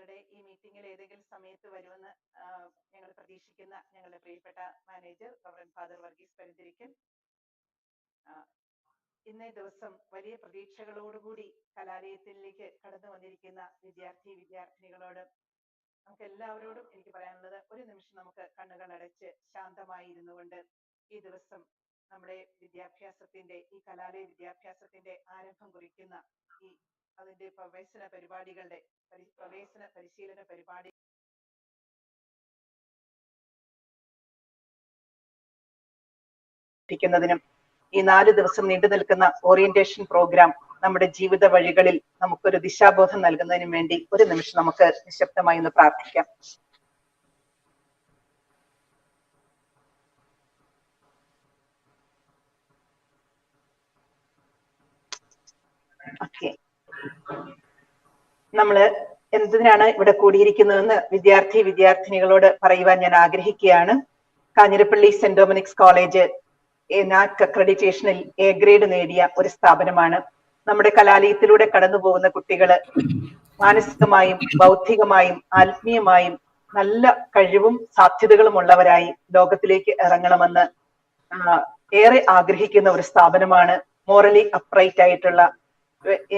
ഞങ്ങളുടെ ഈ മീറ്റിംഗിൽ ഏതെങ്കിലും സമയത്ത് വരുമെന്ന് ഞങ്ങൾ പ്രതീക്ഷിക്കുന്ന ഞങ്ങളുടെ പ്രിയപ്പെട്ട manager reverend father Varghese Parinthirikkal ഇന്നേ ദിവസം വലിയ പ്രതീക്ഷകളോടുകൂടി കലാലയത്തിലേക്ക് കടന്നു വന്നിരിക്കുന്ന വിദ്യാർത്ഥിനികളോട് നമുക്ക് എല്ലാവരോടും എനിക്ക് പറയാനുള്ളത്, ഒരു നിമിഷം നമുക്ക് കണ്ണുകൾ അടച്ച് ശാന്തമായി ഇരുന്നു കൊണ്ട് ഈ ദിവസം നമ്മുടെ വിദ്യാഭ്യാസത്തിന്റെ, ഈ കലാലയ വിദ്യാഭ്യാസത്തിന്റെ ആരംഭം കുറിക്കുന്ന ഈ അതിന്റെ പ്രവേശന പരിശീലന പരിപാടി ിക്കുന്നതിനും ഈ 4 ദിവസം നീണ്ടു നിൽക്കുന്ന ഓറിയന്റേഷൻ പ്രോഗ്രാം നമ്മുടെ ജീവിത വഴികളിൽ നമുക്കൊരു ദിശാബോധം നൽകുന്നതിനും വേണ്ടി ഒരു നിമിഷം നമുക്ക് നിശബ്ദമായി ഒന്ന് പ്രാർത്ഥിക്കാം. ഓക്കെ, നമ്മള് എന്തിനാണ് ഇവിടെ കൂടിയിരിക്കുന്നതെന്ന് വിദ്യാർത്ഥിനികളോട് പറയുവാൻ ഞാൻ ആഗ്രഹിക്കുകയാണ്. Kanjirappally saint Dominic's college NAAC അക്രഡിറ്റേഷനിൽ എ ഗ്രേഡ് നേടിയ ഒരു സ്ഥാപനമാണ്. നമ്മുടെ കലാലയത്തിലൂടെ കടന്നു പോകുന്ന കുട്ടികള് മാനസികമായും ബൗദ്ധികമായും ആത്മീയമായും നല്ല കഴിവും സാധ്യതകളും ഉള്ളവരായി ലോകത്തിലേക്ക് ഇറങ്ങണമെന്ന് ഏറെ ആഗ്രഹിക്കുന്ന ഒരു സ്ഥാപനമാണ്. മോറലി അപ്രൈറ്റ് ആയിട്ടുള്ള,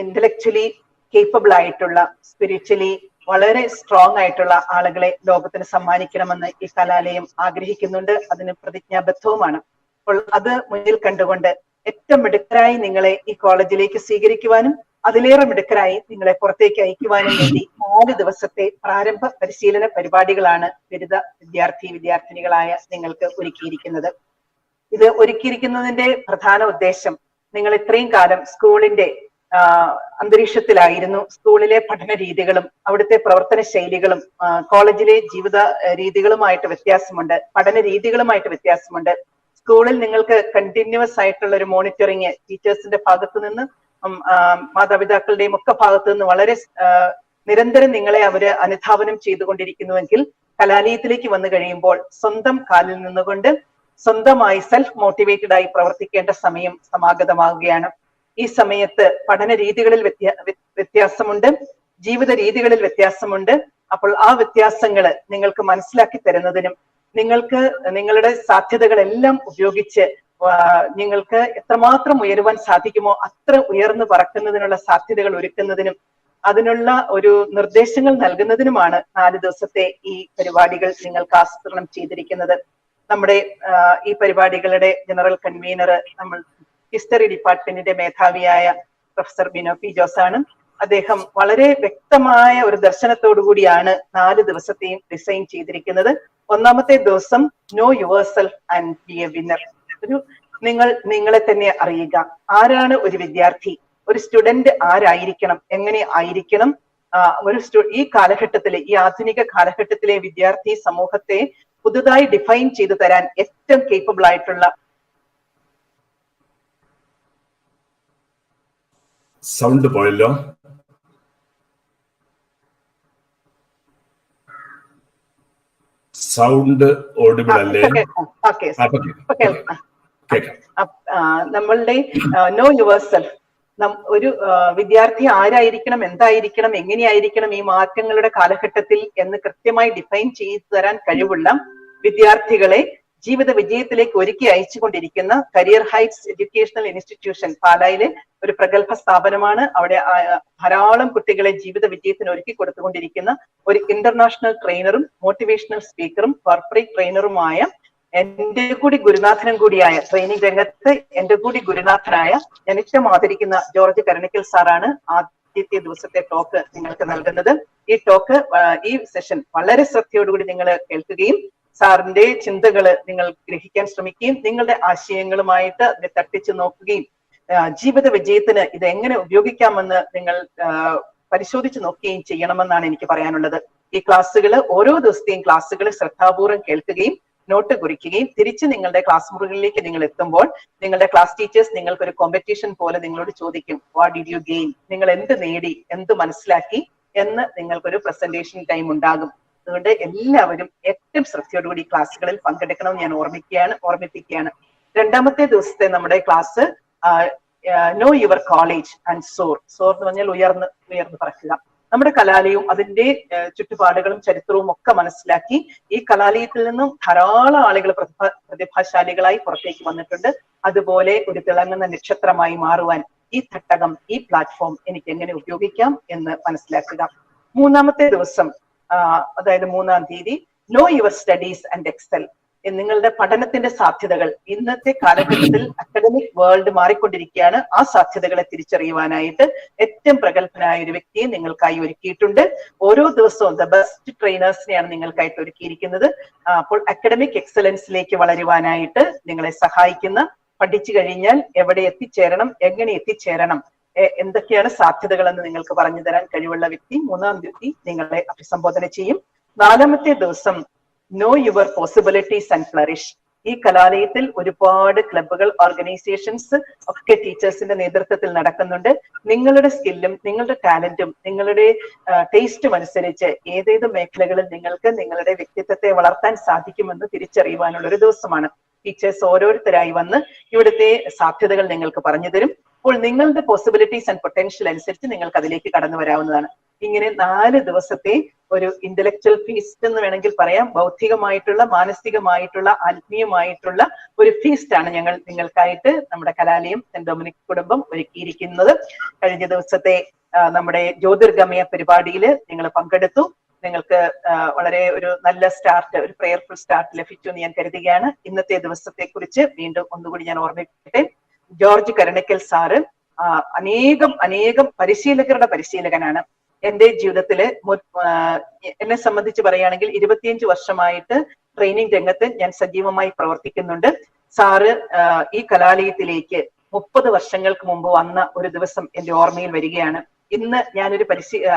ഇന്റലക്ച്വലി കേപ്പബിൾ ആയിട്ടുള്ള, സ്പിരിച്വലി വളരെ സ്ട്രോങ് ആയിട്ടുള്ള ആളുകളെ ലോകത്തിന് സമ്മാനിക്കണമെന്ന് ഈ കലാലയം ആഗ്രഹിക്കുന്നുണ്ട്. അതിന് പ്രതിജ്ഞാബദ്ധവുമാണ്. അപ്പോൾ അത് മുന്നിൽ കണ്ടുകൊണ്ട് ഏറ്റവും മിടുക്കരായി നിങ്ങളെ ഈ കോളേജിലേക്ക് സ്വീകരിക്കുവാനും അതിലേറെ മിടുക്കരായി നിങ്ങളെ പുറത്തേക്ക് അയക്കുവാനും വേണ്ടി 4 ദിവസത്തെ പ്രാരംഭ പരിശീലന പരിപാടികളാണ് ബിരുദ വിദ്യാർത്ഥിനികളായ നിങ്ങൾക്ക് ഒരുക്കിയിരിക്കുന്നത്. ഇത് ഒരുക്കിയിരിക്കുന്നതിന്റെ പ്രധാന ഉദ്ദേശം, നിങ്ങൾ ഇത്രയും കാലം സ്കൂളിന്റെ അന്തരീക്ഷത്തിലായിരുന്നു. സ്കൂളിലെ പഠന രീതികളും അവിടുത്തെ പ്രവർത്തന ശൈലികളും കോളേജിലെ ജീവിത രീതികളുമായിട്ട് വ്യത്യാസമുണ്ട്, പഠന രീതികളുമായിട്ട് വ്യത്യാസമുണ്ട്. സ്കൂളിൽ നിങ്ങൾക്ക് കണ്ടിന്യൂസ് ആയിട്ടുള്ള ഒരു മോണിറ്ററിങ് ടീച്ചേഴ്സിന്റെ ഭാഗത്തു നിന്ന്, മാതാപിതാക്കളുടെയും ഒക്കെ ഭാഗത്തു നിന്ന് വളരെ നിരന്തരം നിങ്ങളെ അവര് അനുധാവനം ചെയ്തുകൊണ്ടിരിക്കുന്നുവെങ്കിൽ, കലാലയത്തിലേക്ക് വന്നു കഴിയുമ്പോൾ സ്വന്തം കാലിൽ നിന്നുകൊണ്ട് സ്വന്തമായി സെൽഫ് മോട്ടിവേറ്റഡ് ആയി പ്രവർത്തിക്കേണ്ട സമയം സമാഗതമാവുകയാണ്. ഈ സമയത്ത് പഠന രീതികളിൽ വ്യത്യാസമുണ്ട്, ജീവിത രീതികളിൽ വ്യത്യാസമുണ്ട്. അപ്പോൾ ആ വ്യത്യാസങ്ങള് നിങ്ങൾക്ക് മനസ്സിലാക്കി തരുന്നതിനും നിങ്ങൾക്ക് നിങ്ങളുടെ സാധ്യതകളെല്ലാം ഉപയോഗിച്ച് നിങ്ങൾക്ക് എത്രമാത്രം ഉയരുവാൻ സാധിക്കുമോ അത്ര ഉയർന്നു പറക്കുന്നതിനുള്ള സാധ്യതകൾ ഒരുക്കുന്നതിനും അതിനുള്ള ഒരു നിർദ്ദേശങ്ങൾ നൽകുന്നതിനുമാണ് 4 ദിവസത്തെ ഈ പരിപാടികൾ നിങ്ങൾക്ക് ആസൂത്രണം ചെയ്തിരിക്കുന്നത്. നമ്മുടെ ഈ പരിപാടികളുടെ ജനറൽ കൺവീനർ നമ്മൾ ഹിസ്റ്ററി ഡിപ്പാർട്ട്മെന്റിന്റെ മേധാവിയായ പ്രൊഫസർ ബിനോ പി ജോസ് ആണ്. അദ്ദേഹം വളരെ വ്യക്തമായ ഒരു ദർശനത്തോടു കൂടിയാണ് 4 ദിവസത്തെയും ഡിസൈൻ ചെയ്തിരിക്കുന്നത്. ഒന്നാമത്തെ ദിവസം no yourself and B A winner. നിങ്ങളെ തന്നെ അറിയുക. ആരാണ് ഒരു വിദ്യാർത്ഥി, ഒരു സ്റ്റുഡന്റ് ആരായിരിക്കണം, എങ്ങനെ ആയിരിക്കണം, ഈ കാലഘട്ടത്തിലെ, ഈ ആധുനിക കാലഘട്ടത്തിലെ വിദ്യാർത്ഥി സമൂഹത്തെ പുതുതായി ഡിഫൈൻ ചെയ്തു തരാൻ ഏറ്റവും കേപ്പബിൾ ആയിട്ടുള്ള സൗണ്ട് പോയല്ലോ. സൗണ്ട് ഓഡിബിൾ അല്ലേ? നമ്മളുടെ നോ യുവർ സെൽഫ്, ഒരു വിദ്യാർത്ഥി ആരായിരിക്കണം, എന്തായിരിക്കണം, എങ്ങനെയായിരിക്കണം ഈ മാറ്റങ്ങളുടെ കാലഘട്ടത്തിൽ എന്ന് കൃത്യമായി ഡിഫൈൻ ചെയ്തു തരാൻ കഴിവുള്ള വിദ്യാർത്ഥികളെ ജീവിത വിജയത്തിലേക്ക് ഒരുക്കി അയച്ചുകൊണ്ടിരിക്കുന്ന കരിയർ ഹൈറ്റ്സ് എഡ്യൂക്കേഷണൽ ഇൻസ്റ്റിറ്റ്യൂഷൻ പാലായിലെ ഒരു പ്രഗത്ഭ സ്ഥാപനമാണ്. അവിടെ ധാരാളം കുട്ടികളെ ജീവിത വിജയത്തിന് ഒരുക്കി കൊടുത്തുകൊണ്ടിരിക്കുന്ന ഒരു ഇന്റർനാഷണൽ ട്രെയിനറും മോട്ടിവേഷണൽ സ്പീക്കറും കോർപ്പറേറ്റ് ട്രെയിനറുമായ എന്റെ കൂടി ഗുരുനാഥനും കൂടിയായ, ട്രെയിനിങ് രംഗത്ത് എന്റെ കൂടി ഗുരുനാഥനായ ഞാൻ ഏറ്റവും ആദരിക്കുന്ന ജോർജ് കരണിക്കൽ സാറാണ് ആദ്യത്തെ ദിവസത്തെ ടോക്ക് നിങ്ങൾക്ക് നൽകുന്നത്. ഈ സെഷൻ വളരെ ശ്രദ്ധയോടുകൂടി നിങ്ങൾ കേൾക്കുകയും സാറിന്റെ ചിന്തകള് നിങ്ങൾ ഗ്രഹിക്കാൻ ശ്രമിക്കുകയും നിങ്ങളുടെ ആശയങ്ങളുമായിട്ട് അതിനെ തട്ടിച്ചു നോക്കുകയും ജീവിത വിജയത്തിന് ഇത് എങ്ങനെ ഉപയോഗിക്കാമെന്ന് നിങ്ങൾ പരിശോധിച്ച് നോക്കുകയും ചെയ്യണമെന്നാണ് എനിക്ക് പറയാനുള്ളത്. ഈ ക്ലാസ്സുകള്, ഓരോ ദിവസത്തെയും ക്ലാസ്സുകൾ ശ്രദ്ധാപൂർവ്വം കേൾക്കുകയും നോട്ട് കുറിക്കുകയും തിരിച്ച് നിങ്ങളുടെ ക്ലാസ് മുറികളിലേക്ക് നിങ്ങൾ എത്തുമ്പോൾ നിങ്ങളുടെ ക്ലാസ് ടീച്ചേഴ്സ് നിങ്ങൾക്ക് ഒരു കോമ്പറ്റീഷൻ പോലെ നിങ്ങളോട് ചോദിക്കും, വാട്ട് ഡിഡ് യു ഗെയിൻ, നിങ്ങൾ എന്ത് നേടി, എന്ത് മനസ്സിലാക്കി എന്ന് നിങ്ങൾക്കൊരു പ്രസന്റേഷൻ ടൈം ഉണ്ടാകും. അതുകൊണ്ട് എല്ലാവരും ഏറ്റവും ശ്രദ്ധയോടുകൂടി ക്ലാസ്സുകളിൽ പങ്കെടുക്കണമെന്ന് ഞാൻ ഓർമ്മിപ്പിക്കുകയാണ്. രണ്ടാമത്തെ ദിവസത്തെ നമ്മുടെ class know your college and soar എന്ന് പറഞ്ഞാൽ ഉയർന്ന് പറക്കുക. നമ്മുടെ കലാലയവും അതിന്റെ ചുറ്റുപാടുകളും ചരിത്രവും ഒക്കെ മനസ്സിലാക്കി ഈ കലാലയത്തിൽ നിന്നും ധാരാളം ആളുകൾ പ്രതിഭാശാലികളായി പുറത്തേക്ക് വന്നിട്ടുണ്ട്. അതുപോലെ ഒരു തിളങ്ങുന്ന നക്ഷത്രമായി മാറുവാൻ ഈ തട്ടകം, ഈ പ്ലാറ്റ്ഫോം എനിക്ക് എങ്ങനെ ഉപയോഗിക്കാം എന്ന് മനസ്സിലാക്കുക. മൂന്നാമത്തെ ദിവസം, അതായത് 3-ാം തീയതി, no your studies and Excel. നിങ്ങളുടെ പഠനത്തിന്റെ സാധ്യതകൾ. ഇന്നത്തെ കാലഘട്ടത്തിൽ അക്കാഡമിക് വേൾഡ് മാറിക്കൊണ്ടിരിക്കുകയാണ്. ആ സാധ്യതകളെ തിരിച്ചറിയുവാനായിട്ട് ഏറ്റവും പ്രഗത്ഭനായ ഒരു വ്യക്തിയെ നിങ്ങൾക്കായി ഒരുക്കിയിട്ടുണ്ട്. ഓരോ ദിവസവും ദ ബെസ്റ്റ് ട്രെയിനേഴ്സിനെയാണ് നിങ്ങൾക്കായിട്ട് ഒരുക്കിയിരിക്കുന്നത്. അപ്പോൾ അക്കാഡമിക് എക്സലൻസിലേക്ക് വളരുവാനായിട്ട് നിങ്ങളെ സഹായിക്കുന്ന, പഠിച്ചു കഴിഞ്ഞാൽ എവിടെ എത്തിച്ചേരണം, എങ്ങനെ എത്തിച്ചേരണം, എന്തൊക്കെയാണ് സാധ്യതകളെന്ന് നിങ്ങൾക്ക് പറഞ്ഞു തരാൻ കഴിവുള്ള വ്യക്തി 3-ാം തീയതി നിങ്ങളെ അഭിസംബോധന ചെയ്യും. 4-ാമത്തെ ദിവസം no your possibilities and flourish. ഈ കലാലയത്തിൽ ഒരുപാട് ക്ലബ്ബുകൾ, ഓർഗനൈസേഷൻസ് ഒക്കെ ടീച്ചേഴ്സിന്റെ നേതൃത്വത്തിൽ നടക്കുന്നുണ്ട്. നിങ്ങളുടെ സ്കില്ലും നിങ്ങളുടെ ടാലന്റും നിങ്ങളുടെ ടേസ്റ്റും അനുസരിച്ച് ഏതേത് മേഖലകളിൽ നിങ്ങൾക്ക് നിങ്ങളുടെ വ്യക്തിത്വത്തെ വളർത്താൻ സാധിക്കുമെന്ന് തിരിച്ചറിയുവാനുള്ള ഒരു ദിവസമാണ്. ടീച്ചേഴ്സ് ഓരോരുത്തരായി വന്ന് ഇവിടുത്തെ സാധ്യതകൾ നിങ്ങൾക്ക് പറഞ്ഞു തരും. അപ്പോൾ നിങ്ങളുടെ പോസിബിലിറ്റീസ് ആൻഡ് പൊട്ടൻഷ്യൽ അനുസരിച്ച് നിങ്ങൾക്ക് അതിലേക്ക് കടന്നു വരാവുന്നതാണ്. ഇങ്ങനെ 4 ദിവസത്തെ ഒരു ഇന്റലക്ച്വൽ ഫീസ്റ്റ് എന്ന് വേണമെങ്കിൽ പറയാം. ബൗദ്ധികമായിട്ടുള്ള, മാനസികമായിട്ടുള്ള, ആത്മീയമായിട്ടുള്ള ഒരു ഫീസ്റ്റ് ആണ് ഞങ്ങൾ നിങ്ങൾക്കായിട്ട് നമ്മുടെ കലാലയം സെന്റ് ഡൊമിനിക് കുടുംബം ഒരുക്കിയിരിക്കുന്നത്. കഴിഞ്ഞ ദിവസത്തെ നമ്മുടെ ജ്യോതിർഗമയ പരിപാടിയിൽ നിങ്ങൾ പങ്കെടുത്തു. നിങ്ങൾക്ക് വളരെ ഒരു നല്ല സ്റ്റാർട്ട്, ഒരു പ്രെയർഫുൾ സ്റ്റാർട്ട് ലഭിച്ചു എന്ന് ഞാൻ കരുതുകയാണ്. ഇന്നത്തെ ദിവസത്തെ കുറിച്ച് വീണ്ടും ഒന്നുകൂടി ഞാൻ ഓർമ്മിപ്പിക്കട്ടെ. ജോർജ് കരുണിക്കൽ സാറ് അനേകം പരിശീലകരുടെ പരിശീലകനാണ്. എന്റെ ജീവിതത്തില് എന്നെ സംബന്ധിച്ച് പറയുകയാണെങ്കിൽ 25 വർഷമായിട്ട് ട്രെയിനിങ് രംഗത്ത് ഞാൻ സജീവമായി പ്രവർത്തിക്കുന്നുണ്ട്. സാറ് ഈ കലാലയത്തിലേക്ക് 30 വർഷങ്ങൾക്ക് മുമ്പ് വന്ന ഒരു ദിവസം എന്റെ ഓർമ്മയിൽ വരികയാണ്. ഇന്ന് ഞാനൊരു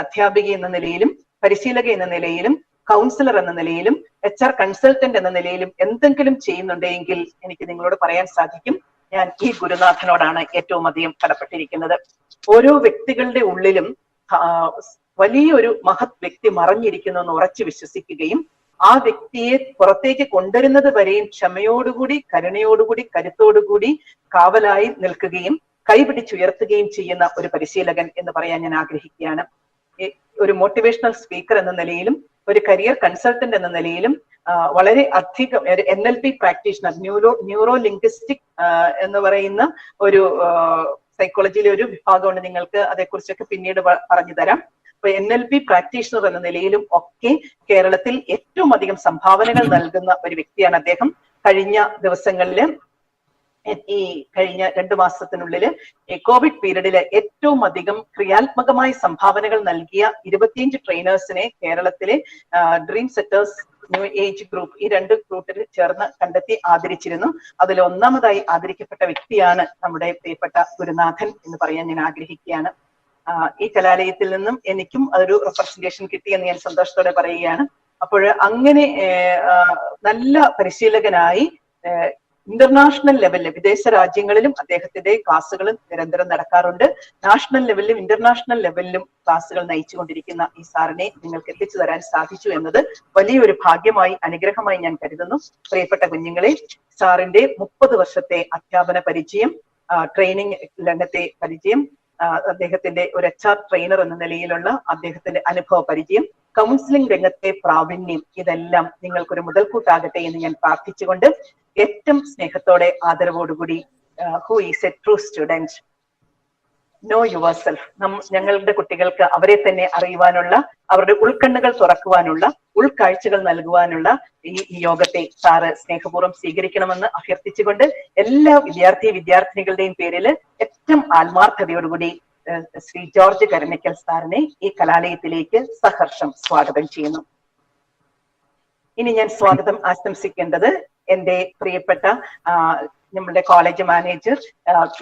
അധ്യാപിക എന്ന നിലയിലും, പരിശീലക എന്ന നിലയിലും, കൗൺസിലർ എന്ന നിലയിലും, HR കൺസൾട്ടന്റ് എന്ന നിലയിലും എന്തെങ്കിലും ചെയ്യുന്നുണ്ടെങ്കിൽ എനിക്ക് നിങ്ങളോട് പറയാൻ സാധിക്കും, ഞാൻ ഈ ഗുരുനാഥനോടാണ് ഏറ്റവും അധികം കടപ്പെട്ടിരിക്കുന്നത്. ഓരോ വ്യക്തികളുടെ ഉള്ളിലും വലിയൊരു മഹത് വ്യക്തി മറഞ്ഞിരിക്കുന്നു എന്ന് ഉറച്ചു വിശ്വസിക്കുകയും ആ വ്യക്തിയെ പുറത്തേക്ക് കൊണ്ടുവരുന്നത് വരെയും ക്ഷമയോടുകൂടി, കരുണയോടുകൂടി, കരുത്തോടുകൂടി കാവലായി നിൽക്കുകയും കൈപിടിച്ചുയർത്തുകയും ചെയ്യുന്ന ഒരു പരിശീലകൻ എന്ന് പറയാൻ ഞാൻ ആഗ്രഹിക്കുകയാണ്. ഒരു മോട്ടിവേഷണൽ സ്പീക്കർ എന്ന നിലയിലും, ഒരു കരിയർ കൺസൾട്ടന്റ് എന്ന നിലയിലും, വളരെ അധികം ഒരു NLP പ്രാക്ടീഷണർ, ന്യൂറോ ലിംഗ്വിസ്റ്റിക് എന്ന് പറയുന്ന ഒരു സൈക്കോളജിയിലെ ഒരു വിഭാഗമുണ്ട്. നിങ്ങൾക്ക് അതേക്കുറിച്ചൊക്കെ പിന്നീട് പറഞ്ഞു തരാം. അപ്പൊ NLP പ്രാക്ടീഷണർ എന്ന നിലയിലും ഒക്കെ കേരളത്തിൽ ഏറ്റവും അധികം സംഭാവനകൾ നൽകുന്ന ഒരു വ്യക്തിയാണ് അദ്ദേഹം. കഴിഞ്ഞ ദിവസങ്ങളില്, ഈ കഴിഞ്ഞ 2 മാസത്തിനുള്ളില് കോവിഡ് പീരീഡില് ഏറ്റവും അധികം ക്രിയാത്മകമായ സംഭാവനകൾ നൽകിയ 25 ട്രെയിനേഴ്സിനെ കേരളത്തിലെ dream setters new age group, ഈ 2 ഗ്രൂപ്പിൽ ചേർന്ന് കണ്ടെത്തി ആദരിച്ചിരുന്നു. അതിൽ 1ാമതായി ആദരിക്കപ്പെട്ട വ്യക്തിയാണ് നമ്മുടെ പ്രിയപ്പെട്ട ഗുരുനാഥൻ എന്ന് പറയാൻ ഞാൻ ആഗ്രഹിക്കുകയാണ്. ഈ കലാലയത്തിൽ നിന്നും എനിക്കും അതൊരു റെപ്രസെന്റേഷൻ കിട്ടിയെന്ന് ഞാൻ സന്തോഷത്തോടെ പറയുകയാണ്. അപ്പോൾ അങ്ങനെ നല്ല പരിശീലകനായി ഇന്റർനാഷണൽ ലെവലിൽ, വിദേശ രാജ്യങ്ങളിലും അദ്ദേഹത്തിന്റെ ക്ലാസ്സുകൾ നിരന്തരം നടക്കാറുണ്ട്. നാഷണൽ ലെവലിലും ഇന്റർനാഷണൽ ലെവലിലും ക്ലാസ്സുകൾ നയിച്ചുകൊണ്ടിരിക്കുന്ന ഈ സാറിനെ നിങ്ങൾക്ക് എത്തിച്ചു തരാൻ സാധിച്ചു എന്നത് വലിയൊരു ഭാഗ്യമായി, അനുഗ്രഹമായി ഞാൻ കരുതുന്നു. പ്രിയപ്പെട്ട കുഞ്ഞുങ്ങളെ, സാറിന്റെ 30 വർഷത്തെ അധ്യാപന പരിചയം, ട്രെയിനിങ് രംഗത്തെ പരിചയം, അദ്ദേഹത്തിന്റെ ഒരു HR ട്രെയിനർ എന്ന നിലയിലുള്ള അദ്ദേഹത്തിന്റെ അനുഭവ പരിചയം, കൗൺസിലിംഗ് രംഗത്തെ പ്രാവീണ്യം, ഇതെല്ലാം നിങ്ങൾക്കൊരു മുതൽക്കൂട്ടാകട്ടെ എന്ന് ഞാൻ പ്രാർത്ഥിച്ചുകൊണ്ട് ഏറ്റവും സ്നേഹത്തോടെ ആദരവോടുകൂടി who is a true student, know yourself. ഞങ്ങളുടെ കുട്ടികൾക്ക് അവരെ തന്നെ അറിയുവാനുള്ള, അവരുടെ ഉൾക്കണ്ണുകൾ തുറക്കുവാനുള്ള, ഉൾക്കാഴ്ചകൾ നൽകുവാനുള്ള ഈ യോഗത്തെ സാറ് സ്നേഹപൂർവ്വം സ്വീകരിക്കണമെന്ന് അഭ്യർത്ഥിച്ചുകൊണ്ട് എല്ലാ വിദ്യാർത്ഥിനികളുടെയും പേരിൽ ഏറ്റവും ആത്മാർത്ഥതയോടുകൂടി ശ്രീ ജോർജ് കരുണിക്കൽ സാറിനെ ഈ കലാലയത്തിലേക്ക് സഹർഷം സ്വാഗതം ചെയ്യുന്നു. ഇനി ഞാൻ സ്വാഗതം ആശംസിക്കേണ്ടത് എന്റെ പ്രിയപ്പെട്ട നമ്മുടെ കോളേജ് മാനേജർ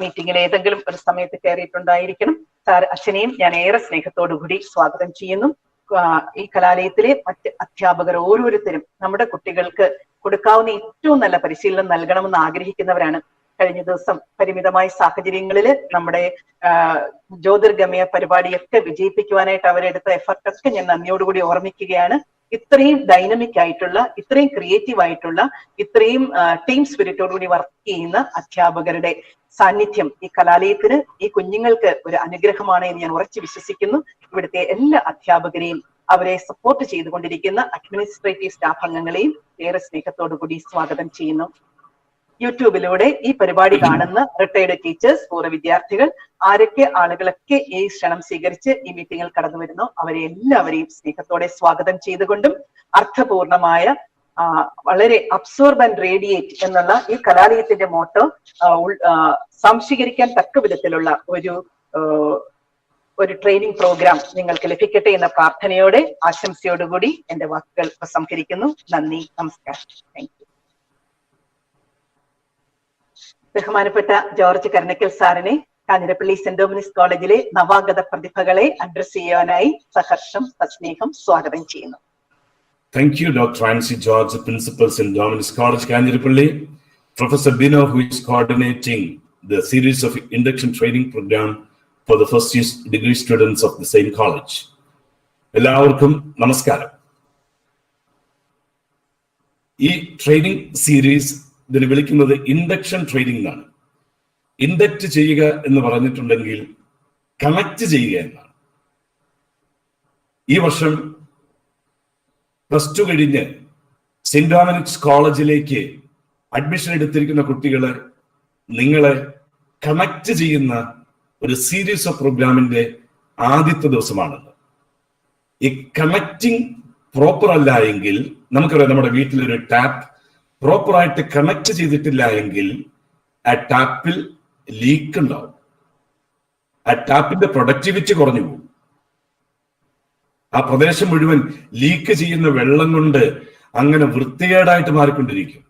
മീറ്റിംഗിൽ ഏതെങ്കിലും ഒരു സമയത്ത് കയറിയിട്ടുണ്ടായിരിക്കണം. സാർ അച്ഛനെയും ഞാൻ ഏറെ സ്നേഹത്തോടുകൂടി സ്വാഗതം ചെയ്യുന്നു. ഈ കലാലയത്തിലെ മറ്റ് അധ്യാപകർ ഓരോരുത്തരും നമ്മുടെ കുട്ടികൾക്ക് കൊടുക്കാവുന്ന ഏറ്റവും നല്ല പരിശീലനം നൽകണമെന്ന് ആഗ്രഹിക്കുന്നവരാണ്. കഴിഞ്ഞ ദിവസം പരിമിതമായ സാഹചര്യങ്ങളിൽ നമ്മുടെ ജ്യോതിർഗമയ പരിപാടിയൊക്കെ വിജയിപ്പിക്കുവാനായിട്ട് അവരെടുത്ത എഫർട്ടൊക്കെ ഞാൻ നന്ദിയോടുകൂടി ഓർമ്മിക്കുകയാണ്. ഇത്രയും ഡൈനമിക് ആയിട്ടുള്ള, ഇത്രയും ക്രിയേറ്റീവ് ആയിട്ടുള്ള, ഇത്രയും ടീം സ്പിരിറ്റോടുകൂടി വർക്ക് ചെയ്യുന്ന അധ്യാപകരുടെ സാന്നിധ്യം ഈ കലാലയത്തിന്, ഈ കുഞ്ഞുങ്ങൾക്ക് ഒരു അനുഗ്രഹമാണ് എന്ന് ഞാൻ ഉറച്ചു വിശ്വസിക്കുന്നു. ഇവിടുത്തെ എല്ലാ അധ്യാപകരെയും അവരെ സപ്പോർട്ട് ചെയ്തുകൊണ്ടിരിക്കുന്ന അഡ്മിനിസ്ട്രേറ്റീവ് സ്റ്റാഫ് അംഗങ്ങളെയും ഏറെ സ്നേഹത്തോടു കൂടി സ്വാഗതം ചെയ്യുന്നു. യൂട്യൂബിലൂടെ ഈ പരിപാടി കാണുന്ന റിട്ടയർഡ് ടീച്ചേഴ്സ്, പൂർവ്വ വിദ്യാർത്ഥികൾ, ആളുകളൊക്കെ ഈ ക്ഷണം സ്വീകരിച്ച് ഈ മീറ്റിംഗിൽ കടന്നു വരുന്നു, അവരെ എല്ലാവരെയും സ്നേഹത്തോടെ സ്വാഗതം ചെയ്തുകൊണ്ടും അർത്ഥപൂർണമായ വളരെ അബ്സോർബ് ആൻഡ് റേഡിയേറ്റ് എന്നുള്ള ഈ കലാലയത്തിന്റെ മോട്ടോ സംശീകരിക്കാൻ തക്ക വിധത്തിലുള്ള ഒരു ട്രെയിനിങ് പ്രോഗ്രാം നിങ്ങൾക്ക് ലഭിക്കട്ടെ എന്ന പ്രാർത്ഥനയോടെ, ആശംസയോടുകൂടി എന്റെ വാക്കുകൾ ഉപസംഹരിക്കുന്നു. നന്ദി, നമസ്കാരം. Thank you. ബഹുമാനപ്പെട്ട ജോർജ് കർണക്കൽ സാറിനെ കാഞ്ഞിരപ്പള്ളി സെന്റ് ഡൊമിനിക്സ് കോളേജിലെ നവാഗത പ്രതിഭകളെ അഡ്രസ് ചെയ്യാനായി സഹർഷം സസ്നേഹം സ്വാഗതം ചെയ്യുന്നു. Thank you, Dr. Nancy George, the principal St. Dominic's College, Kanjirapalli. Professor Bino, who is coordinating the series of induction training program for the first year degree students of the same college. എല്ലാവർക്കും നമസ്കാരം. ഈ training series ഇതിന് വിളിക്കുന്നത് induction training എന്നാണ്. Induct ചെയ്യുക എന്ന് പറഞ്ഞിട്ടുണ്ടെങ്കിൽ connect ചെയ്യുക എന്നാണ്. ഈ വർഷം +2 കഴിഞ്ഞ് സെന്റ് ഡൊമിനിക്സ് കോളേജിലേക്ക് അഡ്മിഷൻ എടുത്തിരിക്കുന്ന കുട്ടികളെ നിങ്ങളെ കണക്ട് ചെയ്യുന്ന ഒരു സീരീസ് ഓഫ് പ്രോഗ്രാമിന്റെ ആദ്യത്തെ ദിവസമാണെന്ന്. ഈ കണക്റ്റിംഗ് പ്രോപ്പർ അല്ല എങ്കിൽ, നമുക്കറിയാം നമ്മുടെ വീട്ടിലൊരു ടാപ്പ് പ്രോപ്പറായിട്ട് കണക്ട് ചെയ്തിട്ടില്ല എങ്കിൽ ആ ടാപ്പിൽ ലീക്ക് ഉണ്ടാവും, ആ ടാപ്പിന്റെ പ്രൊഡക്ടിവിറ്റി കുറഞ്ഞു പോകും. ആ പ്രദേശം മുഴുവൻ ലീക്ക് ചെയ്യുന്ന വെള്ളം കൊണ്ട് അങ്ങനെ വൃത്തികേടായിട്ട് മാറിക്കൊണ്ടിരിക്കും.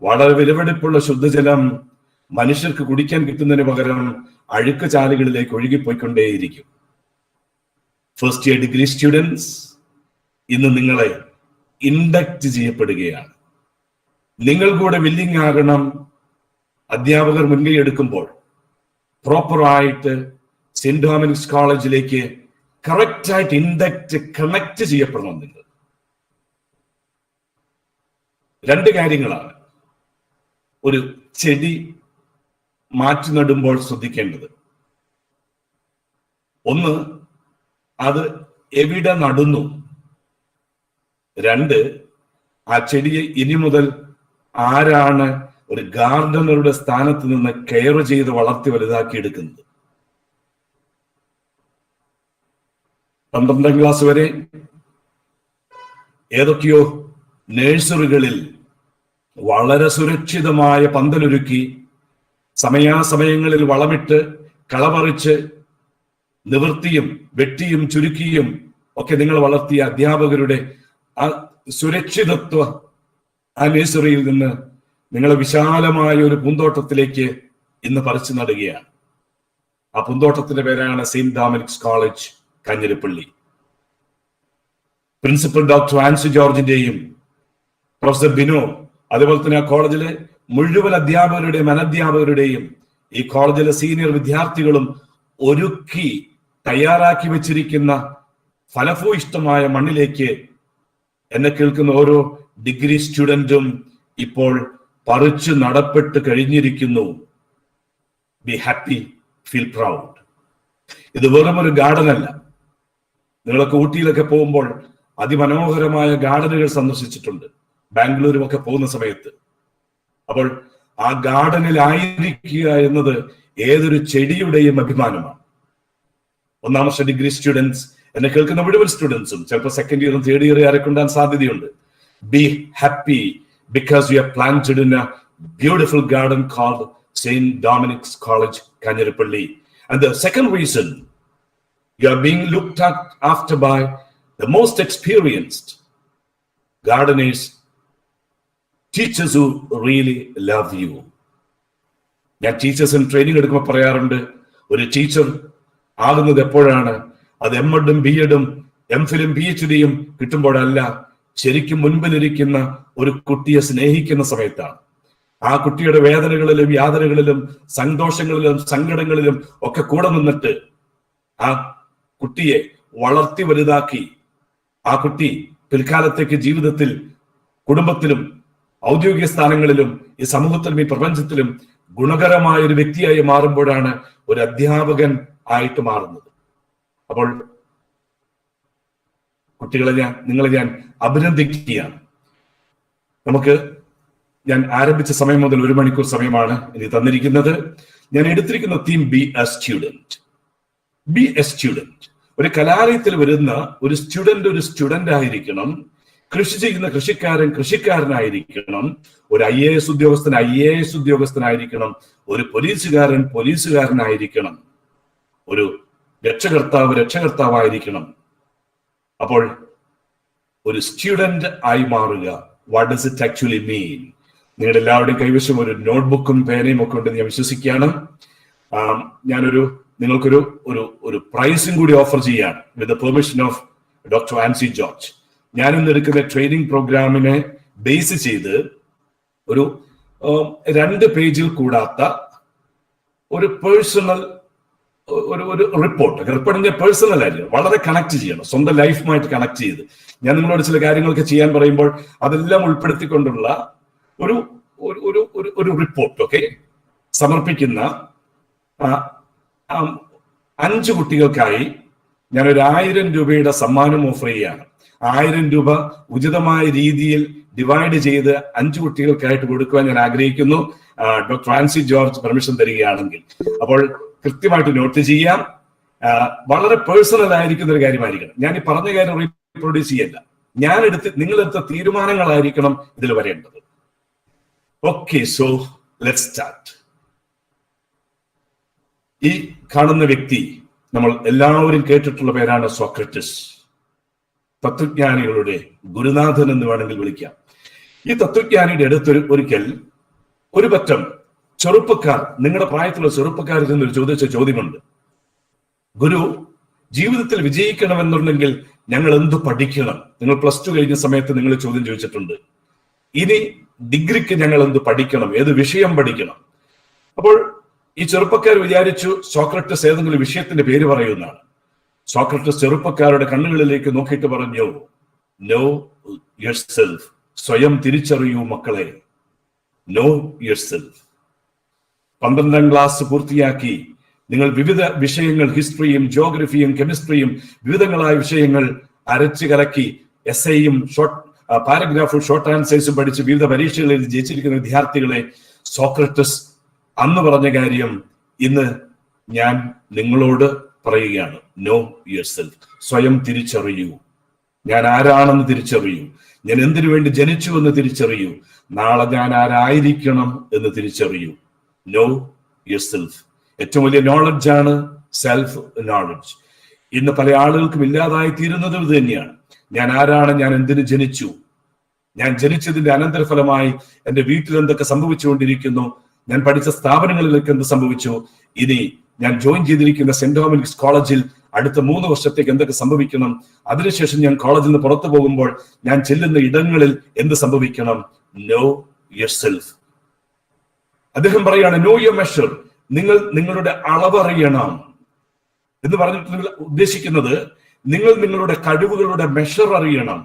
വളരെ വിലപിടിപ്പുള്ള ശുദ്ധജലം മനുഷ്യർക്ക് കുടിക്കാൻ കിട്ടുന്നതിന് പകരം അഴുക്ക് ചാലുകളിലേക്ക് ഒഴുകിപ്പോയിക്കൊണ്ടേയിരിക്കും. ഫസ്റ്റ് ഇയർ ഡിഗ്രി സ്റ്റുഡൻസ്, ഇന്ന് നിങ്ങളെ ഇൻഡക്ട് ചെയ്യപ്പെടുകയാണ്. നിങ്ങൾ കൂടെ വില്ലിങ് ആകണം. അധ്യാപകർ മുൻകൈ എടുക്കുമ്പോൾ പ്രോപ്പറായിട്ട് സെന്റ് ഡൊമിനിക്സ് കോളേജിലേക്ക് കറക്റ്റായിട്ട് ഇൻഡക്ട് കണക്ട് ചെയ്യപ്പെടണം. നിങ്ങൾ 2 കാര്യങ്ങളാണ് ഒരു ചെടി മാറ്റി നടുമ്പോൾ ശ്രദ്ധിക്കേണ്ടത്. ഒന്ന്, അത് എവിടെ നടുന്നു. 2, ആ ചെടിയെ ഇനി മുതൽ ആരാണ് ഒരു ഗാർഡനറുടെ സ്ഥാനത്ത് നിന്ന് കെയർ ചെയ്ത് വളർത്തി വലുതാക്കി എടുക്കുന്നത്. 12ാം ക്ലാസ് വരെ ഏതൊക്കെയോ നഴ്സറികളിൽ വളരെ സുരക്ഷിതമായ പന്തലൊരുക്കി സമയാസമയങ്ങളിൽ വളമിട്ട് കളപറിച്ച് നിവൃത്തിയും വെട്ടിയും ചുരുക്കിയും ഒക്കെ നിങ്ങൾ വളർത്തിയ അധ്യാപകരുടെ ആ സുരക്ഷിതത്വ ആ നഴ്സറിയിൽ നിന്ന് നിങ്ങളെ വിശാലമായ ഒരു പൂന്തോട്ടത്തിലേക്ക് ഇന്ന് പറിച്ചു നടുകയാണ്. ആ പൂന്തോട്ടത്തിന്റെ പേരാണ് saint Dominic's college, Kanjirappally. Principal doctor Ancy ജോർജിന്റെയും പ്രൊഫസർ ബിനോ, അതുപോലെ തന്നെ ആ കോളേജിലെ മുഴുവൻ അധ്യാപകരുടെയും അനധ്യാപകരുടെയും ഈ കോളേജിലെ സീനിയർ വിദ്യാർത്ഥികളും ഒരുക്കി തയ്യാറാക്കി വെച്ചിരിക്കുന്ന ഫലഭൂയിഷ്ടമായ മണ്ണിലേക്ക് എന്നെ കേൾക്കുന്ന ഓരോ ഡിഗ്രി സ്റ്റുഡന്റും ഇപ്പോൾ പറിച്ചു നടപ്പെട്ട് കഴിഞ്ഞിരിക്കുന്നു. Be happy, feel proud. ഇത് വെറും ഒരു ഗാർഡൻ അല്ല. നിങ്ങളൊക്കെ ഊട്ടിയിലൊക്കെ പോകുമ്പോൾ അതിമനോഹരമായ ഗാർഡനുകൾ സന്ദർശിച്ചിട്ടുണ്ട്, ബാംഗ്ലൂരും ഒക്കെ പോകുന്ന സമയത്ത്. അപ്പോൾ ആ ഗാർഡനിൽ ആയിരിക്കുക എന്നത് ഏതൊരു ചെടിയുടെയും അഭിമാനമാണ്. 1ാം വർഷ ഡിഗ്രി സ്റ്റുഡൻസ്, എന്നെ കേൾക്കുന്ന മുഴുവൻ സ്റ്റുഡൻസും, ചിലപ്പോൾ 2nd ഇയറും 3rd ഇയറും ആരെക്കൊണ്ടാൻ സാധ്യതയുണ്ട്. Be happy because you are planted in a beautiful garden called St. Dominic's College, Kanjirapalli. And the second reason, you are being looked after by the most experienced gardeners, teachers who really love you. ഞാൻ ടീച്ചേഴ്സിന് training എടുക്കുമ്പോൾ പറയാറുണ്ട്, ഒരു teacher ആകുന്നത് എപ്പോഴാണ്? അത് M.Ed.ഉം B.Edഉം M.Philഉം PhDയും കിട്ടുമ്പോഴല്ല, ശരിക്കും മുൻപിലിരിക്കുന്ന ഒരു കുട്ടിയെ സ്നേഹിക്കുന്ന സമയത്താണ്. ആ കുട്ടിയുടെ വേദനകളിലും യാതനകളിലും സന്തോഷങ്ങളിലും സങ്കടങ്ങളിലും ഒക്കെ കൂടെ നിന്നിട്ട് ആ കുട്ടിയെ വളർത്തി വലുതാക്കി ആ കുട്ടി പിൽക്കാലത്തേക്ക് ജീവിതത്തിൽ, കുടുംബത്തിലും, ഔദ്യോഗിക സ്ഥാനങ്ങളിലും, ഈ സമൂഹത്തിലും, ഈ പ്രപഞ്ചത്തിലും ഗുണകരമായ ഒരു വ്യക്തിയായി മാറുമ്പോഴാണ് ഒരു അധ്യാപകൻ ആയിട്ട് മാറുന്നത്. അപ്പോൾ കുട്ടികളെ നിങ്ങളെ ഞാൻ അഭിനന്ദിക്കുകയാണ്. ഞാൻ ആരംഭിച്ച സമയം മുതൽ 1 മണിക്കൂർ സമയമാണ് എനിക്ക് തന്നിരിക്കുന്നത്. ഞാൻ എടുത്തിരിക്കുന്ന theme B a student. Be a student. ഒരു കലാലയത്തിൽ വരുന്ന ഒരു സ്റ്റുഡന്റ് ആയിരിക്കണം. കൃഷി ചെയ്യുന്ന കൃഷിക്കാരനായിരിക്കണം. ഒരു IAS ഉദ്യോഗസ്ഥനായിരിക്കണം. ഒരു പോലീസുകാരനായിരിക്കണം. ഒരു രക്ഷകർത്താവായിരിക്കണം. അപ്പോൾ ഒരു സ്റ്റുഡന്റ് ആയി മാറുക. What does it actually mean? നിങ്ങളുടെ എല്ലാവരുടെയും കൈവശം ഒരു നോട്ട്ബുക്കും പേനയും ഒക്കെ ഉണ്ടെന്ന് ഞാൻ വിശ്വസിക്കുകയാണ്. നിങ്ങൾക്കൊരു ഒരു പ്രൈസും കൂടി ഓഫർ ചെയ്യാണ്, with the permission of doctor Ancy George. ഞാൻ ഇന്ന് എടുക്കുന്ന ട്രെയിനിങ് പ്രോഗ്രാമിനെ ബേസ് ചെയ്ത് ഒരു 2 പേജിൽ കൂടാത്ത ഒരു പേഴ്സണൽ ഒരു റിപ്പോർട്ടിന്റെ പേഴ്സണൽ ആയിരിക്കും, വളരെ കണക്ട് ചെയ്യണം, സ്വന്തം ലൈഫുമായിട്ട് കണക്ട് ചെയ്ത്. ഞാൻ നിങ്ങളോട് ചില കാര്യങ്ങളൊക്കെ ചെയ്യാൻ പറയുമ്പോൾ അതെല്ലാം ഉൾപ്പെടുത്തിക്കൊണ്ടുള്ള ഒരു റിപ്പോർട്ട് സമർപ്പിക്കുന്ന 5 കുട്ടികൾക്കായി ഞാൻ ഒരു 1000 രൂപയുടെ സമ്മാനം ഓഫർ ചെയ്യാണ്. 1000 രൂപ ഉചിതമായ രീതിയിൽ ഡിവൈഡ് ചെയ്ത് 5 കുട്ടികൾക്കായിട്ട് കൊടുക്കുവാൻ ഞാൻ ആഗ്രഹിക്കുന്നു. ഡോക്ടർ ആൻസി ജോർജ് പെർമിഷൻ തരികയാണെങ്കിൽ. അപ്പോൾ കൃത്യമായിട്ട് നോട്ട് ചെയ്യാം. വളരെ പേഴ്സണൽ ആയിരിക്കുന്ന ഒരു കാര്യമായിരിക്കണം. ഞാൻ ഈ പറഞ്ഞ കാര്യം റീപ്രൊഡ്യൂസ് ചെയ്യല്ല. നിങ്ങളെടുത്ത തീരുമാനങ്ങളായിരിക്കണം ഇതിൽ വരേണ്ടത്. Okay, so let's start. ഈ കാണുന്ന വ്യക്തി നമ്മൾ എല്ലാവരും കേട്ടിട്ടുള്ള പേരാണ് സോക്രട്ടീസ്. തത്വജ്ഞാനികളുടെ ഗുരുനാഥൻ എന്ന് വേണമെങ്കിൽ വിളിക്കാം. ഈ തത്വജ്ഞാനിയുടെ അടുത്തൊരു ഒരിക്കൽ ഒരു പറ്റം ചെറുപ്പക്കാർ, നിങ്ങളുടെ പ്രായത്തിലുള്ള ചെറുപ്പക്കാരിൽ നിന്നൊരു ചോദിച്ച ചോദ്യമുണ്ട്. ഗുരു, ജീവിതത്തിൽ വിജയിക്കണമെന്നുണ്ടെങ്കിൽ ഞങ്ങൾ എന്ത് പഠിക്കണം? നിങ്ങൾ +2 കഴിഞ്ഞ സമയത്ത് നിങ്ങൾ ചോദ്യം ചോദിച്ചിട്ടുണ്ട്. ഇനി ഡിഗ്രിക്ക് ഞങ്ങൾ എന്ത് പഠിക്കണം? ഏത് വിഷയം പഠിക്കണം? അപ്പോൾ ഈ ചെറുപ്പക്കാർ വിചാരിച്ചു സോക്രട്ടീസ് ഏതെങ്കിലും വിഷയത്തിന്റെ പേര് പറയുന്നതാണ്. സോക്രട്ടീസ് ചെറുപ്പക്കാരുടെ കണ്ണുകളിലേക്ക് നോക്കിയിട്ട് പറഞ്ഞു, നോ യുവർസെൽഫ്. സ്വയം തിരിച്ചറിയൂ മക്കളെ. No yourself. 12ാം ക്ലാസ് പൂർത്തിയാക്കി നിങ്ങൾ വിവിധ വിഷയങ്ങൾ, ഹിസ്റ്ററിയും ജോഗ്രഫിയും കെമിസ്ട്രിയും വിവിധങ്ങളായ വിഷയങ്ങൾ അരച്ചു കലക്കി എസ്ഐയും പാരഗ്രാഫും ഷോർട്ട് ആൻസേഴ്സും പഠിച്ച് വിവിധ പരീക്ഷകളിൽ ജയിച്ചിരിക്കുന്ന വിദ്യാർത്ഥികളെ, സോക്രട്ടീസ് അന്ന് പറഞ്ഞ കാര്യം ഇന്ന് ഞാൻ നിങ്ങളോട് പറയുകയാണ്. Know yourself. സ്വയം തിരിച്ചറിയൂ. ഞാൻ ആരാണെന്ന് തിരിച്ചറിയൂ. ഞാൻ എന്തിനു വേണ്ടി ജനിച്ചു എന്ന് തിരിച്ചറിയൂ. നാളെ ഞാൻ ആരായിരിക്കണം എന്ന് തിരിച്ചറിയൂ. No yourself. ഏറ്റവും വലിയ നോളജാണ് സെൽഫ് നോളജ്. ഇന്ന് പല ആളുകൾക്കും ഇല്ലാതായി തീരുന്നതും ഇത് തന്നെയാണ്. ഞാൻ ആരാണ്? ഞാൻ എന്തിനു ജനിച്ചു? ഞാൻ ജനിച്ചതിന്റെ അനന്തരഫലമായി എന്റെ വീട്ടിൽ എന്തൊക്കെ സംഭവിച്ചുകൊണ്ടിരിക്കുന്നു? ഞാൻ പഠിച്ച സ്ഥാപനങ്ങളിലേക്ക് എന്ത് സംഭവിച്ചു? ഇനി ഞാൻ ജോയിൻ ചെയ്തിരിക്കുന്ന സെന്റ് ഡൊമിനിക്സ് കോളേജിൽ അടുത്ത 3 വർഷത്തേക്ക് എന്തൊക്കെ സംഭവിക്കണം? അതിനുശേഷം ഞാൻ കോളേജിൽ നിന്ന് പുറത്തു പോകുമ്പോൾ ഞാൻ ചെല്ലുന്ന ഇടങ്ങളിൽ എന്ത് സംഭവിക്കണം? Know yourself. അദ്ദേഹം പറയാണ്, നോ യുവർ മെഷർ. നിങ്ങളുടെ അളവറിയണം എന്ന് പറഞ്ഞിട്ട് ഉദ്ദേശിക്കുന്നത് നിങ്ങളുടെ കഴിവുകളുടെ മെഷർ അറിയണം.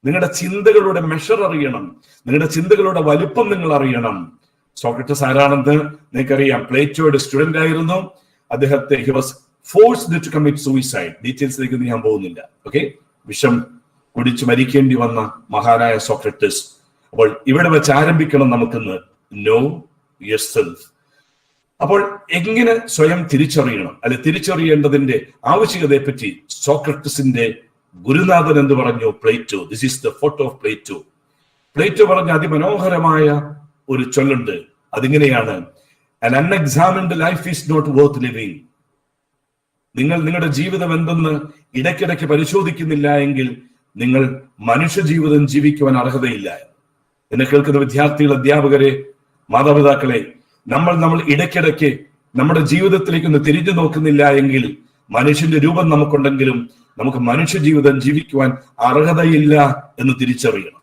നിങ്ങളുടെ ചിന്തകളുടെ മെഷർ അറിയണം. നിങ്ങളുടെ ചിന്തകളുടെ വലുപ്പം നിങ്ങൾ അറിയണം. സോക്രട്ടീസ് ആരാണെന്ന് നിങ്ങൾക്കറിയാം. പ്ലേറ്റോയുടെ സ്റ്റുഡന്റ് ആയിരുന്നു. അദ്ദേഹത്തെ he was forced to commit suicide. ഡീറ്റെയിൽസിലേക്ക് ഞാൻ പോകുന്നില്ല. വിഷം കുടിച്ച് മരിക്കേണ്ടി വന്ന മഹാനായ സോക്രട്ടീസ്. അപ്പോൾ ഇവിടെ വെച്ച് ആരംഭിക്കണം നമുക്കിന്ന്. Know yourself. അപ്പോൾ എങ്ങനെ സ്വയം തിരിച്ചറിയണം, അല്ലെ തിരിച്ചറിയേണ്ടതിന്റെ ആവശ്യകതയെ പറ്റി സോക്രട്ടീസിന്റെ ഗുരുനാഥൻ എന്ന് പറഞ്ഞു Plato. This is the photo of Plato. Plato പറഞ്ഞ അതിമനോഹരമായ ഒരു ചൊല്ലുണ്ട്. അതിങ്ങനെയാണ്, an unexamined life is not worth living. നിങ്ങളുടെ ജീവിതം എന്തെന്ന് ഇടയ്ക്കിടയ്ക്ക് പരിശോധിക്കുന്നില്ല എങ്കിൽ നിങ്ങൾ മനുഷ്യ ജീവിതം ജീവിക്കുവാൻ അർഹതയില്ല. എന്നെ കേൾക്കുന്ന വിദ്യാർത്ഥികൾ, അധ്യാപകരെ, മാതാപിതാക്കളെ, നമ്മൾ ഇടയ്ക്കിടയ്ക്ക് നമ്മുടെ ജീവിതത്തിലേക്ക് ഒന്ന് തിരിഞ്ഞു നോക്കുന്നില്ല എങ്കിൽ മനുഷ്യന്റെ രൂപം നമുക്കുണ്ടെങ്കിലും നമുക്ക് മനുഷ്യ ജീവിതം ജീവിക്കുവാൻ അർഹതയില്ല എന്ന് തിരിച്ചറിയണം.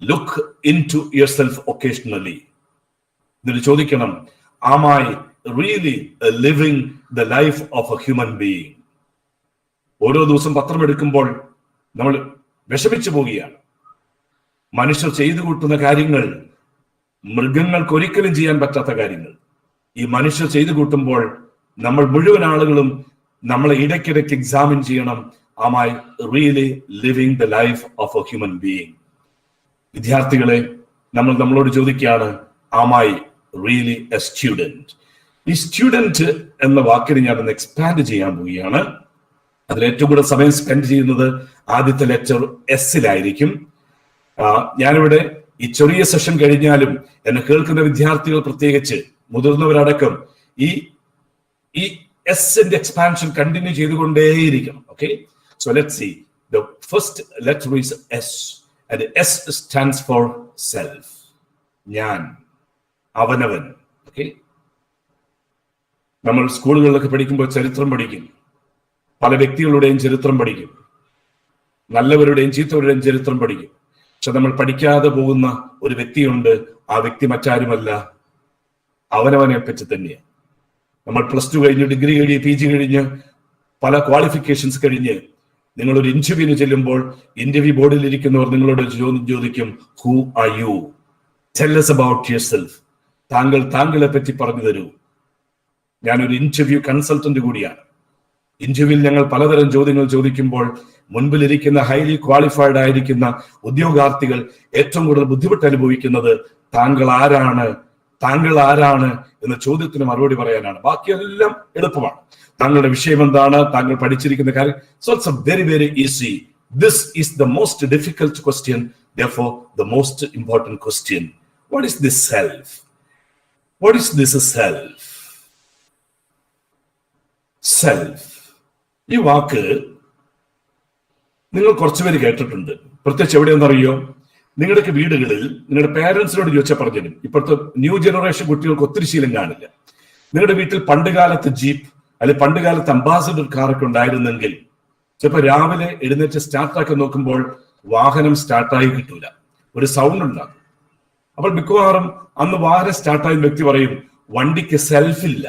Look into yourself occasionally. എന്നിട്ട് ചോദിക്കണം, am I really living the life of a human being? ഓരോ ദിവസം പത്രം എടുക്കുമ്പോൾ നമ്മൾ വിഷമിച്ചു പോവുകയാണ്. മനുഷ്യർ ചെയ്തു കൂട്ടുന്ന കാര്യങ്ങൾ മൃഗങ്ങൾക്ക് ഒരിക്കലും ചെയ്യാൻ പറ്റാത്ത കാര്യങ്ങൾ ഈ മനുഷ്യർ ചെയ്തു കൂട്ടുമ്പോൾ നമ്മൾ മുഴുവൻ ആളുകളും നമ്മളെ ഇടയ്ക്കിടയ്ക്ക് എക്സാമിൻ ചെയ്യണം. Am I really living the life of a human being? വിദ്യാർത്ഥികളെ നമ്മളോട് ചോദിക്കുകയാണ്, Am I really a student? ഈ സ്റ്റുഡന്റ് എന്ന വാക്കിന് ഞാനൊന്ന് എക്സ്പാൻഡ് ചെയ്യാൻ പോവുകയാണ്. അതിൽ ഏറ്റവും കൂടുതൽ സമയം സ്പെൻഡ് ചെയ്യുന്നത് ആദ്യത്തെ ലെക്ചർ എസിലായിരിക്കും. ഞാനിവിടെ ഈ ചെറിയ സെഷൻ കഴിഞ്ഞാലും എന്നെ കേൾക്കുന്ന വിദ്യാർത്ഥികൾ, പ്രത്യേകിച്ച് മുതിർന്നവരടക്കം, ഈ എസിന്റെ എക്സ്പാൻഷൻ കണ്ടിന്യൂ ചെയ്തുകൊണ്ടേയിരിക്കണം. Okay, so let's see. The first letter is S, and S stands for self. ഞാൻ, അവനവൻ. ഓക്കെ, നമ്മൾ സ്കൂളുകളിലൊക്കെ പഠിക്കുമ്പോൾ ചരിത്രം പഠിക്കും, പല വ്യക്തികളുടെയും ചരിത്രം പഠിക്കും, നല്ലവരുടെയും ചീത്തവരുടെയും ചരിത്രം പഠിക്കും. പക്ഷെ നമ്മൾ പഠിക്കാതെ പോകുന്ന ഒരു വ്യക്തിയുണ്ട്. ആ വ്യക്തി മറ്റാരുമല്ല, അവനവനെ പറ്റി തന്നെയാണ്. നമ്മൾ +2 കഴിഞ്ഞ്, ഡിഗ്രി കഴിഞ്ഞ്, PG കഴിഞ്ഞ്, പല ക്വാളിഫിക്കേഷൻസ് കഴിഞ്ഞ് നിങ്ങളൊരു ഇന്റർവ്യൂവിന് ചെല്ലുമ്പോൾ ഇന്റർവ്യൂ ബോർഡിൽ ഇരിക്കുന്നവർ നിങ്ങളോട് ചോദിക്കും, who are you? Tell us about yourself. താങ്കളെ പറ്റി പറഞ്ഞു തരൂ. ഞാനൊരു ഇന്റർവ്യൂ കൺസൾട്ടന്റ് കൂടിയാണ്. ഇന്റർവ്യൂവിൽ ഞങ്ങൾ പലതരം ചോദ്യങ്ങൾ ചോദിക്കുമ്പോൾ മുൻപിലിരിക്കുന്ന ഹൈലി ക്വാളിഫൈഡ് ആയിരിക്കുന്ന ഉദ്യോഗാർത്ഥികൾ ഏറ്റവും കൂടുതൽ ബുദ്ധിമുട്ട് അനുഭവിക്കുന്നത് താങ്കൾ ആരാണ് എന്ന ചോദ്യത്തിന് മറുപടി പറയാനാണ്. ബാക്കിയെല്ലാം എളുപ്പമാണ്. താങ്കളുടെ വിഷയം എന്താണ്, താങ്കൾ പഠിച്ചിരിക്കുന്ന കാര്യം. So it's A very very easy. This is the most difficult question, therefore the most important question. What is this self? What is this self? Self. ഈ വാക്ക് നിങ്ങൾ കുറച്ചുപേര് കേട്ടിട്ടുണ്ട്. പ്രത്യേകിച്ച് എവിടെയെന്നറിയോ? നിങ്ങളുടെയൊക്കെ വീടുകളിൽ നിങ്ങളുടെ പേരൻസിനോട് ചോദിച്ചാൽ പറഞ്ഞുതരും. ഇപ്പോഴത്തെ ന്യൂ ജനറേഷൻ കുട്ടികൾക്ക് ഒത്തിരി ശീലം കാണില്ല. നിങ്ങളുടെ വീട്ടിൽ പണ്ടുകാലത്ത് ജീപ്പ് അല്ലെങ്കിൽ പണ്ടുകാലത്ത് അംബാസഡർ കാറൊക്കെ ഉണ്ടായിരുന്നെങ്കിൽ ചിലപ്പോൾ രാവിലെ എഴുന്നേറ്റ് സ്റ്റാർട്ടാക്കി നോക്കുമ്പോൾ വാഹനം സ്റ്റാർട്ടായി കിട്ടൂല, ഒരു സൗണ്ട് ഉണ്ടാകും. അപ്പോൾ മിക്കവാറും അന്ന് വാഹനം സ്റ്റാർട്ടായ വ്യക്തി പറയും, വണ്ടിക്ക് സെൽഫില്ല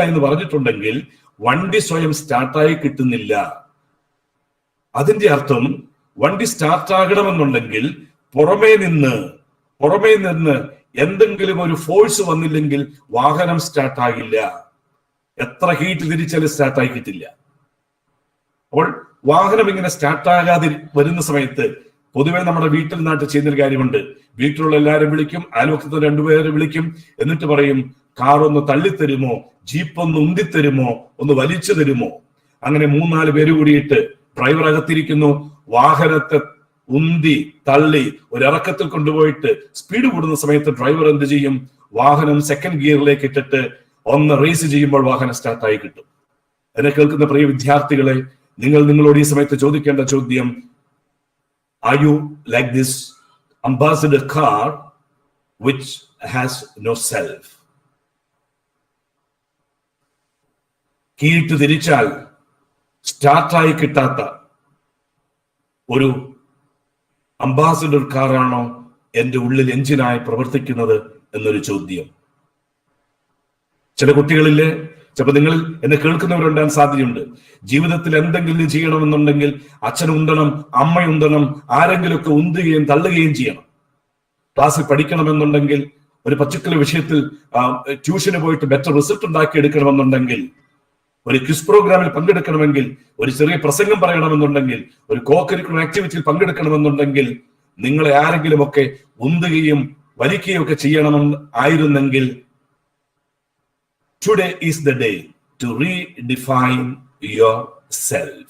എന്ന് പറഞ്ഞിട്ടുണ്ടെങ്കിൽ വണ്ടി സ്വയം സ്റ്റാർട്ടായി കിട്ടുന്നില്ല. അതിന്റെ അർത്ഥം വണ്ടി സ്റ്റാർട്ടാകണമെന്നുണ്ടെങ്കിൽ പുറമേ നിന്ന് എന്തെങ്കിലും ഒരു ഫോഴ്സ് വന്നില്ലെങ്കിൽ വാഹനം സ്റ്റാർട്ടാകില്ല. എത്ര ഹീറ്റ് തിരിച്ചാലും സ്റ്റാർട്ടായി കിട്ടില്ല. അപ്പോൾ വാഹനം ഇങ്ങനെ സ്റ്റാർട്ടാകാതെ വരുന്ന സമയത്ത് പൊതുവെ നമ്മുടെ വീട്ടിൽ നാട്ടിൽ ചെയ്യുന്നൊരു കാര്യമുണ്ട്. വീട്ടിലുള്ള എല്ലാവരും വിളിക്കും, അയൽവക്കത്ത് 2 പേരെ വിളിക്കും. എന്നിട്ട് പറയും, കാർ ഒന്ന് തള്ളിത്തരുമോ, ജീപ്പ് ഒന്ന് ഉന്തിത്തരുമോ, ഒന്ന് വലിച്ചു തരുമോ. അങ്ങനെ 3-4 പേര് കൂടിയിട്ട് ഡ്രൈവർ അകത്തിരിക്കുന്നു, വാഹനത്തെ ഉന്തി തള്ളി ഒരിറക്കത്തിൽ കൊണ്ടുപോയിട്ട് സ്പീഡ് കൂടുന്ന സമയത്ത് ഡ്രൈവർ എന്ത് ചെയ്യും? വാഹനം സെക്കൻഡ് ഗിയറിലേക്ക് ഇട്ടിട്ട് ഒന്ന് റേസ് ചെയ്യുമ്പോൾ വാഹനം സ്റ്റാർട്ടായി കിട്ടും. എന്നെ കേൾക്കുന്ന പ്രിയ വിദ്യാർത്ഥികളെ, നിങ്ങളോട് ഈ സമയത്ത് ചോദിക്കേണ്ട ചോദ്യം, are you like this ambassador car which has no self? കീട്ട് തിരിച്ചാൽ സ്റ്റാർട്ടായി കിട്ടാത്ത ഒരു അംബാസഡർ കാറാണോ എന്റെ ഉള്ളിൽ എഞ്ചിനായി പ്രവർത്തിക്കുന്നത് എന്നൊരു ചോദ്യം. ചില കുട്ടികളിലെ, ചിലപ്പോൾ നിങ്ങൾ എന്നെ കേൾക്കുന്നവരുണ്ടാകാൻ സാധ്യതയുണ്ട്. ജീവിതത്തിൽ എന്തെങ്കിലും ചെയ്യണമെന്നുണ്ടെങ്കിൽ അച്ഛൻ ഉന്തണം, അമ്മ ഉന്തണം, ആരെങ്കിലുമൊക്കെ ഉന്തുകയും തള്ളുകയും ചെയ്യണം. ക്ലാസ്സിൽ പഠിക്കണമെന്നുണ്ടെങ്കിൽ, ഒരു പർട്ടിക്കുലർ വിഷയത്തിൽ ട്യൂഷന് പോയിട്ട് ബെറ്റർ റിസൾട്ട് ഉണ്ടാക്കി എടുക്കണമെന്നുണ്ടെങ്കിൽ, ഒരു ക്വിസ് പ്രോഗ്രാമിൽ പങ്കെടുക്കണമെങ്കിൽ, ഒരു ചെറിയ പ്രസംഗം പറയണമെന്നുണ്ടെങ്കിൽ, ഒരു കോ-കരിക്കുലർ ആക്ടിവിറ്റിയിൽ പങ്കെടുക്കണമെന്നുണ്ടെങ്കിൽ നിങ്ങളെ ആരെങ്കിലും ഒക്കെ ഉന്തുകയും വലിക്കുകയും ഒക്കെ ചെയ്യണമെന്ന് ആയിരുന്നെങ്കിൽ, today is the day to redefine yourself.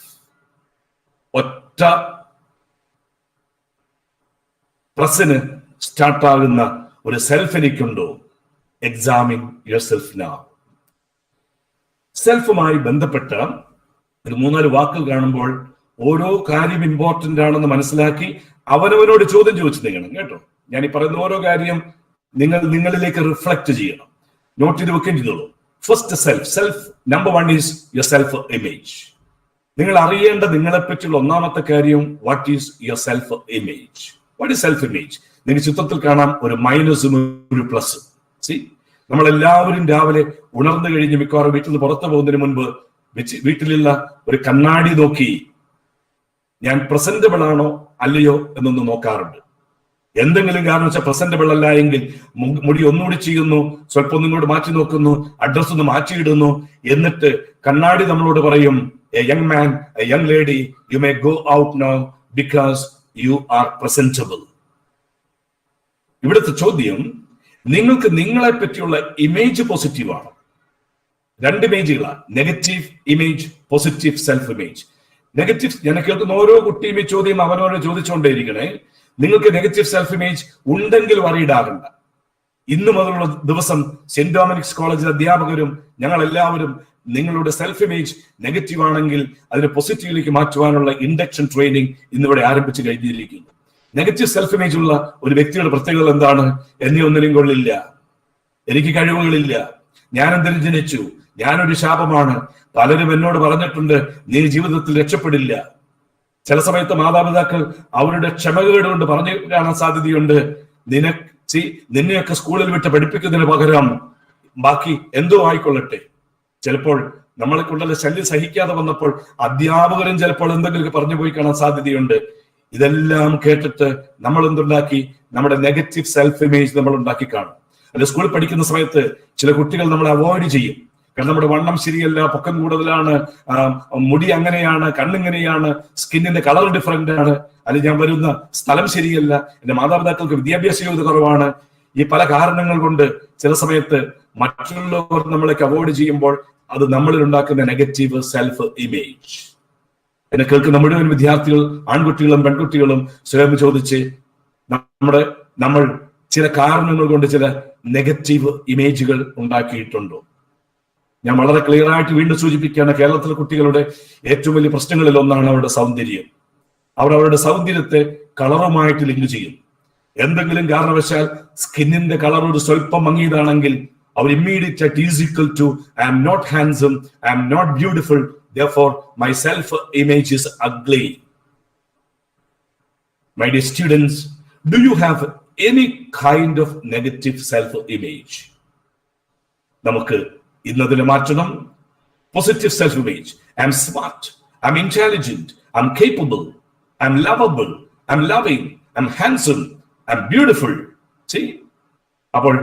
ഒറ്റ പ്രസിന് സ്റ്റാർട്ടാകുന്ന ഒരു സെൽഫ് എനിക്കുണ്ടോ? Examine yourself now. സെൽഫുമായി ബന്ധപ്പെട്ട ഒരു 3-4 വാക്കുകൾ കാണുമ്പോൾ ഓരോ കാര്യം ഇമ്പോർട്ടന്റ് ആണെന്ന് മനസ്സിലാക്കി അവനവനോട് ചോദ്യം ചോദിച്ചു നീങ്ങണം കേട്ടോ. ഞാൻ ഈ പറയുന്ന ഓരോ കാര്യം നിങ്ങളിലേക്ക് റിഫ്ലക്ട് ചെയ്യണം. നോട്ട് ചെയ്ത് വെക്കുകയും ചെയ്തോളൂ. First self number 1 is your self image. നിങ്ങൾ അറിയേണ്ട നിങ്ങളെപ്പറ്റിയുള്ള ഒന്നാമത്തെ കാര്യം, what is your self image? What is self image? നിങ്ങൾ ചിത്രത്തിൽ കാണാം ഒരു മൈനസും ഒരു പ്ലസും. നമ്മളെല്ലാവരും രാവിലെ ഉണർന്നു കഴിഞ്ഞ് മിക്കവാറും വീട്ടിൽ നിന്ന് പുറത്തു പോകുന്നതിന് മുൻപ് വീട്ടിലുള്ള ഒരു കണ്ണാടി നോക്കി ഞാൻ പ്രസന്റബിൾ ആണോ അല്ലയോ എന്നൊന്ന് നോക്കാറുണ്ട്. എന്തെങ്കിലും കാരണം വെച്ചാൽ പ്രസന്റബിൾ അല്ല എങ്കിൽ മുടി ഒന്നുകൂടി ചെയ്യുന്നു, സ്വല്പം ഒന്നും മാറ്റി നോക്കുന്നു, അഡ്രസ് ഒന്ന് മാറ്റിയിടുന്നു. എന്നിട്ട് കണ്ണാടി നമ്മളോട് പറയും, a young man, a young lady, you may go out now because you are presentable. ഇവിടുത്തെ ചോദ്യം, നിങ്ങൾക്ക് നിങ്ങളെ പറ്റിയുള്ള ഇമേജ് പോസിറ്റീവ് ആണ്. രണ്ട് ഇമേജുകളാണ്, negative image, positive self image. Negative, ഞാൻ കേൾക്കുന്ന ഓരോ കുട്ടിയും ഈ ചോദ്യം അവനോട് ചോദിച്ചുകൊണ്ടേയിരിക്കണേ. നിങ്ങൾക്ക് നെഗറ്റീവ് സെൽഫ് ഇമേജ് ഉണ്ടെങ്കിൽ വറീഡാകണ്ട. ഇന്നു മുതലുള്ള ദിവസം സെന്റ് ഡൊമിനിക്സ് കോളേജിലെ അധ്യാപകരും ഞങ്ങൾ എല്ലാവരും നിങ്ങളുടെ സെൽഫ് ഇമേജ് നെഗറ്റീവ് ആണെങ്കിൽ അതിനെ പോസിറ്റീവിലേക്ക് മാറ്റുവാനുള്ള ഇൻഡക്ഷൻ ട്രെയിനിങ് ഇന്നിവിടെ ആരംഭിച്ചു കഴിഞ്ഞിരിക്കുന്നു. നെഗറ്റീവ് സെൽഫ് ഇമേജ് ഉള്ള ഒരു വ്യക്തിയുടെ പ്രത്യേകത എന്താണ്? എന്നെ ഒന്നിനും കൊള്ളില്ല, എനിക്ക് കഴിവുകളില്ല, ഞാൻ എന്തിനു ജനിച്ചു, ഞാനൊരു ശാപമാണ്. പലരും എന്നോട് പറഞ്ഞിട്ടുണ്ട്, നീ ജീവിതത്തിൽ രക്ഷപ്പെടില്ല. ചില സമയത്ത് മാതാപിതാക്കൾ അവരുടെ ക്ഷമകേട് കൊണ്ട് പറഞ്ഞു കാണാൻ സാധ്യതയുണ്ട്, നിന്നെയൊക്കെ സ്കൂളിൽ വിട്ട് പഠിപ്പിക്കുന്നതിന് പകരം ബാക്കി എന്തോ ആയിക്കൊള്ളട്ടെ. ചിലപ്പോൾ നമ്മളെ കൊണ്ടുള്ള ശല്യം സഹിക്കാതെ വന്നപ്പോൾ അധ്യാപകരും ചിലപ്പോൾ എന്തെങ്കിലും പറഞ്ഞു പോയി കാണാൻ സാധ്യതയുണ്ട്. ഇതെല്ലാം കേട്ടിട്ട് നമ്മൾ എന്തുണ്ടാക്കി? നമ്മുടെ നെഗറ്റീവ് സെൽഫ് ഇമേജ് നമ്മൾ ഉണ്ടാക്കി കാണും. അല്ലെ, സ്കൂളിൽ പഠിക്കുന്ന സമയത്ത് ചില കുട്ടികൾ നമ്മളെ അവോയ്ഡ് ചെയ്യും. കാരണം നമ്മുടെ വണ്ണം ശരിയല്ല, പൊക്കം കൂടുതലാണ്, മുടി അങ്ങനെയാണ്, കണ്ണിങ്ങനെയാണ്, സ്കിന്നിന്റെ കളർ ഡിഫറെന്റ് ആണ്, അല്ലെങ്കിൽ ഞാൻ വരുന്ന സ്ഥലം ശരിയല്ല, എന്റെ മാതാപിതാക്കൾക്ക് വിദ്യാഭ്യാസ യോഗ്യത കുറവാണ്. ഈ പല കാരണങ്ങൾ കൊണ്ട് ചില സമയത്ത് മറ്റുള്ളവർ നമ്മളെ അവോയ്ഡ് ചെയ്യുമ്പോൾ അത് നമ്മളിൽ ഉണ്ടാക്കുന്ന നെഗറ്റീവ് സെൽഫ് ഇമേജ്. എന്നെ കേൾക്കുന്ന മുഴുവൻ വിദ്യാർത്ഥികൾ, ആൺകുട്ടികളും പെൺകുട്ടികളും സ്വയം ചോദിച്ച്, നമ്മൾ ചില കാരണങ്ങൾ കൊണ്ട് ചില നെഗറ്റീവ് ഇമേജുകൾ ഉണ്ടാക്കിയിട്ടുണ്ടോ? ഞാൻ വളരെ ക്ലിയർ ആയിട്ട് വീണ്ടും സൂചിപ്പിക്കുകയാണ്, കേരളത്തിലെ കുട്ടികളുടെ ഏറ്റവും വലിയ പ്രശ്നങ്ങളിൽ ഒന്നാണ് അവരുടെ സൗന്ദര്യം. അവർ അവരുടെ സൗന്ദര്യത്തെ കളറുമായിട്ട് ലിങ്ക് ചെയ്യും. എന്തെങ്കിലും കാരണവശാൽ സ്കിന്നിന്റെ കളർ ഒരു സ്വല്പം മങ്ങിയതാണെങ്കിൽ അവർ ഇമ്മീഡിയറ്റ് ആയിട്ട് is equal to I am not handsome, I am not beautiful, therefore my self image is ugly. My dear students, do you have any kind of negative self image? നമുക്ക് ഇന്നതിനെ മാറ്റണം. Positive self image. I am smart, I am intelligent, I am capable, I am lovable, I am loving, I am handsome, I am beautiful. അപ്പോൾ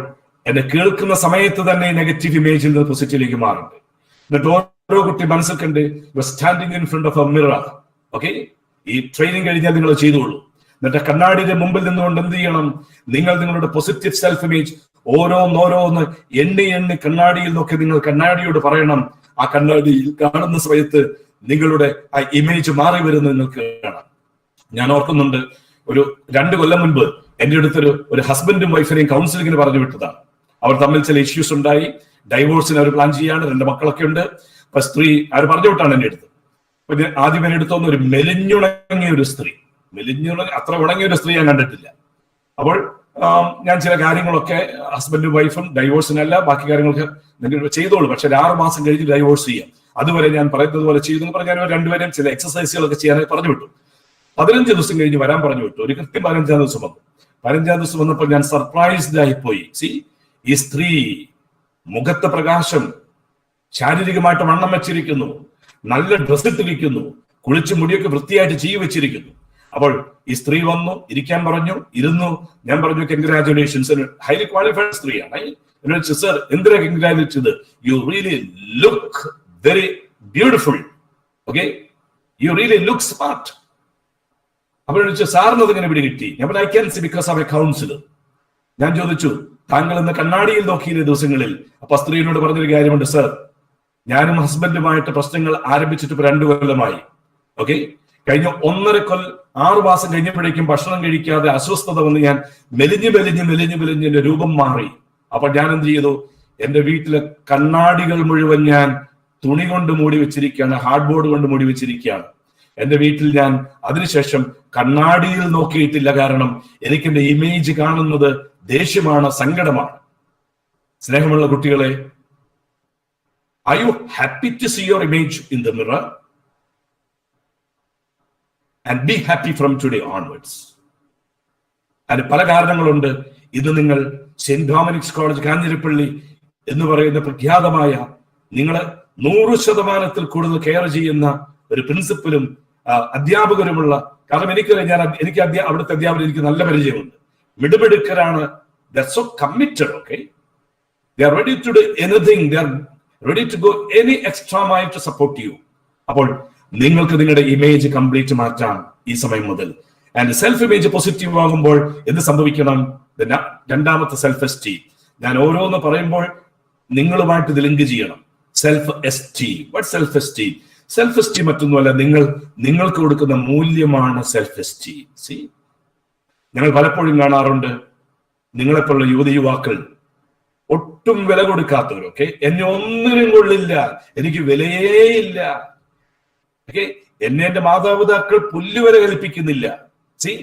എന്നെ കേൾക്കുന്ന സമയത്ത് തന്നെ negative ഇമേജിൽ നിന്ന് പോസിറ്റീവിലേക്ക് മാറുന്നുണ്ട്. എന്നിട്ട് ഓരോ കുട്ടി മനസ്സിൽ കണ്ട് standing in front of a mirror. Okay, ഈ ട്രെയിനിങ് കഴിഞ്ഞാൽ നിങ്ങൾ ചെയ്തോളൂ. എന്നിട്ട് കണ്ണാടിയുടെ മുമ്പിൽ നിന്നുകൊണ്ട് എന്ത് ചെയ്യണം? നിങ്ങൾ നിങ്ങളുടെ പോസിറ്റീവ് സെൽഫ് ഇമേജ് ഓരോന്നോരോന്ന് എണ്ണി കണ്ണാടിയിൽ നോക്കി നിങ്ങൾ കണ്ണാടിയോട് പറയണം. ആ കണ്ണാടിയിൽ കാണുന്ന സമയത്ത് നിങ്ങളുടെ ആ ഇമേജ് മാറി വരുന്നത് നിങ്ങൾക്ക് കാണാം. ഞാൻ ഓർക്കുന്നുണ്ട്, ഒരു 2 കൊല്ലം മുൻപ് എന്റെ അടുത്തൊരു ഹസ്ബൻഡും വൈഫിനെയും കൗൺസിലിങ്ങിന് പറഞ്ഞു വിട്ടതാണ്. അവർ തമ്മിൽ ചില ഇഷ്യൂസ് ഉണ്ടായി, ഡൈവോഴ്സിന് അവർ പ്ലാൻ ചെയ്യാണ്, 2 മക്കളൊക്കെ ഉണ്ട്. അപ്പൊ സ്ത്രീ അവർ പറഞ്ഞു വിട്ടാണ് എന്റെ അടുത്ത്. അപ്പൊ ആദ്യം എന്നെ എടുത്തോന്ന് ഒരു മെലിഞ്ഞുണങ്ങിയ ഒരു സ്ത്രീ, അത്ര ഉണങ്ങിയ ഒരു സ്ത്രീ ഞാൻ കണ്ടിട്ടില്ല. അപ്പോൾ ഞാൻ ചില കാര്യങ്ങളൊക്കെ ഹസ്ബൻഡും വൈഫും ഡൈവോഴ്സിനല്ല, ബാക്കി കാര്യങ്ങളൊക്കെ നിങ്ങൾ ചെയ്തോളൂ, പക്ഷെ 6 മാസം കഴിഞ്ഞ് ഡൈവോഴ്സ് ചെയ്യാം, അതുവരെ ഞാൻ പറയുന്നത് പോലെ ചെയ്തു എന്ന് പറഞ്ഞാൽ രണ്ടുപേരും ചില എക്സസൈസുകളൊക്കെ ചെയ്യാനായി പറഞ്ഞു വിട്ടു. 15 ദിവസം കഴിഞ്ഞ് വരാൻ പറഞ്ഞു വിട്ടു. ഒരു കൃത്യം 15-ാം ദിവസം വന്നു. 15-ാം ദിവസം വന്നപ്പോൾ ഞാൻ സർപ്രൈസ്ഡ് ആയിപ്പോയി. ഈ സ്ത്രീ മുഖത്തെ പ്രകാശം, ശാരീരികമായിട്ട് വണ്ണം വെച്ചിരിക്കുന്നു, നല്ല ഡ്രസ് ഇട്ടിരിക്കുന്നു, കുളിച്ച് മുടിയൊക്കെ വൃത്തിയായിട്ട് ചെയ്തു വെച്ചിരിക്കുന്നു. അപ്പോൾ ഈ സ്ത്രീ വന്നു, ഇരിക്കാൻ പറഞ്ഞു, ഇരുന്നു. ഞാൻ പറഞ്ഞു കൺഗ്രാറ്റുലേഷൻസ്, ഹൈലി ക്വാളിഫൈഡ് സ്ത്രീയാണ്. സർ, എന്തിനാ കൺഗ്രാറ്റുലേറ്റ് ചെയ്ത്? You really look very beautiful, okay, you really look smart. അപ്പോൾ സാറിന് അതിങ്ങനെ പിടി കിട്ടി? ഞാൻ പറഞ്ഞു I can see because of A councillor. ഞാൻ ചോദിച്ചു, താങ്കൾ ഇന്ന് കണ്ണാടിയിൽ നോക്കിയില്ലേ ദിവസങ്ങളിൽ? അപ്പൊ സ്ത്രീയോട് പറഞ്ഞൊരു കാര്യമുണ്ട്, സർ, ഞാനും ഹസ്ബൻഡുമായിട്ട് പ്രശ്നങ്ങൾ ആരംഭിച്ചിട്ട് ഇപ്പൊ 2 കൊല്ലമായി. ഓക്കെ, കഴിഞ്ഞ 6 മാസം കഴിഞ്ഞപ്പോഴേക്കും ഭക്ഷണം കഴിക്കാതെ അസ്വസ്ഥത വന്ന് ഞാൻ മെലിഞ്ഞ് എന്റെ രൂപം മാറി. അപ്പൊ ഞാൻ എന്ത് ചെയ്തു? എന്റെ വീട്ടിലെ കണ്ണാടികൾ മുഴുവൻ ഞാൻ തുണി കൊണ്ട് മൂടി വെച്ചിരിക്കുകയാണ്, ഹാർഡ് ബോർഡ് കൊണ്ട് മൂടി വെച്ചിരിക്കുകയാണ്. എന്റെ വീട്ടിൽ ഞാൻ അതിനുശേഷം കണ്ണാടിയിൽ നോക്കിയിട്ടില്ല. കാരണം എനിക്ക് എന്റെ ഇമേജ് കാണുന്നത് ദേഷ്യമാണ്, സങ്കടമാണ്. സ്നേഹമുള്ള കുട്ടികളെ, are you happy to see your image in the mirror? And be happy from today onwards. അതിന് പല കാരണങ്ങളുണ്ട്. ഇത് നിങ്ങൾ സെന്റ് ഡൊമിനിക്സ് കോളേജ് കാഞ്ഞിരപ്പള്ളി എന്ന് പറയുന്ന പ്രഖ്യാതമായ, നിങ്ങൾ 100% കൂടുതൽ കെയർ ചെയ്യുന്ന ഒരു പ്രിൻസിപ്പലും അധ്യാപകരുമുള്ള, കാരണം എനിക്കറിയാം, എനിക്ക് അവിടുത്തെ അധ്യാപകർ എനിക്ക് നല്ല പരിചയമുണ്ട്. മിടുമിടുക്കരാണ്. They're so committed, okay? They are ready to do anything. They are ready to go any extra mile to support you. അപ്പോൾ നിങ്ങൾക്ക് നിങ്ങളുടെ ഇമേജ് കംപ്ലീറ്റ് മാറ്റാം ഈ സമയം മുതൽ. ആൻഡ് സെൽഫ് ഇമേജ് പോസിറ്റീവ് ആകുമ്പോൾ എന്ത് സംഭവിക്കണം? രണ്ടാമത്തെ സെൽഫ് എസ്റ്റീം. ഞാൻ ഓരോന്ന് പറയുമ്പോൾ നിങ്ങളുമായിട്ട് ഇത് ലിങ്ക് ചെയ്യണം. Self esteem. What self esteem? Self esteem മറ്റൊന്നുമല്ല, നിങ്ങൾക്ക് കൊടുക്കുന്ന മൂല്യമാണ് സെൽഫ് എസ്റ്റീം. സി, ഞങ്ങൾ പലപ്പോഴും കാണാറുണ്ട് നിങ്ങളെപ്പോലുള്ള യുവതിയുവാക്കൾ ഒട്ടും വില കൊടുക്കാത്തവരൊക്കെ, എന്നെ ഒന്നിനും കൊള്ളില്ല, എനിക്ക് വിലയേ ഇല്ല, ഓക്കെ, എന്നെ എന്റെ മാതാപിതാക്കൾ പുല്ലുവില കൽപ്പിക്കുന്നില്ല, സി,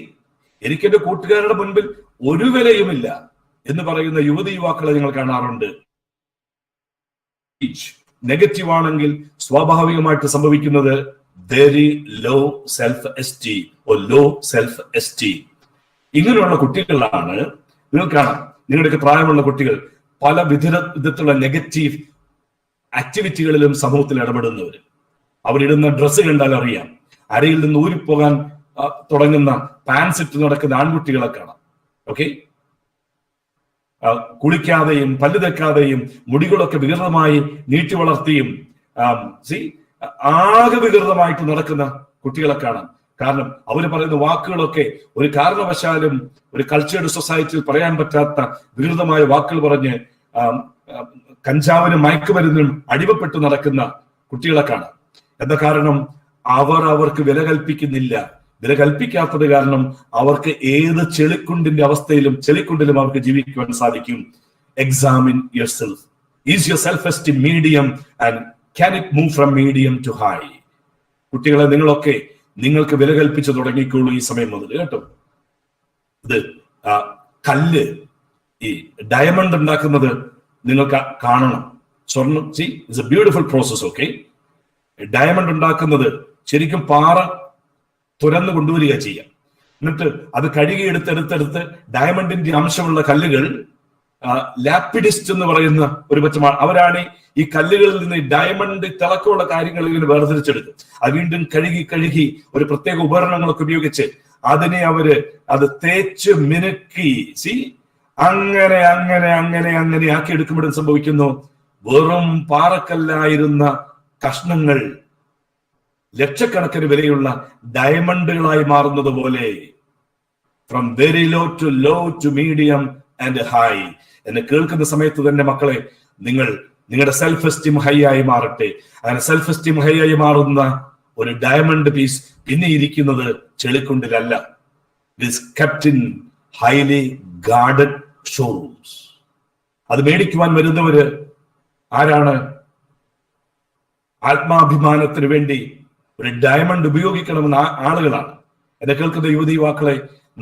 എനിക്ക് എന്റെ കൂട്ടുകാരുടെ മുൻപിൽ ഒരു വിലയുമില്ല എന്ന് പറയുന്ന യുവതി യുവാക്കളെ നിങ്ങൾ കാണാറുണ്ട്. നെഗറ്റീവ് ആണെങ്കിൽ സ്വാഭാവികമായിട്ട് സംഭവിക്കുന്നത് വെരി ലോ സെൽഫ് എസ്റ്റീം ഓ ലോ സെൽഫ് എസ്റ്റീം. ഇങ്ങനെയുള്ള കുട്ടികളാണ് നിങ്ങൾ കാണാം. നിങ്ങളുടെയൊക്കെ പ്രായമുള്ള കുട്ടികൾ പല വിധത്തിലുള്ള നെഗറ്റീവ് ആക്ടിവിറ്റികളിലും സമൂഹത്തിൽ ഇടപെടുന്നവർ. അവരിടുന്ന ഡ്രസ്സ് കണ്ടാൽ അറിയാം. അരയിൽ നിന്ന് ഊരിപ്പോകാൻ തുടങ്ങുന്ന പാൻസ് ഇട്ട് നടക്കുന്ന ആൺകുട്ടികളെ കാണാം. ഓക്കെ, കുളിക്കാതെയും പല്ല് തെക്കാതെയും മുടികളൊക്കെ വികൃതമായി നീട്ടി വളർത്തിയും ആകെ വികൃതമായിട്ട് നടക്കുന്ന കുട്ടികളെ കാണാം. കാരണം അവർ പറയുന്ന വാക്കുകളൊക്കെ ഒരു കാരണവശാലും ഒരു കൾച്ചേർഡ് സൊസൈറ്റിയിൽ പറയാൻ പറ്റാത്ത വികൃതമായ വാക്കുകൾ പറഞ്ഞ് കഞ്ചാവിനും മയക്കുമരുന്നിനും അടിമപ്പെട്ടു നടക്കുന്ന കുട്ടികളെ കാണാം. എന്താ കാരണം? അവർക്ക് വില കൽപ്പിക്കുന്നില്ല. വില കൽപ്പിക്കാത്തത് കാരണം അവർക്ക് ഏത് ചെളിക്കുണ്ടിലും അവർക്ക് ജീവിക്കുവാൻ സാധിക്കും. Examine yourself. Is your self esteem medium and can it move from medium to high? കുട്ടികളെ, നിങ്ങൾക്ക് വില കൽപ്പിച്ചു തുടങ്ങിക്കോളൂ ഈ സമയം മുതൽ, കേട്ടോ. ഇത് കല്ല്, ഈ ഡയമണ്ട് ഉണ്ടാക്കുന്നത് നിങ്ങൾ കാണണം. സ്വർണം, C, it's A beautiful process, okay. Diamond ഉണ്ടാക്കുന്നത് ശരിക്കും പാറ തുരന്നു കൊണ്ടുവരിക ചെയ്യാം. എന്നിട്ട് അത് കഴുകി എടുത്തെടുത്ത് ഡയമണ്ടിന്റെ അംശമുള്ള കല്ലുകൾ ലാപ്പിഡിസ്റ്റ് എന്ന് പറയുന്ന ഒരു പച്ചമാണ്. അവരാണ് ഈ കല്ലുകളിൽ നിന്ന് ഡയമണ്ട് തിളക്കമുള്ള കാര്യങ്ങൾ ഇങ്ങനെ വേർതിരിച്ചെടുക്കും. അത് വീണ്ടും കഴുകി ഒരു പ്രത്യേക ഉപകരണങ്ങളൊക്കെ ഉപയോഗിച്ച് അതിനെ അത് തേച്ച് മിനുക്കി, സി, അങ്ങനെ ആക്കി എടുക്കുമ്പോഴും സംഭവിക്കുന്നു വെറും പാറക്കല്ലായിരുന്ന കഷ്ണങ്ങൾ ലക്ഷക്കണക്കിന് വിലയുള്ള ഡയമണ്ടുകളായി മാറുന്നത് പോലെ. From very low to medium and high. എന്നെ കേൾക്കുന്ന സമയത്ത് തന്നെ മക്കളെ, നിങ്ങളുടെ സെൽഫ് എസ്റ്റീം ഹൈ ആയി മാറട്ടെ. അങ്ങനെ സെൽഫ് എസ്റ്റീം ഹൈ ആയി മാറുന്ന ഒരു ഡയമണ്ട് പീസ് പിന്നെ ഇരിക്കുന്നത് ചെളിക്കുണ്ടിലല്ല. It is kept in highly guarded showrooms. അത് മേടിക്കുവാൻ വരുന്നവര് ആരാണ്? ആത്മാഭിമാനത്തിന് വേണ്ടി ഒരു ഡയമണ്ട് ഉപയോഗിക്കണമെന്ന ആളുകളാണ്. എന്നെ കേൾക്കുന്ന യുവതി യുവാക്കളെ,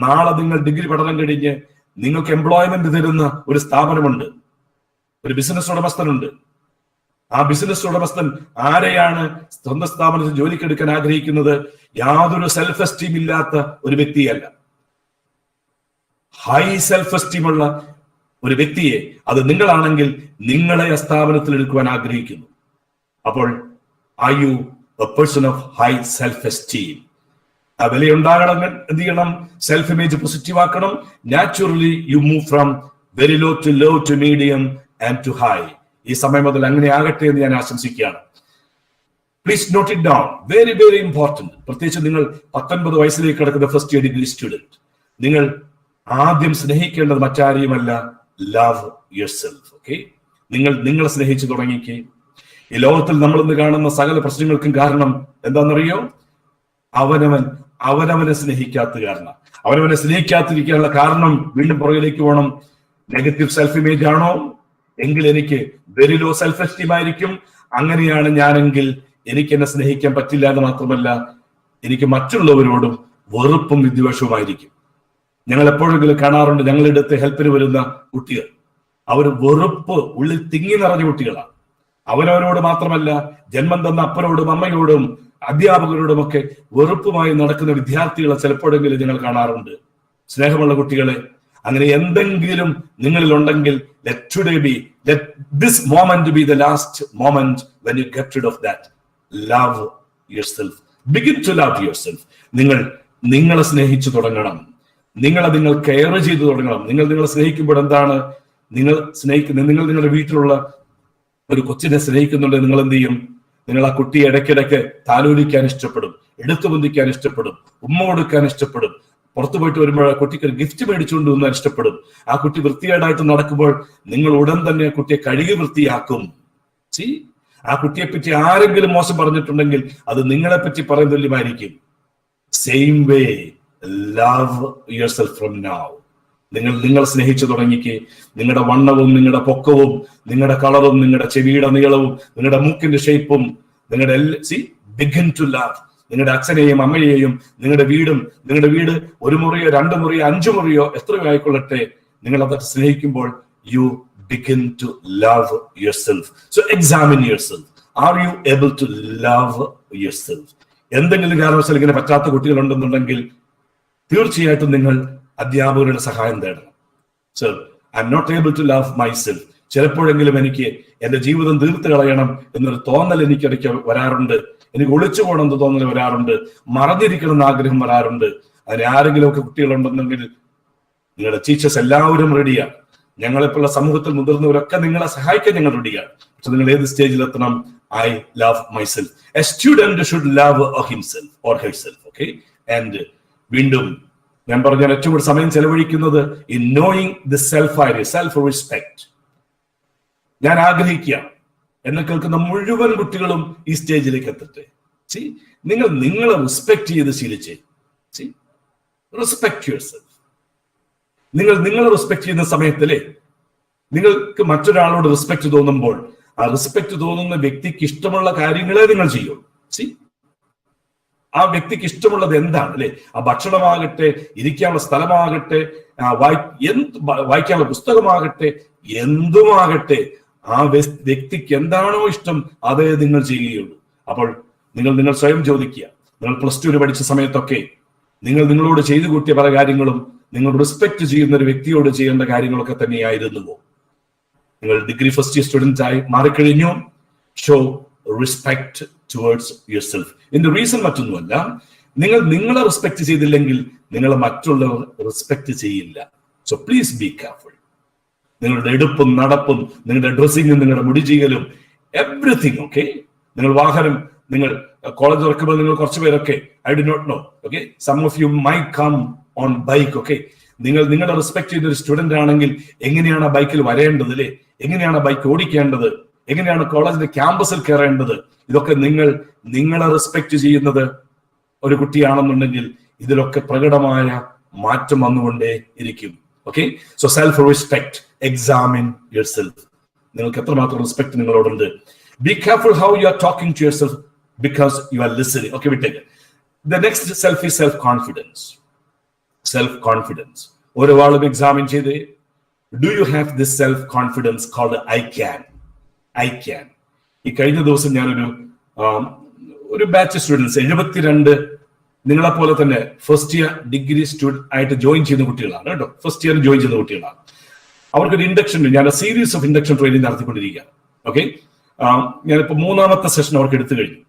നാളെ നിങ്ങൾ ഡിഗ്രി പഠനം കഴിഞ്ഞ് നിങ്ങൾക്ക് എംപ്ലോയ്മെന്റ് തരുന്ന ഒരു സ്ഥാപനമുണ്ട്, ഒരു ബിസിനസ് ഉടമസ്ഥനുണ്ട്. ആ ബിസിനസ് ഉടമസ്ഥൻ ആരെയാണ് സ്വന്തം സ്ഥാപനത്തിൽ ജോലിക്കെടുക്കാൻ ആഗ്രഹിക്കുന്നത്? യാതൊരു സെൽഫ് എസ്റ്റീം ഇല്ലാത്ത ഒരു വ്യക്തിയല്ല, ഹൈ സെൽഫ് എസ്റ്റീം ഉള്ള ഒരു വ്യക്തിയെ, അത് നിങ്ങളാണെങ്കിൽ നിങ്ങളെ ആ സ്ഥാപനത്തിൽ എടുക്കുവാൻ ആഗ്രഹിക്കുന്നു. അപ്പോൾ are you a person of high self esteem? ആ വിലയുണ്ടാകണം. എന്ത് ചെയ്യണം? സെൽഫ് ഇമേജ് പോസിറ്റീവ് ആക്കണം. Naturally you move from very low to medium and to high. ഈ സമയം മുതൽ അങ്ങനെ ആകട്ടെ എന്ന് ഞാൻ ആശംസിക്കുകയാണ്. Please note it down. Very very important. പ്രത്യേകിച്ച് നിങ്ങൾ 19 വയസ്സിലേക്ക് കിടക്കുന്ന ഫസ്റ്റ് ഇയർ ഡിഗ്രി സ്റ്റുഡന്റ്, നിങ്ങൾ ആദ്യം സ്നേഹിക്കേണ്ടത് മറ്റാരെയുമല്ല, ലവ് യുവർ സെൽഫ്. ഓക്കെ, നിങ്ങളെ സ്നേഹിച്ചു തുടങ്ങിക്കേ. ഈ ലോകത്തിൽ നമ്മൾ ഇന്ന് കാണുന്ന സകല പ്രശ്നങ്ങൾക്കും കാരണം എന്താണെന്നറിയോ? അവനവനെ സ്നേഹിക്കാത്ത കാരണം. അവനവനെ സ്നേഹിക്കാതിരിക്കാനുള്ള കാരണം വീണ്ടും പുറകിലേക്ക് പോകണം. നെഗറ്റീവ് സെൽഫ് ഇമേജ് ആണോ എങ്കിൽ എനിക്ക് വെരി ലോ സെൽഫ് എസ്റ്റീം ആയിരിക്കും. അങ്ങനെയാണ് ഞാനെങ്കിൽ എനിക്ക് എന്നെ സ്നേഹിക്കാൻ പറ്റില്ല എന്ന് മാത്രമല്ല, എനിക്ക് മറ്റുള്ളവരോടും വെറുപ്പും വിദ്വേഷവുമായിരിക്കും. ഞങ്ങൾ എപ്പോഴെങ്കിലും കാണാറുണ്ട്, ഞങ്ങളുടെ അടുത്ത് ഹെൽപ്പിന് വരുന്ന കുട്ടികൾ, അവർ വെറുപ്പ് ഉള്ളിൽ തിങ്ങി നിറഞ്ഞ കുട്ടികളാണ്. അവനവനോട് മാത്രമല്ല, ജന്മം തന്ന അപ്പനോടും അമ്മയോടും അധ്യാപകരോടുമൊക്കെ വെറുപ്പുമായി നടക്കുന്ന വിദ്യാർത്ഥികളെ ചിലപ്പോഴെങ്കിലും ഞങ്ങൾ കാണാറുണ്ട്. സ്നേഹമുള്ള കുട്ടികളെ, അങ്ങനെ എന്തെങ്കിലും നിങ്ങളിൽ ഉണ്ടെങ്കിൽ, let this moment be the last moment when you get rid of that. Love yourself. Begin to love yourself. നിങ്ങളെ സ്നേഹിച്ചു തുടങ്ങണം. നിങ്ങൾ കെയർ ചെയ്തു തുടങ്ങണം. നിങ്ങളെ സ്നേഹിക്കുമ്പോൾ എന്താണ് നിങ്ങൾ നിങ്ങളുടെ വീട്ടിലുള്ള ഒരു കൊച്ചിനെ സ്നേഹിക്കുന്നുണ്ടെങ്കിൽ നിങ്ങൾ എന്ത് ചെയ്യും? നിങ്ങൾ ആ കുട്ടിയെ ഇടയ്ക്കിടയ്ക്ക് താലോലിക്കാൻ ഇഷ്ടപ്പെടും, എടുത്തു ബന്ധിക്കാൻ ഇഷ്ടപ്പെടും, ഉമ്മ കൊടുക്കാൻ ഇഷ്ടപ്പെടും. പുറത്തു പോയിട്ട് വരുമ്പോൾ ആ കുട്ടിക്ക് ഒരു ഗിഫ്റ്റ് മേടിച്ചുകൊണ്ട് വന്നാൽ ഇഷ്ടപ്പെടും. ആ കുട്ടി വൃത്തികേടായിട്ട് നടക്കുമ്പോൾ നിങ്ങൾ ഉടൻ തന്നെ ആ കുട്ടിയെ കഴുകി വൃത്തിയാക്കും. ആ കുട്ടിയെ പറ്റി ആരെങ്കിലും മോശം പറഞ്ഞിട്ടുണ്ടെങ്കിൽ അത് നിങ്ങളെ പറ്റി പറയുന്ന തുല്യമായിരിക്കും. Same way love your self from now. നിങ്ങൾ സ്നേഹിച്ചു തുടങ്ങിക്ക്. നിങ്ങളുടെ വണ്ണവും നിങ്ങളുടെ പൊക്കവും നിങ്ങളുടെ കളറും നിങ്ങളുടെ ചെവിയുടെ നീളവും നിങ്ങളുടെ മൂക്കിന്റെ ഷേപ്പും നിങ്ങളുടെ ബിഗിൻ ടു ലവ്. നിങ്ങളുടെ അച്ഛനെയും അമ്മയെയും നിങ്ങളുടെ വീട് 1 മുറിയോ 2 മുറിയോ 5 മുറിയോ എത്രയോ ആയിക്കൊള്ളട്ടെ, നിങ്ങൾ അത് സ്നേഹിക്കുമ്പോൾ U begin to love yourself. So examine yourself. Are you able to love yourself? എന്തെങ്കിലും കാരണവശാൽ ഇങ്ങനെ പറ്റാത്ത കുട്ടികളുണ്ടെന്നുണ്ടെങ്കിൽ തീർച്ചയായിട്ടും നിങ്ങൾ അധ്യാപകരുടെ സഹായം തേടണം. Sir, I'm not able to love myself. ചിലപ്പോഴെങ്കിലും എനിക്ക് എന്റെ ജീവിതം തീർത്ത് കളയണം എന്നൊരു തോന്നൽ എനിക്കിടയ്ക്ക് വരാറുണ്ട്. എനിക്ക് ഒളിച്ചു പോകണമെന്ന് തോന്നൽ വരാറുണ്ട്. മറഞ്ഞിരിക്കണം എന്ന് ആഗ്രഹം വരാറുണ്ട്. അതിന് ആരെങ്കിലുമൊക്കെ കുട്ടികളുണ്ടെന്നുണ്ടെങ്കിൽ നിങ്ങളുടെ ടീച്ചേഴ്സ് എല്ലാവരും റെഡിയാണ്. ഞങ്ങളെപ്പോലുള്ള സമൂഹത്തിൽ മുതിർന്നവരൊക്കെ നിങ്ങളെ സഹായിക്കാൻ ഞങ്ങൾ റെഡിയാണ്. പക്ഷെ നിങ്ങൾ ഏത് സ്റ്റേജിൽ എത്തണം? I love myself. A student should love himself or herself. Okay. And വീണ്ടും ഞാൻ പറഞ്ഞാൽ ഏറ്റവും കൂടുതൽ സമയം ചെലവഴിക്കുന്നത് in knowing the self respect. ഞാൻ ആഗ്രഹിക്കുക എന്നെ കേൾക്കുന്ന മുഴുവൻ കുട്ടികളും ഈ സ്റ്റേജിലേക്ക് എത്തട്ടെ. നിങ്ങളെ റെസ്പെക്ട് ചെയ്ത് ശീലിച്ചേ. Respect yourself. നിങ്ങളെ റെസ്പെക്ട് ചെയ്യുന്ന സമയത്തല്ലേ നിങ്ങൾക്ക് മറ്റൊരാളോട് റെസ്പെക്ട് തോന്നുമ്പോൾ ആ റെസ്പെക്ട് തോന്നുന്ന വ്യക്തിക്ക് ഇഷ്ടമുള്ള കാര്യങ്ങളെ നിങ്ങൾ ചെയ്യൂ. ആ വ്യക്തിക്ക് ഇഷ്ടമുള്ളത് എന്താണ് അല്ലെ? ആ ഭക്ഷണമാകട്ടെ, ഇരിക്കാനുള്ള സ്ഥലമാകട്ടെ, വായിക്കാനുള്ള പുസ്തകമാകട്ടെ, എന്തുമാകട്ടെ, ആ വ്യക്തിക്ക് എന്താണോ ഇഷ്ടം അതേ നിങ്ങൾ ചെയ്യുകയുള്ളൂ. അപ്പോൾ നിങ്ങൾ സ്വയം ചോദിക്കുക, നിങ്ങൾ +2 പഠിച്ച സമയത്തൊക്കെ നിങ്ങളോട് ചെയ്തു കൂട്ടിയ പല കാര്യങ്ങളും നിങ്ങൾ റെസ്പെക്ട് ചെയ്യുന്ന ഒരു വ്യക്തിയോട് ചെയ്യേണ്ട കാര്യങ്ങളൊക്കെ തന്നെയായിരുന്നുവോ? നിങ്ങൾ ഡിഗ്രി ഫസ്റ്റ് ഇയർ സ്റ്റുഡന്റ് ആയി മാറിക്കഴിഞ്ഞു. Show respect towards your self. ഇതിന്റെ റീസൺ മറ്റൊന്നുമല്ല, നിങ്ങളെ റെസ്പെക്ട് ചെയ്തില്ലെങ്കിൽ നിങ്ങളെ മറ്റുള്ളവർ റെസ്പെക്ട് ചെയ്യില്ല. So please be careful. നിങ്ങളുടെ എടുപ്പും നടപ്പും നിങ്ങളുടെ ഡ്രസ്സിങ്ങും നിങ്ങളുടെ മുടി ചെയ്യലും എവ്രിതിങ്. ഓക്കെ. നിങ്ങൾ കോളേജ് തുറക്കുമ്പോൾ നിങ്ങൾ കുറച്ച് പേരൊക്കെ I do not know, okay, some of you may come on bike. Okay. നിങ്ങളെ റെസ്പെക്ട് ചെയ്യുന്ന ഒരു സ്റ്റുഡന്റ് ആണെങ്കിൽ എങ്ങനെയാണ് ആ ബൈക്കിൽ വരേണ്ടത് അല്ലെ? എങ്ങനെയാണ് ബൈക്ക് ഓടിക്കേണ്ടത്? എങ്ങനെയാണ് കോളേജിന്റെ ക്യാമ്പസിൽ കയറേണ്ടത്? ഇതൊക്കെ നിങ്ങളെ റെസ്പെക്ട് ചെയ്യുന്നത് ഒരു കുട്ടിയാണെന്നുണ്ടെങ്കിൽ ഇതിലൊക്കെ പ്രകടമായ മാറ്റം വന്നുകൊണ്ടേ ഇരിക്കും. Okay. So self respect. Examine yourself. നിങ്ങൾക്ക് എത്രമാത്രം റെസ്പെക്ട് നിങ്ങളോടുണ്ട്. Be careful how you are talking to yourself because you are listening. Okay, we take it. The next self is self-confidence. Self-confidence. ഒരു വാളും examine ചെയ്ത്, do you have this self-confidence called I can? ഈ കഴിഞ്ഞ ദിവസം ഞാനൊരു batch students 72 നിങ്ങളെ പോലെ തന്നെ ഫസ്റ്റ് ഇയർ ഡിഗ്രി സ്റ്റുഡന്റ് ആയിട്ട് ജോയിൻ ചെയ്യുന്ന കുട്ടികളാണ് കേട്ടോ. ഫസ്റ്റ് ഇയർ ജോയിൻ ചെയ്യുന്ന കുട്ടികളാണ്. അവർക്കൊരു ഇൻഡക്ഷൻ, ഞാൻ സീരീസ് ഓഫ് ഇൻഡക്ഷൻ ട്രെയിനിങ് നടത്തിക്കൊണ്ടിരിക്കുകയാണ്. ഓക്കെ. ഞാനിപ്പോ 3ാമത്തെ സെഷൻ അവർക്ക് എടുത്തു കഴിഞ്ഞു.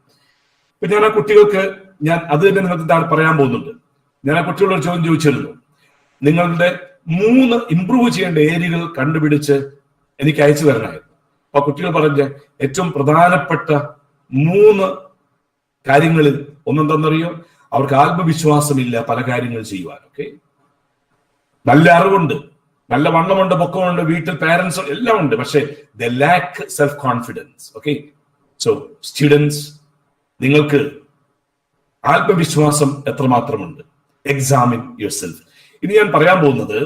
ഇപ്പൊ ഞാൻ ആ കുട്ടികൾക്ക് അത് തന്നെ നിങ്ങൾക്ക് പറയാൻ പോകുന്നുണ്ട്. ഞാൻ ആ കുട്ടികളോട് ചോദ്യം ചോദിച്ചിരുന്നു, നിങ്ങളുടെ 3 ഇംപ്രൂവ് ചെയ്യേണ്ട ഏരിയകൾ കണ്ടുപിടിച്ച് എനിക്ക് അയച്ചു തരണമായിരുന്നു. അപ്പൊ കുട്ടികൾ പറഞ്ഞ ഏറ്റവും പ്രധാനപ്പെട്ട 3 കാര്യങ്ങളിൽ ഒന്നെന്തെന്നറിയോ? അവർക്ക് ആത്മവിശ്വാസമില്ല പല കാര്യങ്ങൾ ചെയ്യുവാൻ. ഓക്കെ. നല്ല അറിവുണ്ട്, നല്ല വണ്ണമുണ്ട്, പൊക്കമുണ്ട്, വീട്ടിൽ പാരന്റ്സ് എല്ലാം ഉണ്ട്, പക്ഷെ the lakh self confidence. Okay. So students, നിങ്ങൾക്ക് ആത്മവിശ്വാസം എത്രമാത്രമുണ്ട്? Examine your self. ഇനി ഞാൻ പറയാൻ പോകുന്നത്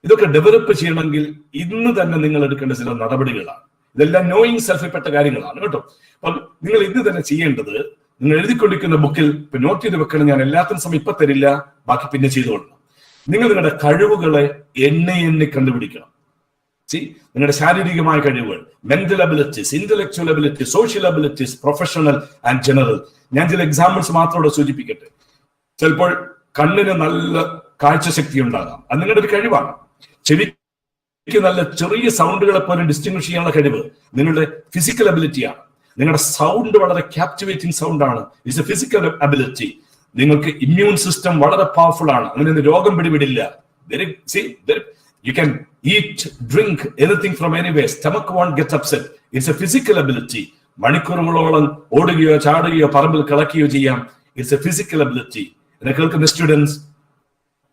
ഇതൊക്കെ ഡെവലപ്പ് ചെയ്യണമെങ്കിൽ ഇന്ന് തന്നെ നിങ്ങൾ എടുക്കേണ്ട ചില നടപടികളാണ്. ഇതെല്ലാം നോയിങ് സെൽഫിൽപ്പെട്ട കാര്യങ്ങളാണ് കേട്ടോ. അപ്പം നിങ്ങൾ ഇന്ന് തന്നെ ചെയ്യേണ്ടത്, നിങ്ങൾ എഴുതിക്കൊണ്ടിരിക്കുന്ന ബുക്കിൽ ഇപ്പൊ നോട്ട് ചെയ്ത് വെക്കണം. ഞാൻ എല്ലാത്തിനും സമയം ഇപ്പൊ തരില്ല, ബാക്കി പിന്നെ ചെയ്തുകൊള്ളണം. നിങ്ങൾ നിങ്ങളുടെ കഴിവുകളെ എണ്ണി കണ്ടുപിടിക്കണം. നിങ്ങളുടെ ശാരീരികമായ കഴിവുകൾ, mental abilities, intellectual abilities, social abilities, professional and general. ഞാൻ ചില എക്സാമ്പിൾസ് മാത്രമോടെ സൂചിപ്പിക്കട്ടെ. ചിലപ്പോൾ കണ്ണിന് നല്ല കാഴ്ചശക്തി ഉണ്ടാകാം, അത് നിങ്ങളുടെ ഒരു കഴിവാണ്. ചെവിക്ക് നല്ല ചെറിയ സൗണ്ടുകളെ പോലെ ഡിസ്റ്റിംഗ്വിഷ് ചെയ്യാനുള്ള കഴിവ് നിങ്ങളുടെ ഫിസിക്കൽ അബിലിറ്റിയാണ്. നിങ്ങളുടെ സൗണ്ട് വളരെ ക്യാപ്റ്റിവേറ്റിംഗ് സൗണ്ട് ആണ്. It's A physical ability. നിങ്ങൾക്ക് ഇമ്മ്യൂൺ സിസ്റ്റം വളരെ പവർഫുൾ ആണ്. അങ്ങനെ രോഗം പിടിപിടില്ല. You can eat, drink anything from anywhere. Stomach won't get upset. It's a physical ability. മണിക്കൂറുകളോളം ഓടുകയോ ചാടുകയോ പറമ്പിൽ കളക്കുകയോ ചെയ്യാം. It's A physical ability. എന്നെ കേൾക്കുന്ന സ്റ്റുഡൻസ്,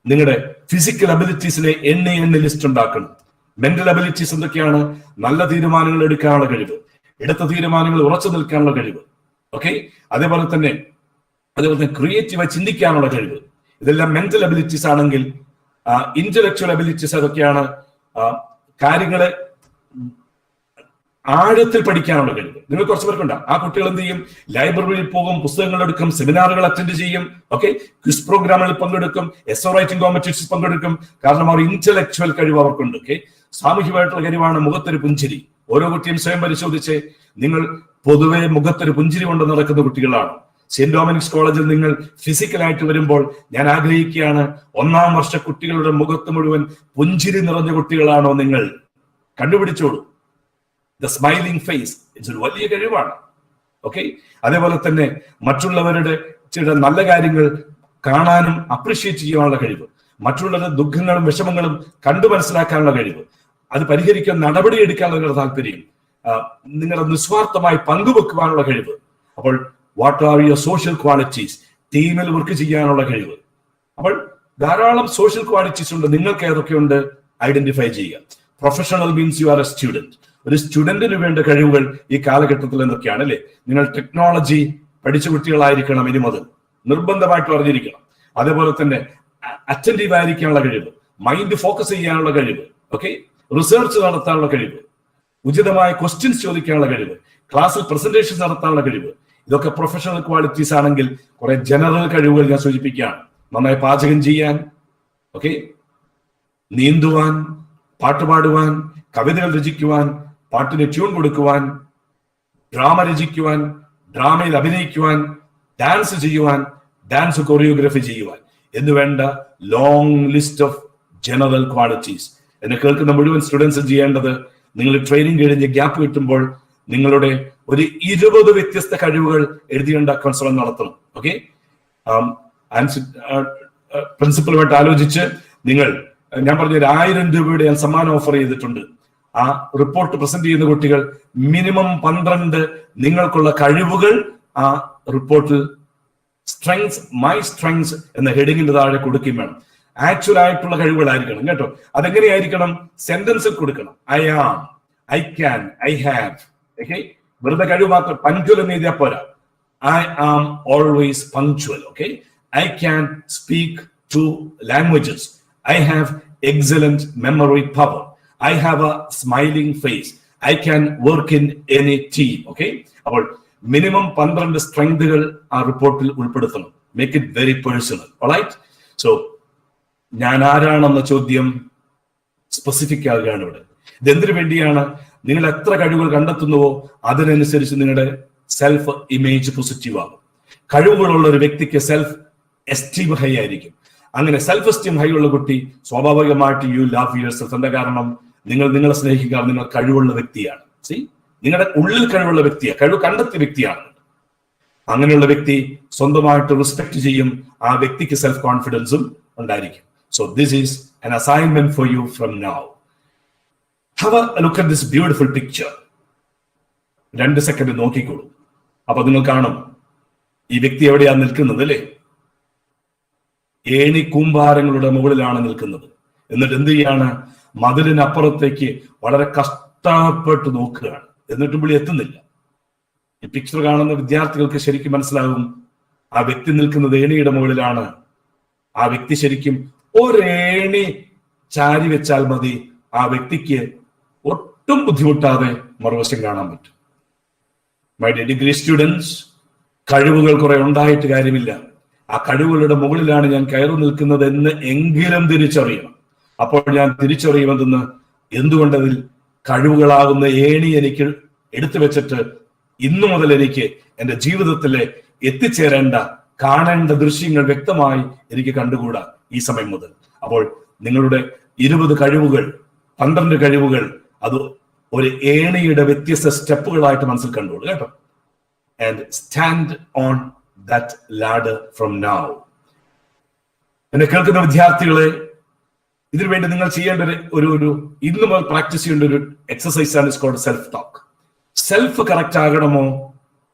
നിങ്ങളുടെ ഫിസിക്കൽ അബിലിറ്റീസിനെ എണ്ണി ലിസ്റ്റ് ഉണ്ടാക്കണം. മെന്റൽ അബിലിറ്റീസ് എന്തൊക്കെയാണ്? നല്ല തീരുമാനങ്ങൾ എടുക്കാനുള്ള കഴിവ്, എടുത്ത തീരുമാനങ്ങൾ ഉറച്ചു നിൽക്കാനുള്ള കഴിവ്. ഓക്കെ, അതേപോലെ തന്നെ ക്രിയേറ്റീവായി ചിന്തിക്കാനുള്ള കഴിവ്. ഇതെല്ലാം മെന്റൽ അബിലിറ്റീസ് ആണെങ്കിൽ ഇന്റലക്ച്വൽ അബിലിറ്റീസ് അതൊക്കെയാണ് കാര്യങ്ങളെ ആഴത്തിൽ പഠിക്കാനുള്ള കഴിവ്. നിങ്ങൾ കുറച്ച് പേർക്കുണ്ട്. ആ കുട്ടികൾ എന്ത് ചെയ്യും? ലൈബ്രറിയിൽ പോകും, പുസ്തകങ്ങൾ എടുക്കും, സെമിനാറുകൾ അറ്റൻഡ് ചെയ്യും, ഓക്കെ, ക്വിസ് പ്രോഗ്രാമുകളിൽ പങ്കെടുക്കും, എസ്സേ റൈറ്റിംഗ് കോമ്പറ്റീഷൻസ് പങ്കെടുക്കും. കാരണം അവർ ഇന്റലക്ച്വൽ കഴിവ് അവർക്കുണ്ട്. ഓക്കെ, സാമൂഹികമായിട്ടുള്ള കഴിവാണ് മുഖത്തൊരു പുഞ്ചിരി. ഓരോ കുട്ടിയും സ്വയം പരിശോധിച്ച് നിങ്ങൾ പൊതുവെ മുഖത്തൊരു പുഞ്ചിരി കൊണ്ട് നടക്കുന്ന കുട്ടികളാണ്. സെന്റ് ഡൊമിനിക്സ് കോളേജിൽ നിങ്ങൾ ഫിസിക്കലായിട്ട് വരുമ്പോൾ ഞാൻ ആഗ്രഹിക്കുകയാണ്, 1ാം വർഷ കുട്ടികളുടെ മുഖത്ത് മുഴുവൻ പുഞ്ചിരി നിറഞ്ഞ കുട്ടികളാണോ നിങ്ങൾ? കണ്ടുപിടിച്ചോളൂ. ദ സ്മൈലിംഗ് ഫേസ് ഇറ്റ്സ് ഒരു വലിയ കഴിവാണ്. ഓക്കെ, അതേപോലെ തന്നെ മറ്റുള്ളവരുടെ ചില നല്ല കാര്യങ്ങൾ കാണാനും അപ്രിഷിയേറ്റ് ചെയ്യാനുള്ള കഴിവ്, മറ്റുള്ളവരുടെ ദുഃഖങ്ങളും വിഷമങ്ങളും കണ്ടു മനസ്സിലാക്കാനുള്ള കഴിവ്, അത് പരിഹരിക്കാൻ നടപടിയെടുക്കാനുള്ള താല്പര്യം, നിങ്ങളുടെ നിസ്വാർത്ഥമായി പങ്കുവെക്കുവാനുള്ള കഴിവ്. അപ്പോൾ what are your social qualities? ടീമിൽ വർക്ക് ചെയ്യാനുള്ള കഴിവ്. അപ്പോൾ ധാരാളം സോഷ്യൽ ക്വാളിറ്റീസ് ഉണ്ട്. നിങ്ങൾക്ക് ഏതൊക്കെയുണ്ട് ഐഡന്റിഫൈ ചെയ്യുക. Professional means you are A student. ഒരു സ്റ്റുഡന്റിന് വേണ്ട കഴിവുകൾ ഈ കാലഘട്ടത്തിൽ എന്തൊക്കെയാണ് അല്ലെ? നിങ്ങൾ ടെക്നോളജി പഠിച്ച കുട്ടികളായിരിക്കണം. ഇനി മുതൽ നിർബന്ധമായിട്ട് അറിഞ്ഞിരിക്കണം. അതേപോലെ തന്നെ അറ്റൻറ്റീവ് ആയിരിക്കാനുള്ള കഴിവ്, മൈൻഡ് ഫോക്കസ് ചെയ്യാനുള്ള കഴിവ്, ഓക്കെ, റിസർച്ച് നടത്താനുള്ള കഴിവ്, ഉചിതമായ ക്വസ്റ്റ്യൻസ് ചോദിക്കാനുള്ള കഴിവ്, ക്ലാസ്സിൽ പ്രസന്റേഷൻ നടത്താനുള്ള കഴിവ്. ഇതൊക്കെ പ്രൊഫഷണൽ ക്വാളിറ്റീസ് ആണെങ്കിൽ കുറെ ജനറൽ കഴിവുകൾ ഞാൻ സൂചിപ്പിക്കുകയാണ്. നന്നായി പാചകം ചെയ്യാൻ, ഓക്കെ, നീന്തുവാൻ, പാട്ടുപാടുവാൻ, കവിതകൾ രചിക്കുവാൻ, പാട്ടിന് ട്യൂൺ കൊടുക്കുവാൻ, ഡ്രാമ രചിക്കുവാൻ, ഡ്രാമയിൽ അഭിനയിക്കുവാൻ, ഡാൻസ് ചെയ്യുവാൻ, ഡാൻസ് കൊറിയോഗ്രഫി ചെയ്യുവാൻ എന്നുവേണ്ട long list of general qualities. എന്നെ കേൾക്കുന്ന മുഴുവൻ സ്റ്റുഡൻസും ചെയ്യേണ്ടത്, നിങ്ങൾ ട്രെയിനിങ് കഴിഞ്ഞ് ഗ്യാപ്പ് കിട്ടുമ്പോൾ നിങ്ങളുടെ ഒരു 20 വ്യത്യസ്ത കഴിവുകൾ എഴുതിയുണ്ടാക്കാൻ ശ്രമം നടത്തണം. ഓക്കെ, പ്രിൻസിപ്പലുമായിട്ട് ആലോചിച്ച് നിങ്ങൾ, ഞാൻ പറഞ്ഞ 1000 രൂപയുടെ ഞാൻ സമ്മാനം ഓഫർ ചെയ്തിട്ടുണ്ട്. ആ റിപ്പോർട്ട് പ്രസന്റ് ചെയ്യുന്ന കുട്ടികൾ മിനിമം 12 നിങ്ങൾക്കുള്ള കഴിവുകൾ ആ റിപ്പോർട്ടിൽ സ്ട്രെങ്സ്, മൈ സ്ട്രെങ്സ് എന്ന ഹെഡിങ്ങിന്റെ താഴെ കൊടുക്കുകയും വേണം. ആക്ച്വൽ ആയിട്ടുള്ള കഴിവുകളായിരിക്കണം കേട്ടോ. അതെങ്ങനെയായിരിക്കണം? സെന്റൻസിൽ കൊടുക്കണം. I am, I can, I have. Okay, വെറുതെ കഴിവ് മാത്രം പങ്ക്ച്വൽ എന്ന് എഴുതിയാൽ പോരാ. I am always punctual. Okay, I can speak 2 languages. I have excellent memory power. I have a smiling face. I can work in any team. Okay? അപ്പോൾ minimum 12 സ്ട്രെങ്തുകൾ ആ റിപ്പോർട്ടിൽ ഉൾപ്പെടുത്തണം. Make it very personal. Alright? So ഞാൻ ആരാണെന്ന ചോദ്യം specific ആകുകയാണ് ഇവിടെ. ഇതെന്തിനു വേണ്ടിയാണ്? നിങ്ങൾ എത്ര കഴിവുകൾ കണ്ടെത്തുന്നുവോ അതിനനുസരിച്ച് നിങ്ങളുടെ സെൽഫ് ഇമേജ് പോസിറ്റീവ് ആകും. കഴിവുകളുള്ള ഒരു വ്യക്തിക്ക് സെൽഫ് എസ്റ്റീം ഹൈ ആയിരിക്കും. അങ്ങനെ സെൽഫ് എസ്റ്റീം ഹൈ ഉള്ള കുട്ടി സ്വാഭാവികമായിട്ട് യു ലവ് യുവർ സെൽഫ്. എന്താ കാരണം? നിങ്ങൾ നിങ്ങളെ സ്നേഹിക്കുക, നിങ്ങൾ കഴിവുള്ള വ്യക്തിയാണ്. സി, നിങ്ങളുടെ ഉള്ളിൽ കഴിവുള്ള വ്യക്തിയാണ്, കഴിവ് കണ്ടെത്തിയ വ്യക്തിയാണ്. അങ്ങനെയുള്ള വ്യക്തി സ്വന്തമായിട്ട് റെസ്പെക്ട് ചെയ്യും. ആ വ്യക്തിക്ക് സെൽഫ് കോൺഫിഡൻസും ഉണ്ടായിരിക്കും. So this is an assignment for you from now. Have a look at this beautiful picture. 2 second നോക്കിക്കോളൂ. അപ്പൊ നിങ്ങൾ കാണും ഈ വ്യക്തി എവിടെയാണ് നിൽക്കുന്നത് അല്ലേ? ഏണി കൂമ്പാരങ്ങളുടെ മുകളിലാണ് നിൽക്കുന്നത്. എന്നിട്ട് എന്ത് ചെയ്യാണ്? മതിലിനപ്പുറത്തേക്ക് വളരെ കഷ്ടപ്പെട്ട് നോക്കുകയാണ്. എന്നിട്ടും പുള്ളി എത്തുന്നില്ല. ഈ പിക്ചർ കാണുന്ന വിദ്യാർത്ഥികൾക്ക് ശരിക്കും മനസ്സിലാകും, ആ വ്യക്തി നിൽക്കുന്നത് ഏണിയുടെ മുകളിലാണ്. ആ വ്യക്തി ശരിക്കും ഒരേണി ചാരി വെച്ചാൽ മതി, ആ വ്യക്തിക്ക് ഒട്ടും ബുദ്ധിമുട്ടാതെ മറുവശം കാണാൻ പറ്റും. മൈ ഡിഗ്രി സ്റ്റുഡൻസ്, കഴിവുകൾ കുറെ ഉണ്ടായിട്ട് കാര്യമില്ല. ആ കഴിവുകളുടെ മുകളിലാണ് ഞാൻ കയറി നിൽക്കുന്നത് എന്ന് എങ്കിലും തിരിച്ചറിയണം. അപ്പോൾ ഞാൻ തിരിച്ചറിയുമെന്ന് എന്തുകൊണ്ടതിൽ കഴിവുകളാകുന്ന ഏണി എനിക്ക് എടുത്തു വെച്ചിട്ട് ഇന്നു മുതൽ എനിക്ക് എന്റെ ജീവിതത്തിലെ എത്തിച്ചേരേണ്ട, കാണേണ്ട ദൃശ്യങ്ങൾ വ്യക്തമായി എനിക്ക് കണ്ടുകൂടാ ഈ സമയം മുതൽ. അപ്പോൾ നിങ്ങളുടെ 20 കഴിവുകൾ, 12 കഴിവുകൾ, അത് ഒരു ഏണിയുടെ വ്യത്യസ്ത സ്റ്റെപ്പുകളായിട്ട് മനസ്സിൽ കണ്ടോളൂ കേട്ടോ. and stand on that ladder from now. എന്നെ കേൾക്കുന്ന വിദ്യാർത്ഥികളെ, ഇതിനു വേണ്ടി നിങ്ങൾ ചെയ്യേണ്ട ഒരു ഇന്ന് മുതൽ പ്രാക്ടീസ് ചെയ്യേണ്ട ഒരു എക്സസൈസ് ആണ് called self talk. Self correct ആകണമോ,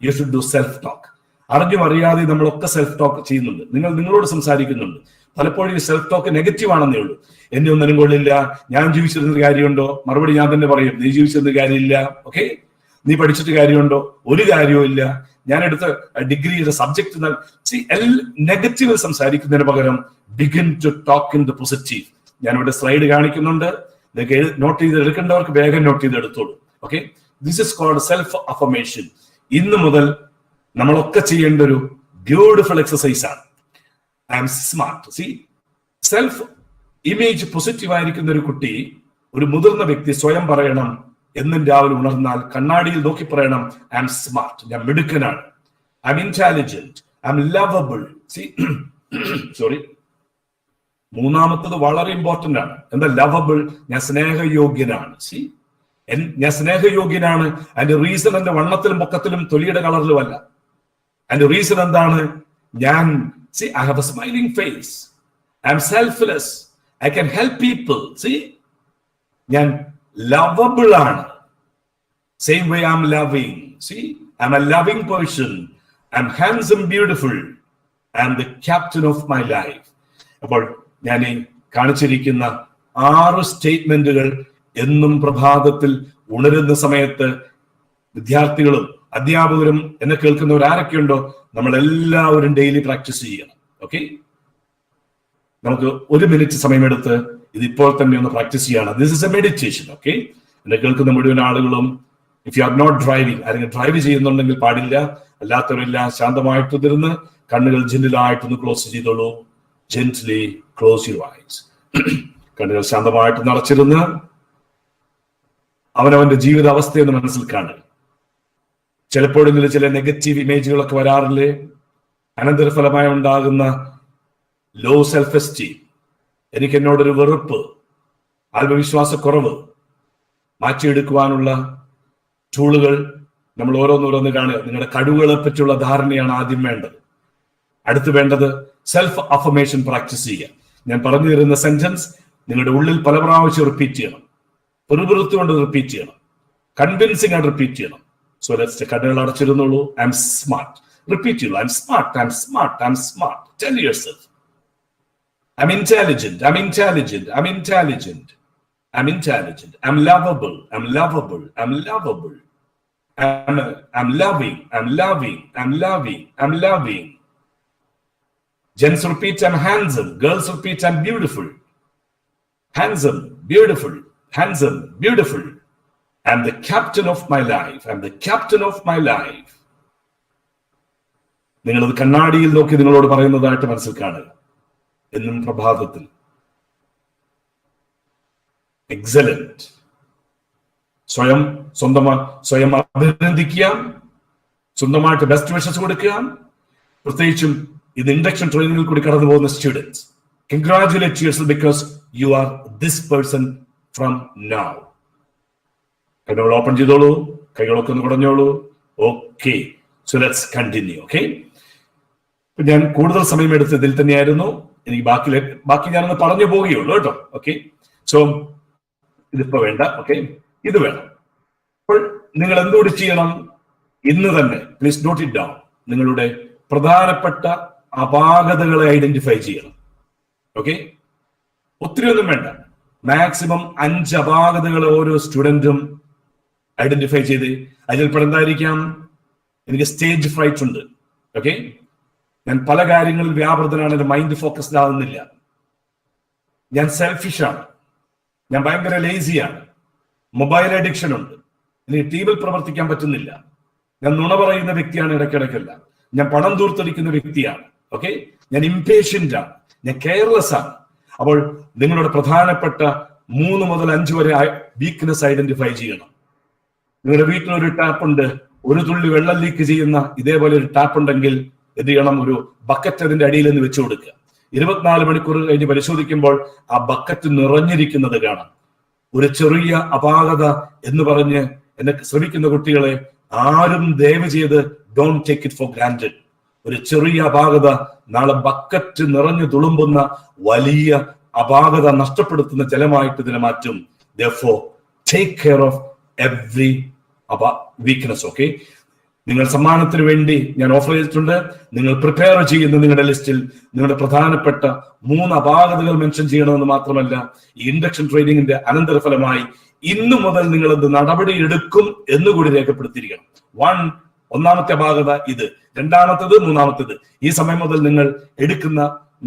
you should do self talk. അറിഞ്ഞും അറിയാതെ നമ്മളൊക്കെ സെൽഫ് ടോക്ക് ചെയ്യുന്നുണ്ട്. നിങ്ങളോട് സംസാരിക്കുന്നുണ്ട്. പലപ്പോഴും ഈ സെൽഫ് ടോക്ക് നെഗറ്റീവ് ആണെന്നേ ഉള്ളൂ. എന്നെ ഒന്നിനും കൊള്ളില്ല, ഞാൻ ജീവിച്ചിരുന്ന കാര്യമുണ്ടോ, മറുപടി ഞാൻ തന്നെ പറയും, നീ ജീവിച്ചിരുന്ന കാര്യമില്ല, ഓക്കെ, നീ പഠിച്ചിട്ട് കാര്യമുണ്ടോ, ഒരു കാര്യവും ഇല്ല, ഞാൻ എടുത്ത ഡിഗ്രിയുടെ സബ്ജക്ട്. നെഗറ്റീവ് സംസാരിക്കുന്നതിന് പകരം begin to talk in the positive. ഞാനിവിടെ സ്ലൈഡ് കാണിക്കുന്നുണ്ട്, നിങ്ങൾക്ക് നോട്ട് ചെയ്ത് എടുക്കേണ്ടവർക്ക് വേഗം നോട്ട് ചെയ്ത് എടുത്തോളൂ. Okay, this is called self affirmation. ഇന്ന് മുതൽ നമ്മളൊക്കെ ചെയ്യേണ്ട ഒരു ബ്യൂട്ടിഫുൾ എക്സസൈസ് ആണ്. I am smart. See, self image positive ആയിരിക്കുന്ന ഒരു കുട്ടി, ഒരു മുതിർന്ന വ്യക്തി സ്വയം പറയണം, എന്നും രാവിലെ ഉണർന്നാൽ കണ്ണാടിയിൽ നോക്കി പറയണം, ഐ ആം സ്മാർട്ട്, ഞാൻ മിടുക്കനാണ്, I'm intelligent, I'm lovable. See, sorry, മൂന്നാമത്തത് വളരെ ഇമ്പോർട്ടന്റ് ആണ്. എന്താ ലവബിൾ? ഞാൻ സ്നേഹയോഗ്യനാണ്. സി, ഞാൻ സ്നേഹയോഗ്യനാണ്. അതിന്റെ റീസൺ എന്റെ വണ്ണത്തിലും പൊക്കത്തിലും തൊലിയുടെ കളറിലും അല്ല. അതിന്റെ റീസൺ എന്താണ്? ഞാൻ I have a smiling face. I am selfless. I can help people. See, ഞാൻ lovable ആണ്. Same way I am loving. See, I am a loving person. I am handsome, beautiful. I am the captain of my life. അപ്പോൾ ഞാൻ ഈ കാണിച്ചിരിക്കുന്ന 6 സ്റ്റേറ്റ്മെന്റുകൾ എന്നും പ്രഭാതത്തിൽ ഉണരുന്ന സമയത്ത് വിദ്യാർത്ഥികളും അധ്യാപകരും എന്നെ കേൾക്കുന്നവർ ആരൊക്കെയുണ്ടോ, നമ്മളെല്ലാവരും ഡെയിലി പ്രാക്ടീസ് ചെയ്യണം. ഓക്കെ, നമുക്ക് 1 മിനിറ്റ് സമയമെടുത്ത് ഇത് ഇപ്പോൾ തന്നെ ഒന്ന് പ്രാക്ടീസ് ചെയ്യണം. This is a meditation. Okay, എന്നെ കേൾക്കുന്ന മുഴുവൻ ആളുകളും, if you are not driving, അല്ലെങ്കിൽ ഡ്രൈവ് ചെയ്യുന്നുണ്ടെങ്കിൽ പാടില്ല, അല്ലാത്തവരെല്ലാം ശാന്തമായിട്ട് ഇരുന്ന് കണ്ണുകൾ ജെന്റിലായിട്ടൊന്ന് ക്ലോസ് ചെയ്തോളൂ. Gently close your eyes. കണ്ണുകൾ ശാന്തമായിട്ട് നടച്ചിരുന്ന് അവനവന്റെ ജീവിതാവസ്ഥയെന്ന് മനസ്സിൽ കാണുക. ചിലപ്പോഴെങ്കിലും ചില നെഗറ്റീവ് ഇമേജുകളൊക്കെ വരാറില്ലേ? അനന്തരഫലമായി ഉണ്ടാകുന്ന ലോ സെൽഫ് എസ്റ്റീം, എനിക്ക് എന്നോടൊരു വെറുപ്പ്, ആത്മവിശ്വാസക്കുറവ് മാറ്റിയെടുക്കുവാനുള്ള ടൂളുകൾ നമ്മൾ ഓരോന്നോരോന്ന് കാണുക. നിങ്ങളുടെ കഴിവുകളെ പറ്റിയുള്ള ധാരണയാണ് ആദ്യം വേണ്ടത്. അടുത്ത് വേണ്ടത് സെൽഫ് അഫർമേഷൻ പ്രാക്ടീസ് ചെയ്യുക. ഞാൻ പറഞ്ഞു തരുന്ന സെന്റൻസ് നിങ്ങളുടെ ഉള്ളിൽ പല പ്രാവശ്യം റിപ്പീറ്റ് ചെയ്യണം. കൊണ്ട് റിപ്പീറ്റ് ചെയ്യണം. കൺവിൻസിംഗ് ആയിട്ട് റിപ്പീറ്റ് ചെയ്യണം. So let's take കണ്ണുകൾ അടച്ചിരുന്നോളൂ. I am smart. Repeat you. I am smart. I am smart. I am smart. Tell yourself. I am intelligent. I am intelligent. I am intelligent. I am intelligent. I am lovable. I am lovable. I am lovable. I am loving. I am loving. I am loving. I am loving. Gents repeat, I am handsome. Girls repeat, I am beautiful. Handsome, beautiful. Handsome, beautiful. I am the captain of my life. I am the captain of my life. നിങ്ങളത് കണ്ണാടിയിൽ നോക്കി നിങ്ങളോട് പറയുന്നതായിട്ട് മനസ്സിൽ കാണുക. എന്നും പ്രഭാതത്തിൽ excellent. സ്വയം അഭിനന്ദിക്കുക, സ്വന്തമായിട്ട് ബെസ്റ്റ് വിഷസ് കൊടുക്കുക. പ്രത്യേകിച്ചും ഇത് ഇൻഡക്ഷൻ ട്രെയിനിങ്ങിൽ കൂടി കടന്നു പോകുന്ന students, congratulate yourself because you are this person from now. കണ്ണുകൾ ഓപ്പൺ ചെയ്തോളൂ, കൈകളൊക്കെ ഒന്ന് കുടഞ്ഞോളൂ. Okay, so let's continue. Okay, ഞാൻ കൂടുതൽ സമയം എടുത്ത് ഇതിൽ തന്നെയായിരുന്നു. എനിക്ക് ബാക്കി ഞാനൊന്ന് പറഞ്ഞു പോവുകയുള്ളൂ കേട്ടോ. ഓക്കെ, സോ ഇതിപ്പോ വേണ്ട. ഓക്കെ, ഇത് വേണം. അപ്പോൾ നിങ്ങൾ എന്തുകൂടി ചെയ്യണം? ഇന്ന് തന്നെ പ്ലീസ് നോട്ട് ഇറ്റ് ഡൗൺ. നിങ്ങളുടെ പ്രധാനപ്പെട്ട അപാകതകളെ ഐഡന്റിഫൈ ചെയ്യണം. ഓക്കെ, ഒത്തിരി ഒന്നും വേണ്ട. മാക്സിമം 5 അപാകതകൾ ഓരോ സ്റ്റുഡന്റും ഐഡന്റിഫൈ ചെയ്ത്. അതിൽ എന്തായിരിക്കാം? എനിക്ക് സ്റ്റേജ് ഫ്രൈറ്റ് ഉണ്ട്. ഓക്കെ, ഞാൻ പല കാര്യങ്ങളിൽ വ്യാപൃതനാണ്, എന്റെ മൈൻഡ് ഫോക്കസ്ഡ് ആവുന്നില്ല. ഞാൻ സെൽഫിഷാണ്, ഞാൻ ഭയങ്കര ലേസിയാണ്, മൊബൈൽ അഡിക്ഷൻ ഉണ്ട്, എനിക്ക് ടീമിൽ പ്രവർത്തിക്കാൻ പറ്റുന്നില്ല, ഞാൻ നുണ പറയുന്ന വ്യക്തിയാണ് ഇടയ്ക്കിടയ്ക്കല്ല, ഞാൻ പണം ദൂർത്തടിക്കുന്ന വ്യക്തിയാണ്. ഓക്കെ, ഞാൻ ഇംപേഷ്യന്റ് ആണ്, ഞാൻ കെയർലെസ് ആണ്. അപ്പോൾ നിങ്ങളുടെ പ്രധാനപ്പെട്ട 3 മുതൽ 5 വരെ വീക്ക്നെസ് ഐഡന്റിഫൈ ചെയ്യണം. നിങ്ങളുടെ വീട്ടിലൊരു ടാപ്പ് ഉണ്ട്, ഒരു തുള്ളി വെള്ളം ലീക്ക് ചെയ്യുന്ന ഇതേപോലെ ഒരു ടാപ്പ് ഉണ്ടെങ്കിൽ എന്ത് ചെയ്യണം? ഒരു ബക്കറ്റ് അതിന്റെ അടിയിൽ നിന്ന് വെച്ചു കൊടുക്കുക. 24 മണിക്കൂർ കഴിഞ്ഞ് പരിശോധിക്കുമ്പോൾ ആ ബക്കറ്റ് നിറഞ്ഞിരിക്കുന്നത് കാണാം. ഒരു ചെറിയ അപാകത എന്ന് പറഞ്ഞ് എന്നെ ശ്രമിക്കുന്ന കുട്ടികളെ ആരും ദയവ് ചെയ്ത് don't take it for granted. ഒരു ചെറിയ അപാകത നാളെ ബക്കറ്റ് നിറഞ്ഞു തുളുമ്പുന്ന വലിയ അപാകത നഷ്ടപ്പെടുത്തുന്ന ജലമായിട്ട് ഇതിനെ മാറ്റും. Therefore, take care of every weakness. Okay? നിങ്ങൾ സമ്മാനത്തിന് വേണ്ടി ഞാൻ ഓഫർ ചെയ്തിട്ടുണ്ട്. നിങ്ങൾ പ്രിപ്പയർ ചെയ്യുന്ന നിങ്ങളുടെ ലിസ്റ്റിൽ നിങ്ങളുടെ പ്രധാനപ്പെട്ട 3 അപാകതകൾ മെൻഷൻ ചെയ്യണമെന്ന് മാത്രമല്ല, ഈ ഇൻഡക്ഷൻ ട്രെയിനിങ്ങിന്റെ അനന്തരഫലമായി ഇന്നു മുതൽ നിങ്ങൾ എന്ത് നടപടി എടുക്കും എന്നുകൂടി രേഖപ്പെടുത്തിയിരിക്കണം. ഒന്നാമത്തെ അപാകത ഇത്, രണ്ടാമത്തേത്, മൂന്നാമത്തേത്. ഈ സമയം മുതൽ നിങ്ങൾ എടുക്കുന്ന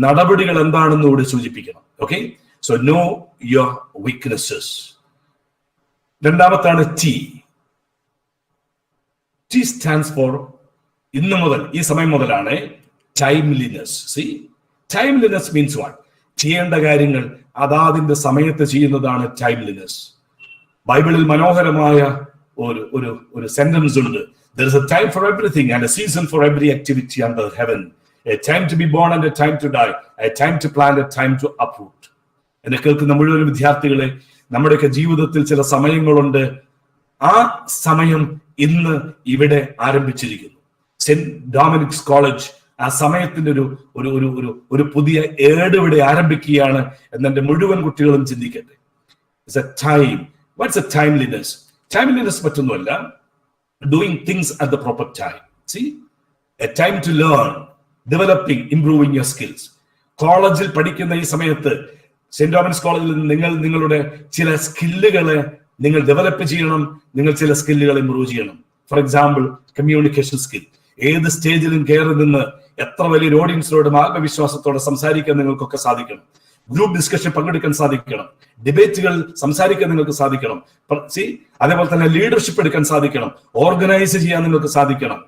നടപടികൾ എന്താണെന്ന് കൂടി സൂചിപ്പിക്കണം. Okay, so know your weaknesses. രണ്ടാമത്താണ് ടി. ടി സ്റ്റാൻഡ്സ് ഫോർ, ഇന്ന് മുതൽ, ഈ സമയം മുതലാണ് timeliness. See, timeliness means what? ചെയ്യേണ്ട കാര്യങ്ങൾ അതാതിന്റെ സമയത്ത് ചെയ്യുന്നതാണ് ടൈംലിനെസ്. ബൈബിളിൽ മനോഹരമായ ഒരു സെന്റൻസ് ഉണ്ട്. There is a time for everything and a season for every activity under heaven. A time to be born and a time to die. A time to plant, a time to uproot. എന്നെ കേൾക്കുന്ന മുഴുവൻ വിദ്യാർത്ഥികളെ, നമ്മുടെയൊക്കെ ജീവിതത്തിൽ ചില സമയങ്ങളുണ്ട്. ആ സമയം ഇന്ന് ഇവിടെ ആരംഭിച്ചിരിക്കുന്നു. സെന്റ് ഡൊമിനിക്സ് കോളേജ് ആ സമയത്തിന്റെ ഒരു പുതിയ ഏട് ഇവിടെ ആരംഭിക്കുകയാണ് എന്നെ മുഴുവൻ കുട്ടികളും ചിന്തിക്കട്ടെ. It's a time. What's a timeliness? Timeliness മറ്റൊന്നുമല്ല, doing things at the proper time. See, a time to learn, developing, improving your skills. കോളേജിൽ പഠിക്കുന്ന ഈ സമയത്ത് സെന്റ് ഡൊമിനിക്സ് കോളേജിൽ നിങ്ങളുടെ ചില സ്കില്ലുകളെ നിങ്ങൾ ഡെവലപ്പ് ചെയ്യണം. നിങ്ങൾ ചില സ്കില്ലുകൾ ഇംപ്രൂവ് ചെയ്യണം. For example, communication skill. ഏത് സ്റ്റേജിലും കയറി നിന്ന് എത്ര വലിയൊരു ഓഡിയൻസിനോടും ആത്മവിശ്വാസത്തോടെ സംസാരിക്കാൻ നിങ്ങൾക്കൊക്കെ സാധിക്കണം. ഗ്രൂപ്പ് ഡിസ്കഷൻ പങ്കെടുക്കാൻ സാധിക്കണം. ഡിബേറ്റുകൾ സംസാരിക്കാൻ നിങ്ങൾക്ക് സാധിക്കണം. അതേപോലെ തന്നെ ലീഡർഷിപ്പ് എടുക്കാൻ സാധിക്കണം. ഓർഗനൈസ് ചെയ്യാൻ നിങ്ങൾക്ക് സാധിക്കണം.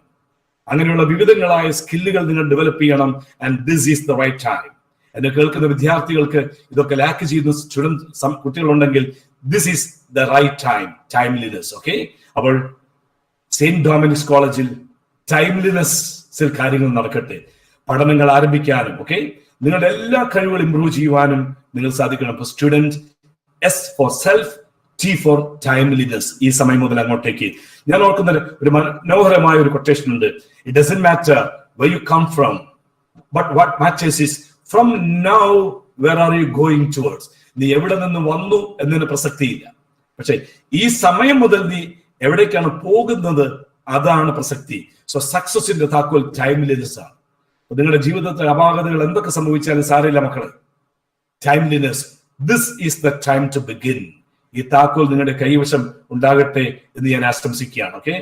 അങ്ങനെയുള്ള വിവിധങ്ങളായ സ്കില്ലുകൾ നിങ്ങൾ ഡെവലപ്പ് ചെയ്യണം. And this is the right time. എന്നെ കേൾക്കുന്ന വിദ്യാർത്ഥികൾക്ക് ഇതൊക്കെ ലാക്ക് ചെയ്യുന്ന കുട്ടികളുണ്ടെങ്കിൽ this is the right time. Timeliness. Okay, അപ്പോൾ സെന്റ് ഡൊമിനിക്സ് കോളേജിൽ ടൈംലിനെസ്സിൽ കാര്യങ്ങൾ നടക്കട്ടെ. പഠനങ്ങൾ ആരംഭിക്കാനും ഓക്കെ നിങ്ങളുടെ എല്ലാ കഴിവുകളും ഇംപ്രൂവ് ചെയ്യുവാനും നിങ്ങൾ സാധിക്കണം. അപ്പൊ student, S for self, T for timeliness. ഈ സമയം മുതൽ അങ്ങോട്ടേക്ക് ഞാൻ ഓർക്കുന്ന ഒരു മനോഹരമായ ഒരു കൊട്ടേഷൻ ഉണ്ട്. It doesn't matter where you come from, but what matters is from now where are you going towards. നീ എവിടെ നിന്ന് വന്നു എന്നതിന് പ്രസക്തിയില്ല. പക്ഷെ ഈ സമയം മുതൽ നീ എവിടേക്കാണ് പോകുന്നത്, അതാണ് പ്രസക്തി. സോ സക്സസിന്റെ താക്കോൽ ടൈംലിനെസ് ആണ്. നിങ്ങളുടെ ജീവിതത്തിലെ അപാകതകൾ എന്തൊക്കെ സംഭവിച്ചാലും സാരമില്ല മക്കളെ. Timeliness, this is the time to begin. ഈ താക്കോൽ നിങ്ങളുടെ കൈവശം ഉണ്ടാകട്ടെ എന്ന് ഞാൻ ആശംസിക്കുകയാണ്. ഓക്കെ,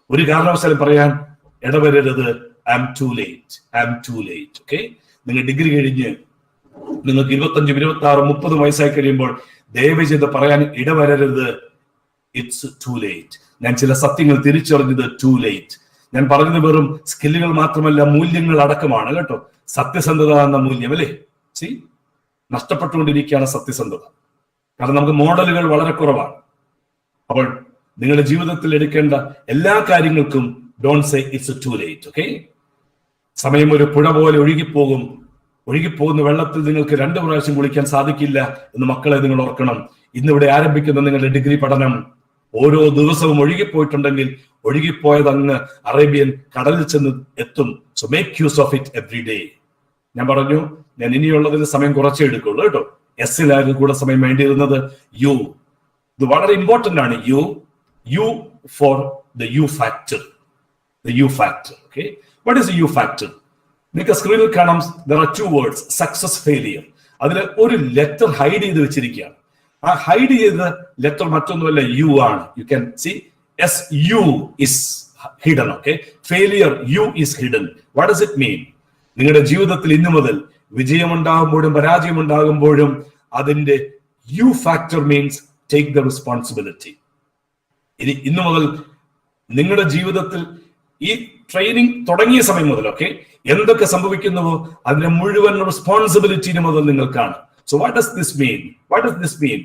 ഒരു കാരണവശാലും പറയാൻ ഇടവരരുത് I am too late, I am too late. Okay, നിങ്ങൾ ഡിഗ്രി കഴിഞ്ഞ് നിങ്ങൾക്ക് 25, 26, 30 വയസ്സായി കഴിയുമ്പോൾ ദയവ് ചെയ്ത് പറയാൻ ഇടവരരുത് ഇറ്റ്സ് ടു ലേറ്റ്. ഞാൻ ചില സത്യങ്ങൾ തിരിച്ചറിഞ്ഞത് ടു ലേറ്റ്. ഞാൻ പറഞ്ഞത് വെറും സ്കില്ലുകൾ മാത്രമല്ല, മൂല്യങ്ങൾ അടക്കമാണ് കേട്ടോ. സത്യസന്ധത എന്ന മൂല്യം, അല്ലേ? നഷ്ടപ്പെട്ടുകൊണ്ടിരിക്കുകയാണ് സത്യസന്ധത. കാരണം നമുക്ക് മോഡലുകൾ വളരെ കുറവാണ്. അപ്പോൾ നിങ്ങളുടെ ജീവിതത്തിൽ എടുക്കേണ്ട എല്ലാ കാര്യങ്ങൾക്കും don't say it's to late. Okay, സമയം ഒരു പുഴ പോലെ ഒഴുകിപ്പോകും. ഒഴുകിപ്പോകുന്ന വെള്ളത്തിൽ നിങ്ങൾക്ക് 2 പ്രാവശ്യം കുളിക്കാൻ സാധിക്കില്ല എന്ന് മക്കളെ നിങ്ങൾ ഓർക്കണം. ഇന്നിവിടെ ആരംഭിക്കുന്ന നിങ്ങളുടെ ഡിഗ്രി പഠനം ഓരോ ദിവസവും ഒഴുകിപ്പോയിട്ടുണ്ടെങ്കിൽ ഒഴുകിപ്പോയത് അങ്ങ് അറേബ്യൻ കടലിൽ ചെന്ന് എത്തും. So make use of it every day. ഞാൻ പറഞ്ഞു, ഞാൻ ഇനിയുള്ളതിന് സമയം കുറച്ചേ എടുക്കുള്ളൂ കേട്ടോ. എസ്സിലായിരുന്നു കൂടെ സമയം വേണ്ടിയിരുന്നത്. യു, ഇത് വളരെ ഇമ്പോർട്ടന്റ് ആണ്. U for the U factor. The U factor. Okay, what is U factor? നിങ്ങൾക്ക് സ്ക്രീനിൽ കാണാം, there are 2 words, success, failure. അതിൽ ഒരു ലെറ്റർ ഹൈഡ് ചെയ്ത് വെച്ചിരിക്കുകയാണ്. ആ ഹൈഡ് ചെയ്ത ലെറ്റർ മറ്റൊന്നുമല്ല, യു ആണ്. You can see SU is hidden. Okay, failure, U is hidden. What does it mean? നിങ്ങളുടെ ജീവിതത്തിൽ ഇന്നു മുതൽ വിജയമുണ്ടാകുമ്പോഴും പരാജയമുണ്ടാകുമ്പോഴും അതിന്റെ U factor means take the responsibility. ഇനി ഇന്നു മുതൽ നിങ്ങളുടെ ജീവിതത്തിൽ ഈ ട്രെയിനിങ് തുടങ്ങിയ സമയം മുതൽ ഓക്കെ എന്തൊക്കെ സംഭവിക്കുന്നുവോ അതിന്റെ മുഴുവൻ റെസ്പോൺസിബിലിറ്റി മുതൽ നിങ്ങൾക്കാണ്. So what does this mean? What does this mean?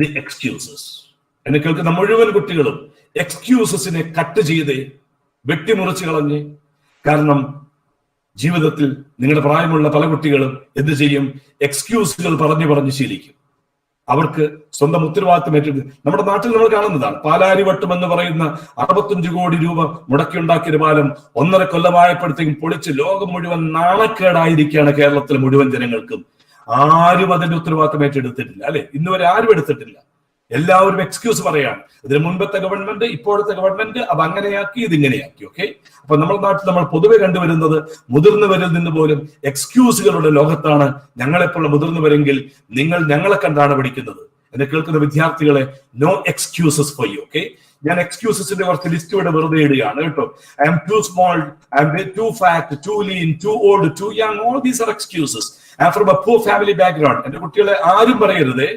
The excuses. എന്നെ കേൾക്കുന്ന മുഴുവൻ കുട്ടികളും എക്സ്ക്യൂസസിനെ കട്ട് ചെയ്ത് വെട്ടിമുറിച്ച് കളഞ്ഞ്. കാരണം ജീവിതത്തിൽ നിങ്ങളുടെ പ്രായമുള്ള പല കുട്ടികളും എന്ത് ചെയ്യും? എക്സ്ക്യൂസുകൾ പറഞ്ഞു ശീലിക്കും. അവർക്ക് സ്വന്തം ഉത്തരവാദിത്തം ഏറ്റെടുത്ത് നമ്മുടെ നാട്ടിൽ നമ്മൾ കാണുന്നതാണ്. പാലാരിവട്ടം എന്ന് പറയുന്ന 65 കോടി രൂപ മുടക്കിയുണ്ടാക്കിയ പാലം 1.5 കൊല്ലമായപ്പോഴത്തേക്കും പൊളിച്ച് ലോകം മുഴുവൻ നാണക്കേടായിരിക്കുകയാണ് കേരളത്തിലെ മുഴുവൻ ജനങ്ങൾക്കും. ആരും അതിന്റെ ഉത്തരവാദിത്തം ഏറ്റെടുത്തിട്ടില്ല, അല്ലെ? ഇന്നുവരെ ആരും എടുത്തിട്ടില്ല. എല്ലാവരും എക്സ്ക്യൂസ് പറയാണ്. ഇതിന് മുൻപത്തെ ഗവൺമെന്റ്, ഇപ്പോഴത്തെ ഗവൺമെന്റ് അത് അങ്ങനെയാക്കി, ഇതിങ്ങനെയാക്കി. ഓക്കെ, അപ്പൊ നമ്മുടെ നാട്ടിൽ നമ്മൾ പൊതുവെ കണ്ടുവരുന്നത് മുതിർന്നവരിൽ നിന്ന് പോലും എക്സ്ക്യൂസുകളുടെ ലോകത്താണ്. ഞങ്ങളെപ്പോലുള്ള മുതിർന്നവരെങ്കിൽ നിങ്ങൾ ഞങ്ങളെ കണ്ടാണ് പഠിക്കുന്നത്. എന്നെ കേൾക്കുന്ന വിദ്യാർത്ഥികളെ, no excuses for you. Okay, ഞാൻ എക്സ്ക്യൂസസിന്റെ കുറച്ച് ലിസ്റ്റ് ഇവിടെ വെറുതെ ഇടുകയാണ് കേട്ടോ. I'm too small, I'm too fat, too lean, too old, too young, all these are excuses. I am from a poor family background. എന്റെ കുട്ടികളെ ആരും പറയരുത്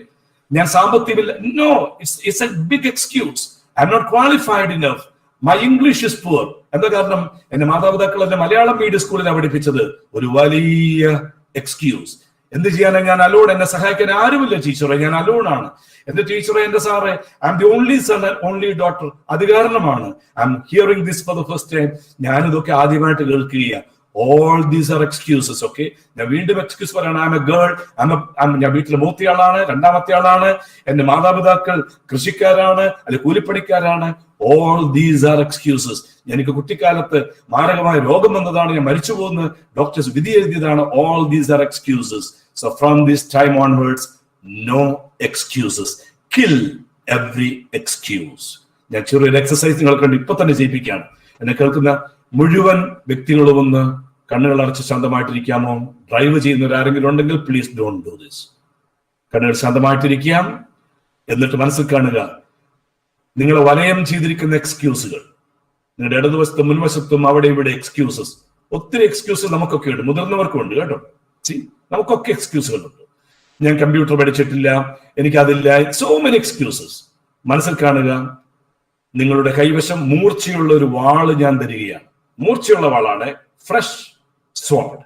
ഞാൻ സാമ്പത്തികമില്ല. No, it's a big excuse. I'm not qualified enough. My English is poor. എന്താ കാരണം? എന്റെ മാതാപിതാക്കൾ എന്നെ മലയാളം മീഡിയം സ്കൂളിലാണ് പഠിപ്പിച്ചത്. ഒരു വലിയ എക്സ്ക്യൂസ്. എന്ത് ചെയ്യാനാണ്? ഞാൻ അലോൺ. എന്നെ സഹായിക്കാൻ ആരുമില്ല ടീച്ചറെ, ഞാൻ അലോൺ ആണ്. എന്റെ ടീച്ചറെ, എന്റെ സാറെ, I M the only sun and only daughter. അത് കാരണമാണ് I M hearing this for the first time. ഞാനിതൊക്കെ ആദ്യമായിട്ട് കേൾക്കുകയാണ്. All these are excuses. Okay, ഞാൻ വീണ്ടും എക്സ്ക്യൂസ് പറയാണ്. ഐ എം എ ഗേൾ, ഞാൻ വീട്ടിലെ മൂത്തയാളാണ്, രണ്ടാമത്തെ ആളാണ്, എന്റെ മാതാപിതാക്കൾ കൃഷിക്കാരാണ്, അല്ലെ കൂലിപ്പണിക്കാരാണ്. All these are excuses. എനിക്ക് കുട്ടിക്കാലത്ത് മാരകമായ രോഗം വന്നതാണ്, ഞാൻ മരിച്ചു പോകുന്ന ഡോക്ടേഴ്സ് വിധി എഴുതിയതാണ്. All these are excuses. So from this time onwards, no excuses. Kill every excuse. ഞാൻ ചെറിയൊരു എക്സസൈസ് നിങ്ങൾക്ക് വേണ്ടി ഇപ്പൊ തന്നെ ചെയ്യിപ്പിക്കുകയാണ്. എന്നെ കേൾക്കുന്ന മുഴുവൻ വ്യക്തികളും ഒന്ന് കണ്ണുകൾ അടച്ച് ശാന്തമായിട്ടിരിക്കാമോ? ഡ്രൈവ് ചെയ്യുന്നവരാരെങ്കിലും ഉണ്ടെങ്കിൽ പ്ലീസ് ഡോണ്ട് ഡു ദിസ്. കണ്ണുകൾ ശാന്തമായിട്ടിരിക്കാം. എന്നിട്ട് മനസ്സിൽ കാണുക, നിങ്ങളെ വലയം ചെയ്തിരിക്കുന്ന എക്സ്ക്യൂസുകൾ. നിങ്ങളുടെ ഇടതുവശത്തും മുൻവശത്തും അവിടെ ഇവിടെ എക്സ്ക്യൂസസ്. ഒത്തിരി എക്സ്ക്യൂസസ് നമുക്കൊക്കെ ഉണ്ട്, മുതിർന്നവർക്കും ഉണ്ട് കേട്ടോ. നമുക്കൊക്കെ എക്സ്ക്യൂസുകളുണ്ട്. ഞാൻ കമ്പ്യൂട്ടർ പഠിച്ചിട്ടില്ല, എനിക്കതില്ല, സോ മെനി എക്സ്ക്യൂസസ്. മനസ്സിൽ കാണുക, നിങ്ങളുടെ കൈവശം മൂർച്ചയുള്ള ഒരു വാള് ഞാൻ തരികയാണ്. മൂർച്ചയുള്ള വാളാണ്, ഫ്രഷ് സ്വാഡ്.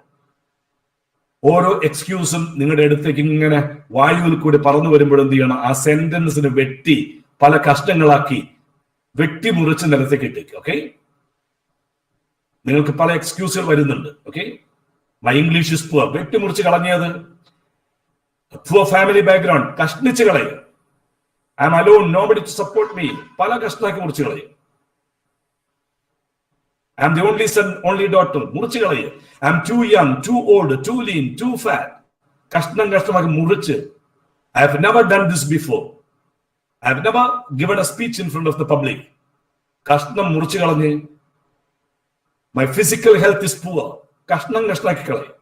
ഓരോ എക്സ്ക്യൂസും നിങ്ങളുടെ അടുത്തേക്ക് ഇങ്ങനെ വായുവിൽ കൂടി പറന്നു വരുമ്പോൾ എന്ത് ചെയ്യണം? ആ സെന്റൻസിന് വെട്ടി പല കഷ്ണങ്ങളാക്കി വെട്ടി മുറിച്ച് നിലത്തേക്ക് ഇട്ടേക്ക്. ഓക്കെ, നിങ്ങൾക്ക് പല എക്സ്ക്യൂസുകൾ വരുന്നുണ്ട്. Okay, my English is poor, വെട്ടി മുറിച്ച് കളഞ്ഞത്. പുവർ ഫാമിലി ബാക്ക്ഗ്രൗണ്ട്, കഷ്ണിച്ച് കളയുക. I'm alone, nobody to support me, പല കഷ്ണാക്കി മുറിച്ച് കളയും. I'm the only son, only daughter, മുറിച്ച് കളയും. I'm too young, too old, too lean, too fat, കഷ്ണമാക്കി മുറിച്ച്. I have never done this before. I have never given a speech in front of the public. കഷ്ണം മുറിച്ച് കളഞ്ഞ്. My physical health is poor, കഷ്ണാക്കി കളയും.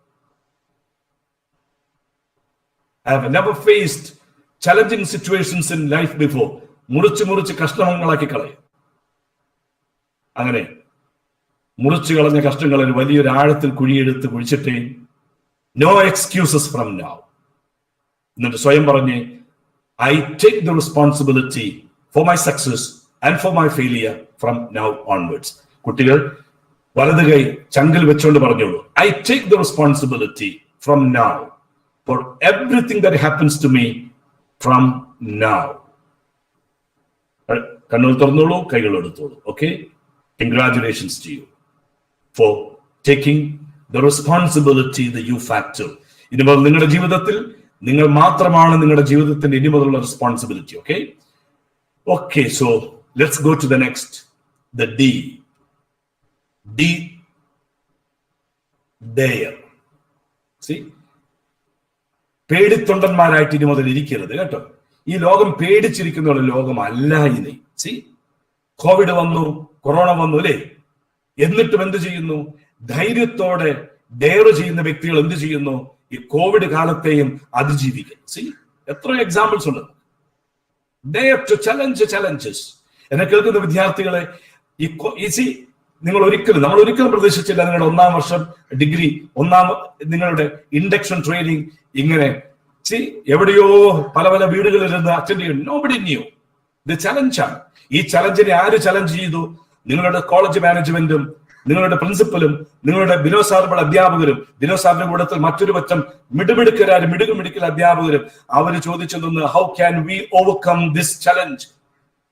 I have never faced challenging situations in life before. മുറിച്ച് കഷ്ണങ്ങളാക്കി കളയും. അങ്ങനെ മുറിച്ചു കളഞ്ഞ കഷ്ണങ്ങളിൽ വലിയൊരു ആഴത്തിൽ കുഴിയെടുത്ത് കുഴിച്ചിട്ടേ. No excuses from now. എന്നിട്ട് സ്വയം പറഞ്ഞ്, I take the responsibility for my success and for my failure from now onwards. കുട്ടികൾ വലത് കൈ ചങ്കിൽ വെച്ചുകൊണ്ട് പറഞ്ഞോളൂ, I take the responsibility from now for everything that happens to me from now. കണ്ണുകൾ തുറന്നോളൂ, കൈകൾ എടുത്തോളൂ. Okay, congratulations to you for taking the responsibility, the U factor. ഇനി മുതൽ നിങ്ങളുടെ ജീവിതത്തിൽ നിങ്ങൾ മാത്രമാണ് നിങ്ങളുടെ ജീവിതത്തിന്റെ ഇനി മുതലുള്ള responsibility. Okay, okay, so let's go to the next, the D. Dare. See, പേടിത്തൊണ്ടന്മാരായിട്ട് ഇനി മുതൽ ഇരിക്കരുത് കേട്ടോ. ഈ ലോകം പേടിച്ചിരിക്കുന്ന ലോകമല്ല ഇനി. സി, കോവിഡ് വന്നു, കൊറോണ വന്നു, അല്ലേ? എന്നിട്ടും എന്ത് ചെയ്യുന്നു? ധൈര്യത്തോടെ ഡെയർ ചെയ്യുന്ന വ്യക്തികൾ എന്ത് ചെയ്യുന്നു? ഈ കോവിഡ് കാലത്തെയും അതിജീവിക്കുന്നു. സി, എത്ര എക്സാമ്പിൾസ് ഉണ്ട്. Dare to challenges. എന്നെ കേൾക്കുന്ന വിദ്യാർത്ഥികളെ, നമ്മൾ ഒരിക്കലും പ്രതീക്ഷിച്ചില്ല നിങ്ങളുടെ 1-ാം വർഷം ഡിഗ്രി, നിങ്ങളുടെ ഇൻഡക്ഷൻ ട്രെയിനിങ് ഇങ്ങനെ എവിടെയോ പല വീടുകളിൽ നിന്ന് അറ്റൻഡ് ചെയ്യും. Nobody new. ഇത് ചലഞ്ചാണ്. ഈ ചലഞ്ചിനെ ആര് ചലഞ്ച് ചെയ്തു? നിങ്ങളുടെ കോളേജ് മാനേജ്മെന്റും നിങ്ങളുടെ പ്രിൻസിപ്പലും നിങ്ങളുടെ ബിനോ സാറുകൾ അധ്യാപകരും ബിനോ സാറിന്റെ കൂട്ടത്തിൽ മറ്റൊരു പറ്റം മിടുക്കൽ അധ്യാപകരും അവർ ചോദിച്ചെന്ന്, how can we overcome this challenge?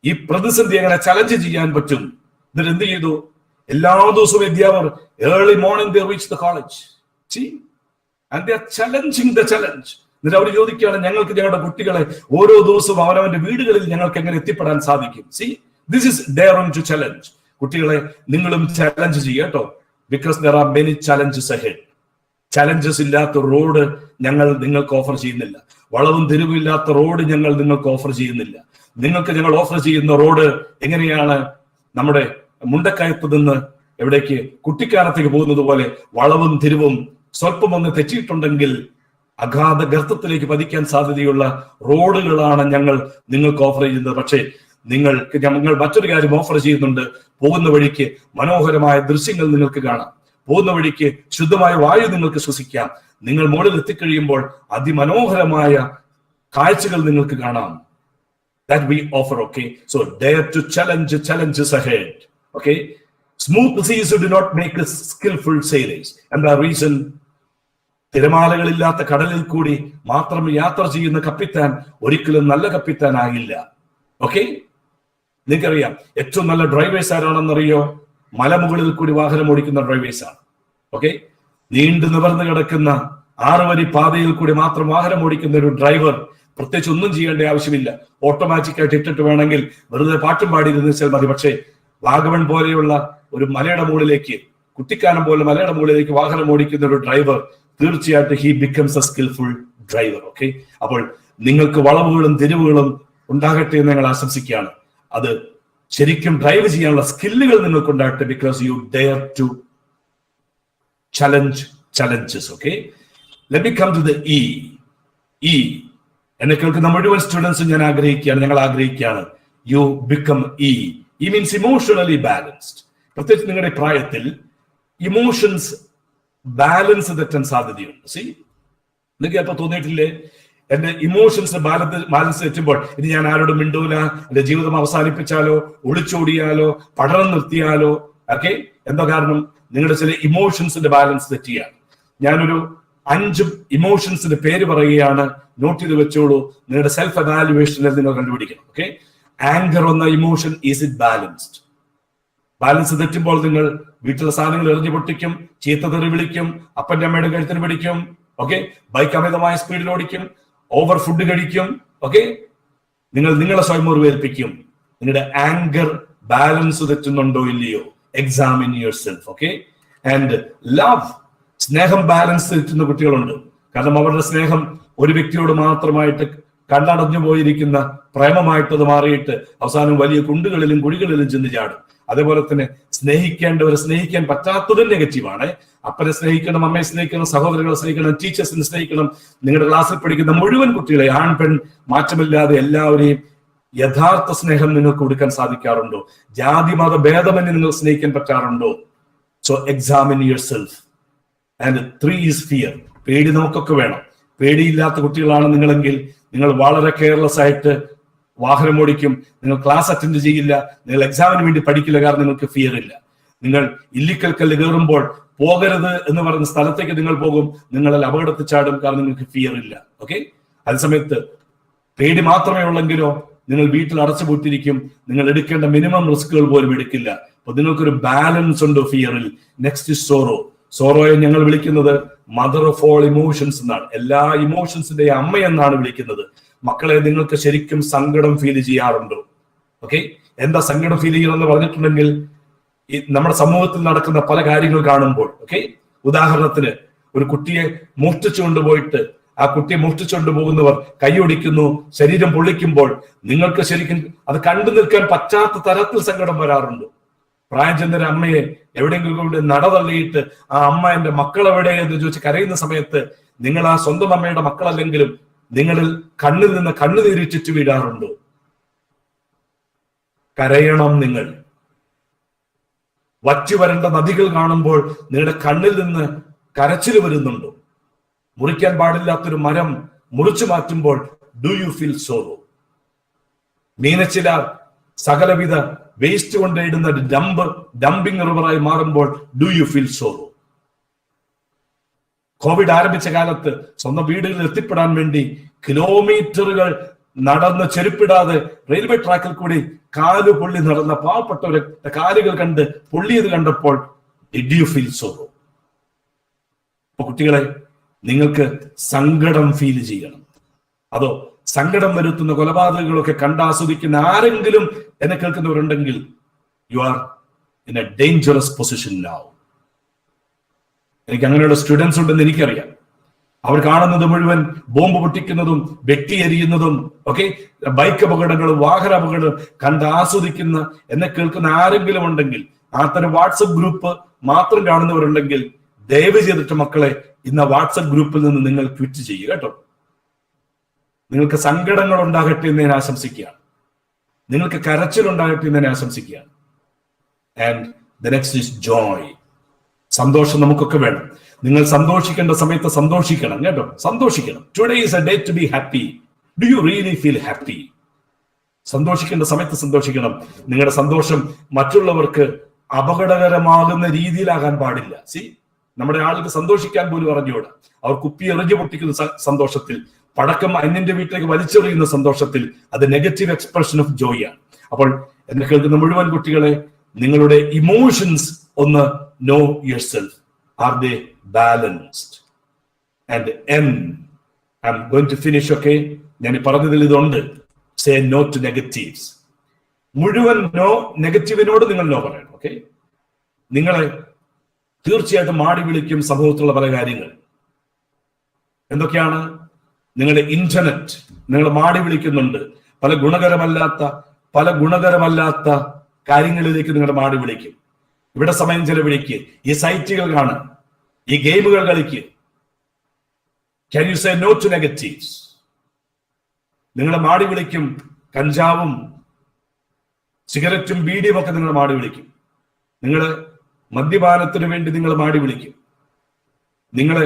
ഈ പ്രതിസന്ധി എങ്ങനെ ചലഞ്ച് ചെയ്യാൻ പറ്റും? എന്നിട്ട് എന്ത് ചെയ്തു? എല്ലാ ദിവസവും അധ്യാപകർ early morning they reach the college. See? And they are challenging the challenge. എന്നിട്ട് അവർ ചോദിക്കുകയാണ്, ഞങ്ങൾക്ക് ഞങ്ങളുടെ കുട്ടികളെ ഓരോ ദിവസവും അവനവന്റെ വീടുകളിൽ ഞങ്ങൾക്ക് എങ്ങനെ എത്തിപ്പെടാൻ സാധിക്കും? See, this is daring to challenge. കുട്ടികളെ നിങ്ങളും ചലഞ്ച് ചെയ്യുക കേട്ടോ. Because there are many challenges ahead. Challenges ഇല്ലാത്ത റോഡ് ഞങ്ങൾ നിങ്ങൾക്ക് ഓഫർ ചെയ്യുന്നില്ല. വളവും തിരിവില്ലാത്ത റോഡ് ഞങ്ങൾ നിങ്ങൾക്ക് ഓഫർ ചെയ്യുന്നില്ല. നിങ്ങൾക്ക് ഞങ്ങൾ ഓഫർ ചെയ്യുന്ന റോഡ് എങ്ങനെയാണ്? നമ്മുടെ മുണ്ടക്കയത്ത് നിന്ന് എവിടേക്ക് കുട്ടിക്കാനത്തേക്ക് പോകുന്നത് പോലെ വളവും തിരിവും സ്വല്പം ഒന്ന് തെറ്റിയിട്ടുണ്ടെങ്കിൽ അഗാധ ഗർത്തത്തിലേക്ക് പതിക്കാൻ സാധ്യതയുള്ള റോഡുകളാണ് ഞങ്ങൾ നിങ്ങൾക്ക് ഓഫർ ചെയ്യുന്നത്. പക്ഷേ ഞങ്ങൾ മറ്റൊരു കാര്യം ഓഫർ ചെയ്യുന്നുണ്ട്. പോകുന്ന വഴിക്ക് മനോഹരമായ ദൃശ്യങ്ങൾ നിങ്ങൾക്ക് കാണാം. പോകുന്ന വഴിക്ക് ശുദ്ധമായ വായു നിങ്ങൾക്ക് ശ്വസിക്കാം. നിങ്ങൾ മുകളിൽ എത്തിക്കഴിയുമ്പോൾ അതിമനോഹരമായ കാഴ്ചകൾ നിങ്ങൾക്ക് കാണാം. That we offer, okay? So dare to challenge challenges ahead, okay? Smooth seas do not make us skillful sailors. And the reason, തിരമാലകളില്ലാത്ത കടലിൽ കൂടി മാത്രം യാത്ര ചെയ്യുന്ന കപ്പിത്താൻ ഒരിക്കലും നല്ല കപ്പിത്താൻ ആകില്ല. ഓക്കെ, നിങ്ങൾക്കറിയാം ഏറ്റവും നല്ല ഡ്രൈവേഴ്സ് ആരാണെന്നറിയോ? മലമുകളിൽ കൂടി വാഹനം ഓടിക്കുന്ന ഡ്രൈവേഴ്സ് ആണ്. ഓക്കെ, നീണ്ടു നിവർന്നു കിടക്കുന്ന 6 വരി പാതയിൽ കൂടി മാത്രം വാഹനം ഓടിക്കുന്ന ഒരു ഡ്രൈവർ പ്രത്യേകിച്ച് ഒന്നും ചെയ്യേണ്ട ആവശ്യമില്ല. ഓട്ടോമാറ്റിക്കായിട്ട് ഇട്ടിട്ട് വേണമെങ്കിൽ വെറുതെ പാട്ടും പാടിയിരുന്നാൽ മതി. പക്ഷേ വാഗമൺ പോലെയുള്ള ഒരു മലയുടെ മുകളിലേക്ക്, കുട്ടിക്കാനം പോലെ മലയുടെ മുകളിലേക്ക് വാഹനം ഓടിക്കുന്ന ഒരു ഡ്രൈവർ തീർച്ചയായിട്ടും he becomes A skilful driver. Okay, അപ്പോൾ നിങ്ങൾക്ക് വളവുകളും തിരിവുകളും ഉണ്ടാകട്ടെ എന്ന് ഞങ്ങൾ ആശംസിക്കുകയാണ്. അത് ശരിക്കും ഡ്രൈവ് ചെയ്യാനുള്ള സ്കില്ലുകൾ നിങ്ങൾക്ക് ഉണ്ടാകട്ടെ. Because you dare to challenge challenges. Okay, let me come to the E. എന്നെ കേൾക്കുന്ന മുഴുവൻ സ്റ്റുഡൻസും ഞാൻ ആഗ്രഹിക്കുകയാണ്, ഞങ്ങൾ ആഗ്രഹിക്കുകയാണ്, you become E. Means emotionally balanced. പ്രത്യേകിച്ച് നിങ്ങളുടെ പ്രായത്തിൽ ഇമോഷൻസ് ബാലൻസ് തെറ്റാൻ സാധ്യതയുണ്ട്. സി, നിങ്ങൾക്ക് അപ്പൊ തോന്നിയിട്ടില്ലേ, എന്റെ ഇമോഷൻസ് ബാലൻസ് തെറ്റുമ്പോൾ ഇനി ഞാൻ ആരോടും മിണ്ടൂല, എന്റെ ജീവിതം അവസാനിപ്പിച്ചാലോ, ഒളിച്ചോടിയാലോ, പഠനം നിർത്തിയാലോ? ഓക്കെ, എന്താ കാരണം? നിങ്ങളുടെ ചില ഇമോഷൻസിന്റെ ബാലൻസ് തെറ്റിയാണ്. ഞാനൊരു 5 ഇമോഷൻസിന്റെ പേര് പറയുകയാണ്, നോട്ട് ചെയ്ത് വെച്ചോളൂ. നിങ്ങളുടെ സെൽഫ് എവാലുവേഷനിൽ നിങ്ങൾ കണ്ടുപിടിക്കണം. ഓക്കെ, ആങ്കർ എന്ന ഇമോഷൻ, ഈസ് ഇറ്റ് ബാലൻസ്ഡ്? ബാലൻസ് തെറ്റുമ്പോൾ നിങ്ങൾ വീട്ടിലെ സാധനങ്ങൾ എറിഞ്ഞു പൊട്ടിക്കും, ചീത്ത തെറി വിളിക്കും, അപ്പന്റെ അമ്മയുടെ കഴുത്തിന് പിടിക്കും. ഓക്കെ, ബൈക്ക് അമിതമായ സ്പീഡിൽ ഓടിക്കും, ഓവർ ഫുഡ് കഴിക്കും. ഓക്കെ, നിങ്ങളെ സ്വയം മുറിവേൽപ്പിക്കും. നിങ്ങളുടെ ആങ്കർ ബാലൻസ് തെറ്റുന്നുണ്ടോ ഇല്ലയോ? Examine your self. Okay, and love, സ്നേഹം ബാലൻസ് തെറ്റുന്ന കുട്ടികളുണ്ട്. കാരണം അവരുടെ സ്നേഹം ഒരു വ്യക്തിയോട് മാത്രമായിട്ട് കണ്ണടഞ്ഞു പോയിരിക്കുന്ന പ്രേമമായിട്ട് അത് മാറിയിട്ട് അവസാനം വലിയ കുണ്ടുകളിലും കുഴികളിലും ചെന്ന് ചാടും. അതേപോലെ തന്നെ സ്നേഹിക്കേണ്ടവരെ സ്നേഹിക്കാൻ പറ്റാത്തതും നെഗറ്റീവാണ്. അപ്പനെ സ്നേഹിക്കണം, അമ്മയെ സ്നേഹിക്കണം, സഹോദരങ്ങളെ സ്നേഹിക്കണം, ടീച്ചേഴ്സിനെ സ്നേഹിക്കണം. നിങ്ങളുടെ ക്ലാസ്സിൽ പഠിക്കുന്ന മുഴുവൻ കുട്ടികളെ, ആൺ പെൺ മാറ്റമില്ലാതെ എല്ലാവരെയും യഥാർത്ഥ സ്നേഹം നിങ്ങൾക്ക് കൊടുക്കാൻ സാധിക്കാറുണ്ടോ? ജാതി മത ഭേദമന്യേ നിങ്ങൾ സ്നേഹിക്കാൻ പറ്റാറുണ്ടോ? So examine yourself. And 3 is fear. പേടി നമുക്കൊക്കെ വേണം. പേടിയില്ലാത്ത കുട്ടികളാണ് നിങ്ങളെങ്കിൽ നിങ്ങൾ വളരെ കെയർലെസ് ആയിട്ട് വാഹനം ഓടിക്കും. നിങ്ങൾ ക്ലാസ് അറ്റൻഡ് ചെയ്യില്ല, നിങ്ങൾ എക്സാമിന് വേണ്ടി പഠിക്കില്ല, കാരണം നിങ്ങൾക്ക് ഫിയർ ഇല്ല. നിങ്ങൾ ഇല്ലിക്കൽ കല്ല് കയറുമ്പോൾ പോകരുത് എന്ന് പറയുന്ന സ്ഥലത്തേക്ക് നിങ്ങൾ പോകും, നിങ്ങളിൽ അപകടത്തിൽ ചാടും, കാരണം നിങ്ങൾക്ക് ഫിയർ ഇല്ല. ഓക്കെ, അതേസമയത്ത് പേടി മാത്രമേ ഉള്ളെങ്കിലോ നിങ്ങൾ വീട്ടിൽ അടച്ചുപൂട്ടിരിക്കും, നിങ്ങൾ എടുക്കേണ്ട മിനിമം റിസ്കുകൾ പോലും എടുക്കില്ല. അപ്പൊ നിങ്ങൾക്കൊരു ബാലൻസ് ഉണ്ട് ഫിയറിൽ. Next is sorrow. സോറോയെ ഞങ്ങൾ വിളിക്കുന്നത് മദർ ഓഫ് ഓൾ ഇമോഷൻസ് എന്നാണ്. എല്ലാ ഇമോഷൻസിന്റെ അമ്മ എന്നാണ് വിളിക്കുന്നത്. മക്കളെ, നിങ്ങൾക്ക് ശരിക്കും സങ്കടം ഫീൽ ചെയ്യാറുണ്ടോ? ഓക്കെ, എന്താ സങ്കടം ഫീൽ ചെയ്യുമെന്ന് പറഞ്ഞിട്ടുണ്ടെങ്കിൽ നമ്മുടെ സമൂഹത്തിൽ നടക്കുന്ന പല കാര്യങ്ങൾ കാണുമ്പോൾ, ഓക്കെ, ഉദാഹരണത്തിന് ഒരു കുട്ടിയെ മോഷ്ടിച്ചു കൊണ്ടുപോയിട്ട് ആ കുട്ടിയെ മോഷ്ടിച്ചുകൊണ്ട് പോകുന്നവർ കൈയൊടിക്കുന്നു, ശരീരം പൊള്ളിക്കുമ്പോൾ നിങ്ങൾക്ക് ശരിക്കും അത് കണ്ടു നിൽക്കാൻ പറ്റാത്ത തരത്തിൽ സങ്കടം വരാറുണ്ടോ? പ്രായം ചെന്നൊരു അമ്മയെ എവിടെയെങ്കിലും നടതള്ളിയിട്ട് ആ അമ്മ എന്റെ മക്കൾ എവിടെ എന്ന് ചോദിച്ച് കരയുന്ന സമയത്ത് നിങ്ങൾ ആ സ്വന്തം അമ്മയുടെ മക്കളല്ലെങ്കിലും നിങ്ങളിൽ കണ്ണിൽ നിന്ന് കണ്ണുനീര് ചുറ്റി വീഴാറുണ്ടോ? കരയണം. നിങ്ങൾ വറ്റി വരേണ്ട നദികൾ കാണുമ്പോൾ നിങ്ങളുടെ കണ്ണിൽ നിന്ന് കരച്ചിൽ വരുന്നുണ്ടോ? മുറിക്കാൻ പാടില്ലാത്തൊരു മരം മുറിച്ചു മാറ്റുമ്പോൾ do you feel sorrow? Meenachilar സകലവിധ വേസ്റ്റ് കൊണ്ടിടുന്ന ഡംപിംഗ് റിവറായി മാറുമ്പോൾ do you feel sorrow? Covid ആരംഭിച്ച കാലത്ത് സ്വന്തം വീടുകളിൽ എത്തിപ്പെടാൻ വേണ്ടി കിലോമീറ്ററുകൾ നടന്ന് ചെരുപ്പിടാതെ റെയിൽവേ ട്രാക്കിൽ കൂടി കാല് പൊള്ളി നടന്ന പാവപ്പെട്ടവരുടെ കാലുകൾ കണ്ട് പൊള്ളിയത് കണ്ടപ്പോൾ ഡിഡ് യു ഫീൽ സോറോ? അപ്പൊ കുട്ടികളെ, നിങ്ങൾക്ക് സങ്കടം ഫീൽ ചെയ്യണം? അതോ സങ്കടം വരുത്തുന്ന കൊലപാതകങ്ങളൊക്കെ കണ്ടാസ്വദിക്കുന്ന ആരെങ്കിലും എന്നെ കേൾക്കുന്നവരുണ്ടെങ്കിൽ you are in a dangerous position now. എനിക്ക് അങ്ങനെയുള്ള സ്റ്റുഡൻസ് ഉണ്ടെന്ന് എനിക്കറിയാം. അവർ കാണുന്നത് മുഴുവൻ ബോംബ് പൊട്ടിക്കുന്നതും വ്യക്തി എരിയുന്നതും ഒക്കെ, ബൈക്ക് അപകടങ്ങളും വാഹന അപകടങ്ങളും കണ്ട് ആസ്വദിക്കുന്ന എന്നെ കേൾക്കുന്ന ആരെങ്കിലും ഉണ്ടെങ്കിൽ, അത്തരം വാട്സപ്പ് ഗ്രൂപ്പ് മാത്രം കാണുന്നവരുണ്ടെങ്കിൽ ദയവ് ചെയ്തിട്ട് മക്കളെ, ഇന്ന് വാട്സപ്പ് ഗ്രൂപ്പിൽ നിന്ന് നിങ്ങൾ ക്വിറ്റ് ചെയ്യുക കേട്ടോ. നിങ്ങൾക്ക് സങ്കടങ്ങൾ ഉണ്ടാകട്ടെ എന്ന് ഞാൻ ആശംസിക്കുകയാണ്. നിങ്ങൾക്ക് കരച്ചിലുണ്ടാകട്ടെ എന്ന് ഞാൻ ആശംസിക്കുകയാണ്. And the next is joy. സന്തോഷം നമുക്കൊക്കെ വേണം. നിങ്ങൾ സന്തോഷിക്കേണ്ട സമയത്ത് സന്തോഷിക്കണം കേട്ടോ, സന്തോഷിക്കണം. Today is a day to be happy. Do you really feel happy? സന്തോഷിക്കേണ്ട സമയത്ത് സന്തോഷിക്കണം. നിങ്ങളുടെ സന്തോഷം മറ്റുള്ളവർക്ക് അപകടകരമാകുന്ന രീതിയിലാകാൻ പാടില്ല. നമ്മുടെ ആൾക്ക് സന്തോഷിക്കാൻ പോലും അറിഞ്ഞുകൂടാ. അവർ കുപ്പി എറിഞ്ഞു പൊട്ടിക്കുന്ന സന്തോഷത്തിൽ, പടക്കം അന്യന്റെ വീട്ടിലേക്ക് വലിച്ചെറിയുന്ന സന്തോഷത്തിൽ, അത് നെഗറ്റീവ് എക്സ്പ്രഷൻ ഓഫ് ജോയ് ആണ്. അപ്പോൾ എന്നെ കേൾക്കുന്ന മുഴുവൻ കുട്ടികളെ, നിങ്ങളുടെ ഇമോഷൻസ് ഒന്ന് know yourself. Are they balanced? And I am going to finish. Okay, ഞാൻ പറഞ്ഞതിൽ ഇതുണ്ട്. Say no to negatives. മുഴുവൻ നോ, നെഗറ്റീവിനോട് നിങ്ങൾ നോ പറയണം. ഓക്കെ, നിങ്ങളെ തീർച്ചയായിട്ടും മാടി വിളിക്കും സമൂഹത്തിലുള്ള പല കാര്യങ്ങൾ. എന്തൊക്കെയാണ്? നിങ്ങളുടെ ഇന്റർനെറ്റ് നിങ്ങൾ മാടി വിളിക്കുന്നുണ്ട്. പല ഗുണകരമല്ലാത്ത കാര്യങ്ങളിലേക്ക് നിങ്ങളുടെ മാടി വിളിക്കും. ഇവിടെ സമയം ചെലവഴിക്ക്, ഈ സൈറ്റുകൾ കാണുക, ഈ ഗെയിമുകൾ കളിക്ക്. Can you say no to negatives? നിങ്ങളെ മാടി വിളിക്കും കഞ്ചാവും സിഗരറ്റും ബീഡിയും ഒക്കെ നിങ്ങളെ മാടി വിളിക്കും. നിങ്ങൾ മദ്യപാനത്തിന് വേണ്ടി നിങ്ങൾ മാടി വിളിക്കും. നിങ്ങളെ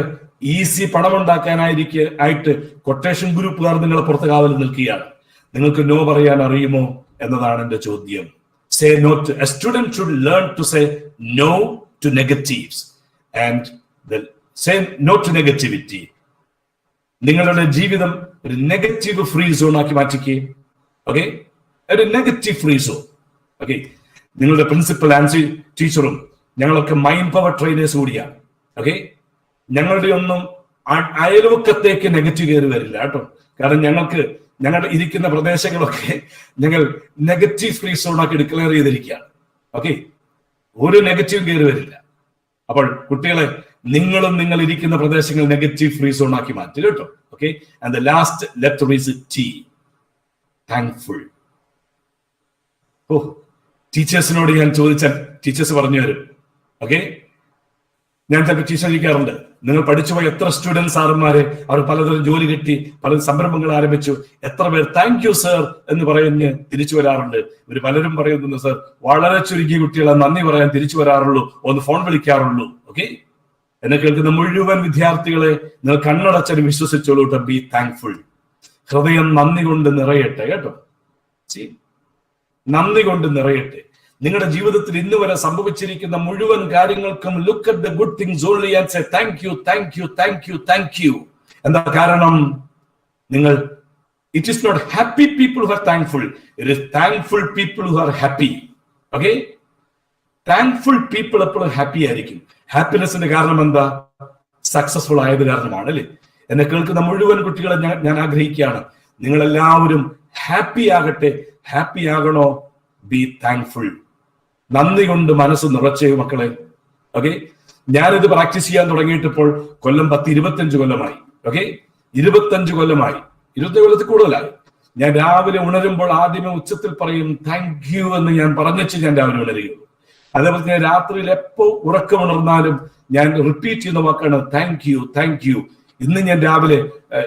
ഈസി പണമുണ്ടാക്കാനായിട്ട് കൊട്ടേഷൻ ഗ്രൂപ്പുകാർ നിങ്ങളെ പുറത്ത് കാവൽ നിൽക്കുകയാണ്. നിങ്ങൾക്ക് നോ പറയാൻ അറിയുമോ എന്നതാണ് എന്റെ ചോദ്യം. Say no to, a student should learn to say no to negatives and say no to negativity. നിങ്ങളുടെ ജീവിതം ഒരു നെഗറ്റീവ് ഫ്രീ സോൺ ആക്കി മാറ്റിക്കേ. ഓക്കെ, ഒരു നെഗറ്റീവ് ഫ്രീ സോൺ. ഓക്കെ, നിങ്ങളുടെ പ്രിൻസിപ്പൽ ആൻസി ടീച്ചറും ഞങ്ങളൊക്കെ മൈൻഡ് പവർ ട്രെയിനേഴ്സ് കൂടിയാണ്. ഓക്കെ, ഞങ്ങളുടെ ഒന്നും അയൽവക്കത്തേക്ക് നെഗറ്റീവ് കയറി വരില്ല കേട്ടോ. കാരണം ഞങ്ങളുടെ ഇരിക്കുന്ന പ്രദേശങ്ങളൊക്കെ ഞങ്ങൾ നെഗറ്റീവ് ഫ്രീ സോൺ ആക്കി ഡിക്ലെയർ ചെയ്തിരിക്കുകയാണ്. ഓക്കെ, ഒരു നെഗറ്റീവ് കയറി വരില്ല. അപ്പോൾ കുട്ടികളെ, നിങ്ങൾ ഇരിക്കുന്ന പ്രദേശങ്ങൾ നെഗറ്റീവ് ഫ്രീ സോൺ ആക്കി മാറ്റി കേട്ടോ. Okay, and the last letter is T. Thankful. ടീച്ചേഴ്സിനോട് ഞാൻ ചോദിച്ചാൽ ടീച്ചേഴ്സ് പറഞ്ഞു തരും. ഓക്കെ, ഞാൻ ചിലപ്പോൾ ടീച്ചർ ചോദിക്കാറുണ്ട്, നിങ്ങൾ പഠിച്ചുപോയ എത്ര സ്റ്റുഡൻസ് സാറന്മാരെ, അവർ പലതരം ജോലി കിട്ടി, പല സംരംഭങ്ങൾ ആരംഭിച്ചു, എത്ര പേർ താങ്ക് യു സർ എന്ന് പറഞ്ഞ് തിരിച്ചു വരാറുണ്ട്? ഇവർ പലരും പറയുന്നു, സർ വളരെ ചുരുങ്ങിയ കുട്ടികളെ നന്ദി പറയാൻ തിരിച്ചു വരാറുള്ളൂ, ഒന്ന് ഫോൺ വിളിക്കാറുള്ളൂ. ഓക്കെ, എന്നെ കേൾക്കുന്ന മുഴുവൻ വിദ്യാർത്ഥികളെ, നിങ്ങൾ കണ്ണടച്ചത് വിശ്വസിച്ചോളൂ. Be thankful. ഹൃദയം നന്ദി കൊണ്ട് നിറയട്ടെ കേട്ടോ. നന്ദി കൊണ്ട് നിറയട്ടെ. നിങ്ങളുടെ ജീവിതത്തിൽ ഇന്ന് വരെ സംഭവിച്ചിരിക്കുന്ന മുഴുവൻ കാര്യങ്ങൾക്കും look at the good things only and say thank you, thank you, thank you, thank you. എന്താ കാരണം? നിങ്ങൾ, it is not happy people who are thankful, it is thankful people who are happy. Okay, thankful people എപ്പോഴും happy ആയിരിക്കും. ഹാപ്പിനെസിന്റെ കാരണം എന്താ? Successful ആയത് കാരണമാണ് അല്ലേ? എന്നെ കേൾക്കുന്ന മുഴുവൻ കുട്ടികളെ ഞാൻ ആഗ്രഹിക്കുകയാണ്, നിങ്ങൾ എല്ലാവരും ഹാപ്പി ആകട്ടെ. ഹാപ്പി ആകണോ? Be thankful. നന്ദി കൊണ്ട് മനസ്സ് നിറച്ചേ മക്കളെ. ഓക്കെ, ഞാനിത് പ്രാക്ടീസ് ചെയ്യാൻ തുടങ്ങിയിട്ടിപ്പോൾ കൊല്ലം 10-25 കൊല്ലമായി. ഓക്കെ, 25 കൊല്ലമായി, 20 കൊല്ലത്തിൽ കൂടുതലായി. ഞാൻ രാവിലെ ഉണരുമ്പോൾ ആദ്യമേ ഉച്ചത്തിൽ പറയും താങ്ക് യു എന്ന് ഞാൻ പറഞ്ഞിട്ട് ഞാൻ രാവിലെ ഉണരുകയുള്ളൂ. അതേപോലെ ഞാൻ രാത്രിയിൽ എപ്പോ ഉറക്കമുണർന്നാലും ഞാൻ റിപ്പീറ്റ് ചെയ്യുന്ന വാക്കാണ് താങ്ക് യു, താങ്ക് യു. ഇന്ന് ഞാൻ രാവിലെ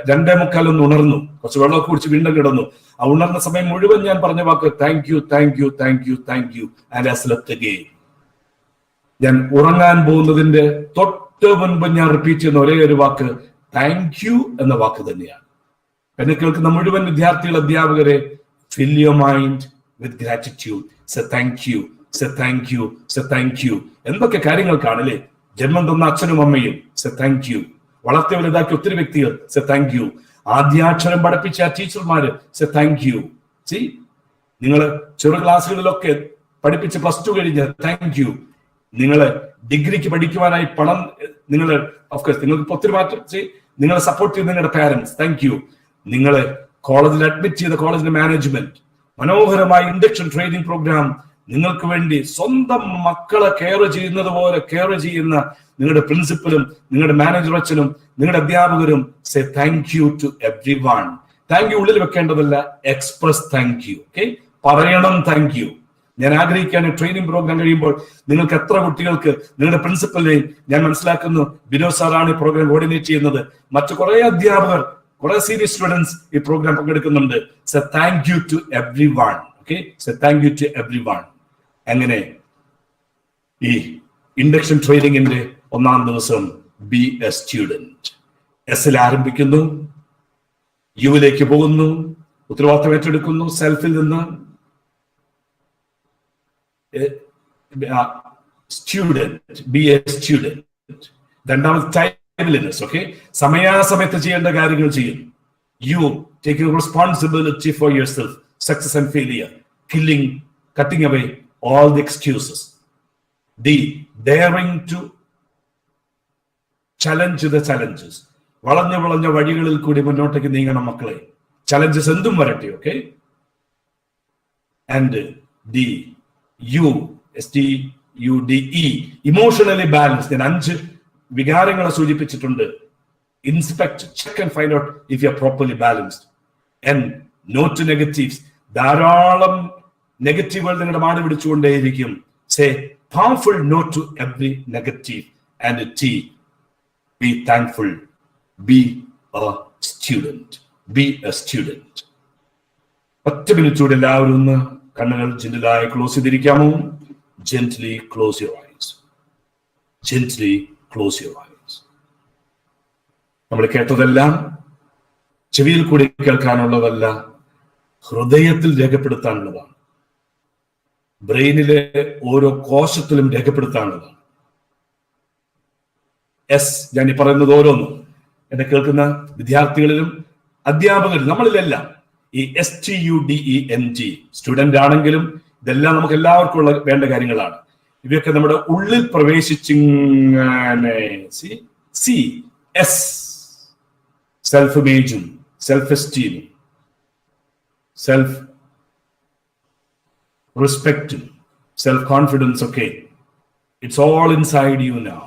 2:45 ഉണർന്നു, കുറച്ച് വെള്ളമൊക്കെ കുടിച്ച് വീണ്ടും കിടന്നു. ആ ഉണർന്ന സമയം മുഴുവൻ ഞാൻ പറഞ്ഞ വാക്ക് thank you, thank you, thank you, thank you. And I slept again. ഞാൻ ഉറങ്ങാൻ പോകുന്നതിന്റെ തൊട്ട് മുൻപ് ഞാൻ റിപ്പീറ്റ് ചെയ്യുന്ന ഒരേ ഒരു വാക്ക് താങ്ക് യു എന്ന വാക്ക് തന്നെയാണ്. എന്നെ കേൾക്കുന്ന മുഴുവൻ വിദ്യാർത്ഥികൾ, അധ്യാപകരെ, fill your mind with gratitude. Say thank you, say thank you, say thank you. എന്തൊക്കെ കാര്യങ്ങൾ കാണില്ലേ? ജന്മം തന്ന അച്ഛനും അമ്മയും say thank you. വളർത്തി വലുതാക്കിയ ഒത്തിരി വ്യക്തികൾ say thank you. ആദ്യാക്ഷരം പഠിപ്പിച്ച ടീച്ചർമാര് say thank you. നിങ്ങൾ ചെറു ക്ലാസ്സുകളിലൊക്കെ പഠിപ്പിച്ച് +2 കഴിഞ്ഞ് താങ്ക് യു. നിങ്ങളെ ഡിഗ്രിക്ക് പഠിക്കുവാനായി പണം നിങ്ങൾ ഓഫ്കോഴ്സ് നിങ്ങൾക്ക് ഒത്തിരി മാറ്റം നിങ്ങളെ സപ്പോർട്ട് ചെയ്ത് നിങ്ങളുടെ പാരന്റ്സ്, താങ്ക് യു. നിങ്ങളെ കോളേജിൽ അഡ്മിറ്റ് ചെയ്ത കോളേജിന്റെ മാനേജ്മെന്റ്, മനോഹരമായ ഇൻഡക്ഷൻ ട്രെയിനിങ് പ്രോഗ്രാം, നിങ്ങൾക്ക് വേണ്ടി സ്വന്തം മക്കളെ കെയർ ചെയ്യുന്നത് പോലെ കെയർ ചെയ്യുന്ന നിങ്ങളുടെ പ്രിൻസിപ്പലും നിങ്ങളുടെ മാനേജർ അച്ഛനും നിങ്ങളുടെ അധ്യാപകരും, say thank you to everyone. Thank you ഉള്ളിൽ വെക്കേണ്ടതല്ല, എക്സ്പ്രസ് താങ്ക് യു. ഓക്കെ, പറയണം താങ്ക് യു. ഞാൻ ആഗ്രഹിക്കുകയാണ് ട്രെയിനിങ് പ്രോഗ്രാം കഴിയുമ്പോൾ നിങ്ങൾക്ക് എത്ര കുട്ടികൾക്ക് നിങ്ങളുടെ പ്രിൻസിപ്പലിനെയും ഞാൻ മനസ്സിലാക്കുന്നു ബിനോദ് സാറാണ് ഈ പ്രോഗ്രാം കോർഡിനേറ്റ് ചെയ്യുന്നത്, മറ്റു കുറെ അധ്യാപകർ, കുറെ സീനിയർ സ്റ്റുഡൻസ് ഈ പ്രോഗ്രാം പങ്കെടുക്കുന്നുണ്ട്. Say thank you to everyone. Okay, say thank you to everyone. അങ്ങനെ ഈ ഇൻഡക്ഷൻ ട്രെയിനിങ്ങിന്റെ ഒന്നാം ദിവസം ബി എ സ്റ്റുഡന്റ്, എസിൽ ആരംഭിക്കുന്നു, യുവിലേക്ക് പോകുന്നു, ഉത്തരവാദിത്തം ഏറ്റെടുക്കുന്നു, സെൽഫിൽ നിന്ന് സ്റ്റുഡന്റ്, ബി എ സ്റ്റുഡന്റ്. രണ്ടാമത് ടൈംലിനെസ്. ഓക്കെ, സമയാസമയത്ത് ചെയ്യേണ്ട കാര്യങ്ങൾ ചെയ്യും. U taking responsibility for your self, success and failure, killing, cutting away all the excuses. D, daring to challenge the challenges. വളഞ്ഞ വഴികളിൽ കൂടി മുന്നോട്ടേക്ക് നീങ്ങണം മക്കളെ. ചലഞ്ചസ് എന്തും വരട്ടെ. Okay, and D, U, STUDE, emotionally balance. ഞാൻ 5 വികാരങ്ങളെ സൂചിപ്പിച്ചിട്ടുണ്ട്. Inspect, check and find out if you are properly balanced. N, no to negatives. ധാരാളം നെഗറ്റീവുകൾ നിങ്ങളുടെ മാടി പിടിച്ചുകൊണ്ടേയിരിക്കും. Say powerful no to every negative. And T, be thankful, be a student, be a student. 10 minute കൂടെ എല്ലാവരും ഒന്ന് കണ്ണുകൾ ജെന്റിലായി ക്ലോസ് ചെയ്തിരിക്കാമോ? Gently close your eyes, gently close your eyes. നമ്മൾ കേട്ടതെല്ലാം ചെവിയിൽ കൂടി കേൾക്കാനുള്ളതല്ല, ഹൃദയത്തിൽ രേഖപ്പെടുത്താനുള്ളതാണ്, ബ്രെയിനിലെ ഓരോ കോശത്തിലും രേഖപ്പെടുത്താനുള്ളതാണ്. ഞാൻ ഈ പറയുന്നത് ഓരോന്നും എന്നെ കേൾക്കുന്ന വിദ്യാർത്ഥികളിലും അധ്യാപകരിലും നമ്മളിലെല്ലാം ഈ STUDENT സ്റ്റുഡന്റ് ആണെങ്കിലും ഇതെല്ലാം നമുക്ക് എല്ലാവർക്കും ഉള്ള വേണ്ട കാര്യങ്ങളാണ്. ഇവയൊക്കെ നമ്മുടെ ഉള്ളിൽ പ്രവേശിച്ചിങ്ങനെ സെൽഫ് ഇമേജും സെൽഫ് എസ്റ്റീമും സെൽഫ് റെസ്പെക്റ്റും സെൽഫ് കോൺഫിഡൻസ് ഒക്കെ, it's all inside you now.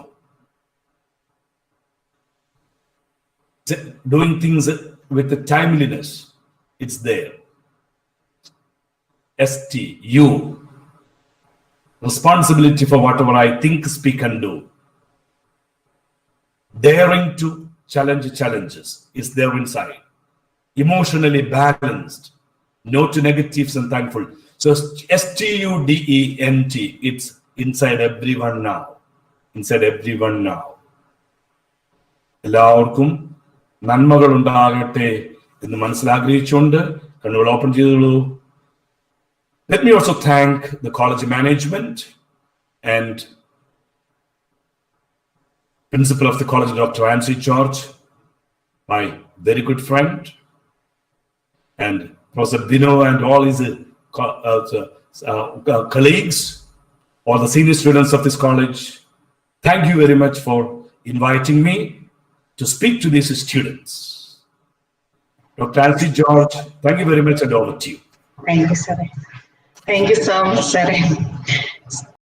Doing things with the timeliness, it's there. ST, you, responsibility for whatever I think, speak and do. Daring to challenge challenges is there inside. Emotionally balanced, no to negatives and thankful. So STUDENT, it's inside everyone now. Inside everyone now. എല്ലാവർക്കും നന്മകൾ ഉണ്ടാകട്ടെ എന്ന് മനസ്സിലാഗ്രഹിച്ചുകൊണ്ട് കണ്ണുകൾ open ചെയ്തോളൂ. Let me also thank the college management and principal of the college, Dr. Ansi George, my very good friend, and Professor Bino and all his colleagues, all the senior students of this college. Thank you very much for inviting me to speak to these students. Dr. Ansi George, thank you very much, and over to you. Thank you, sir. Thank you so much, sir.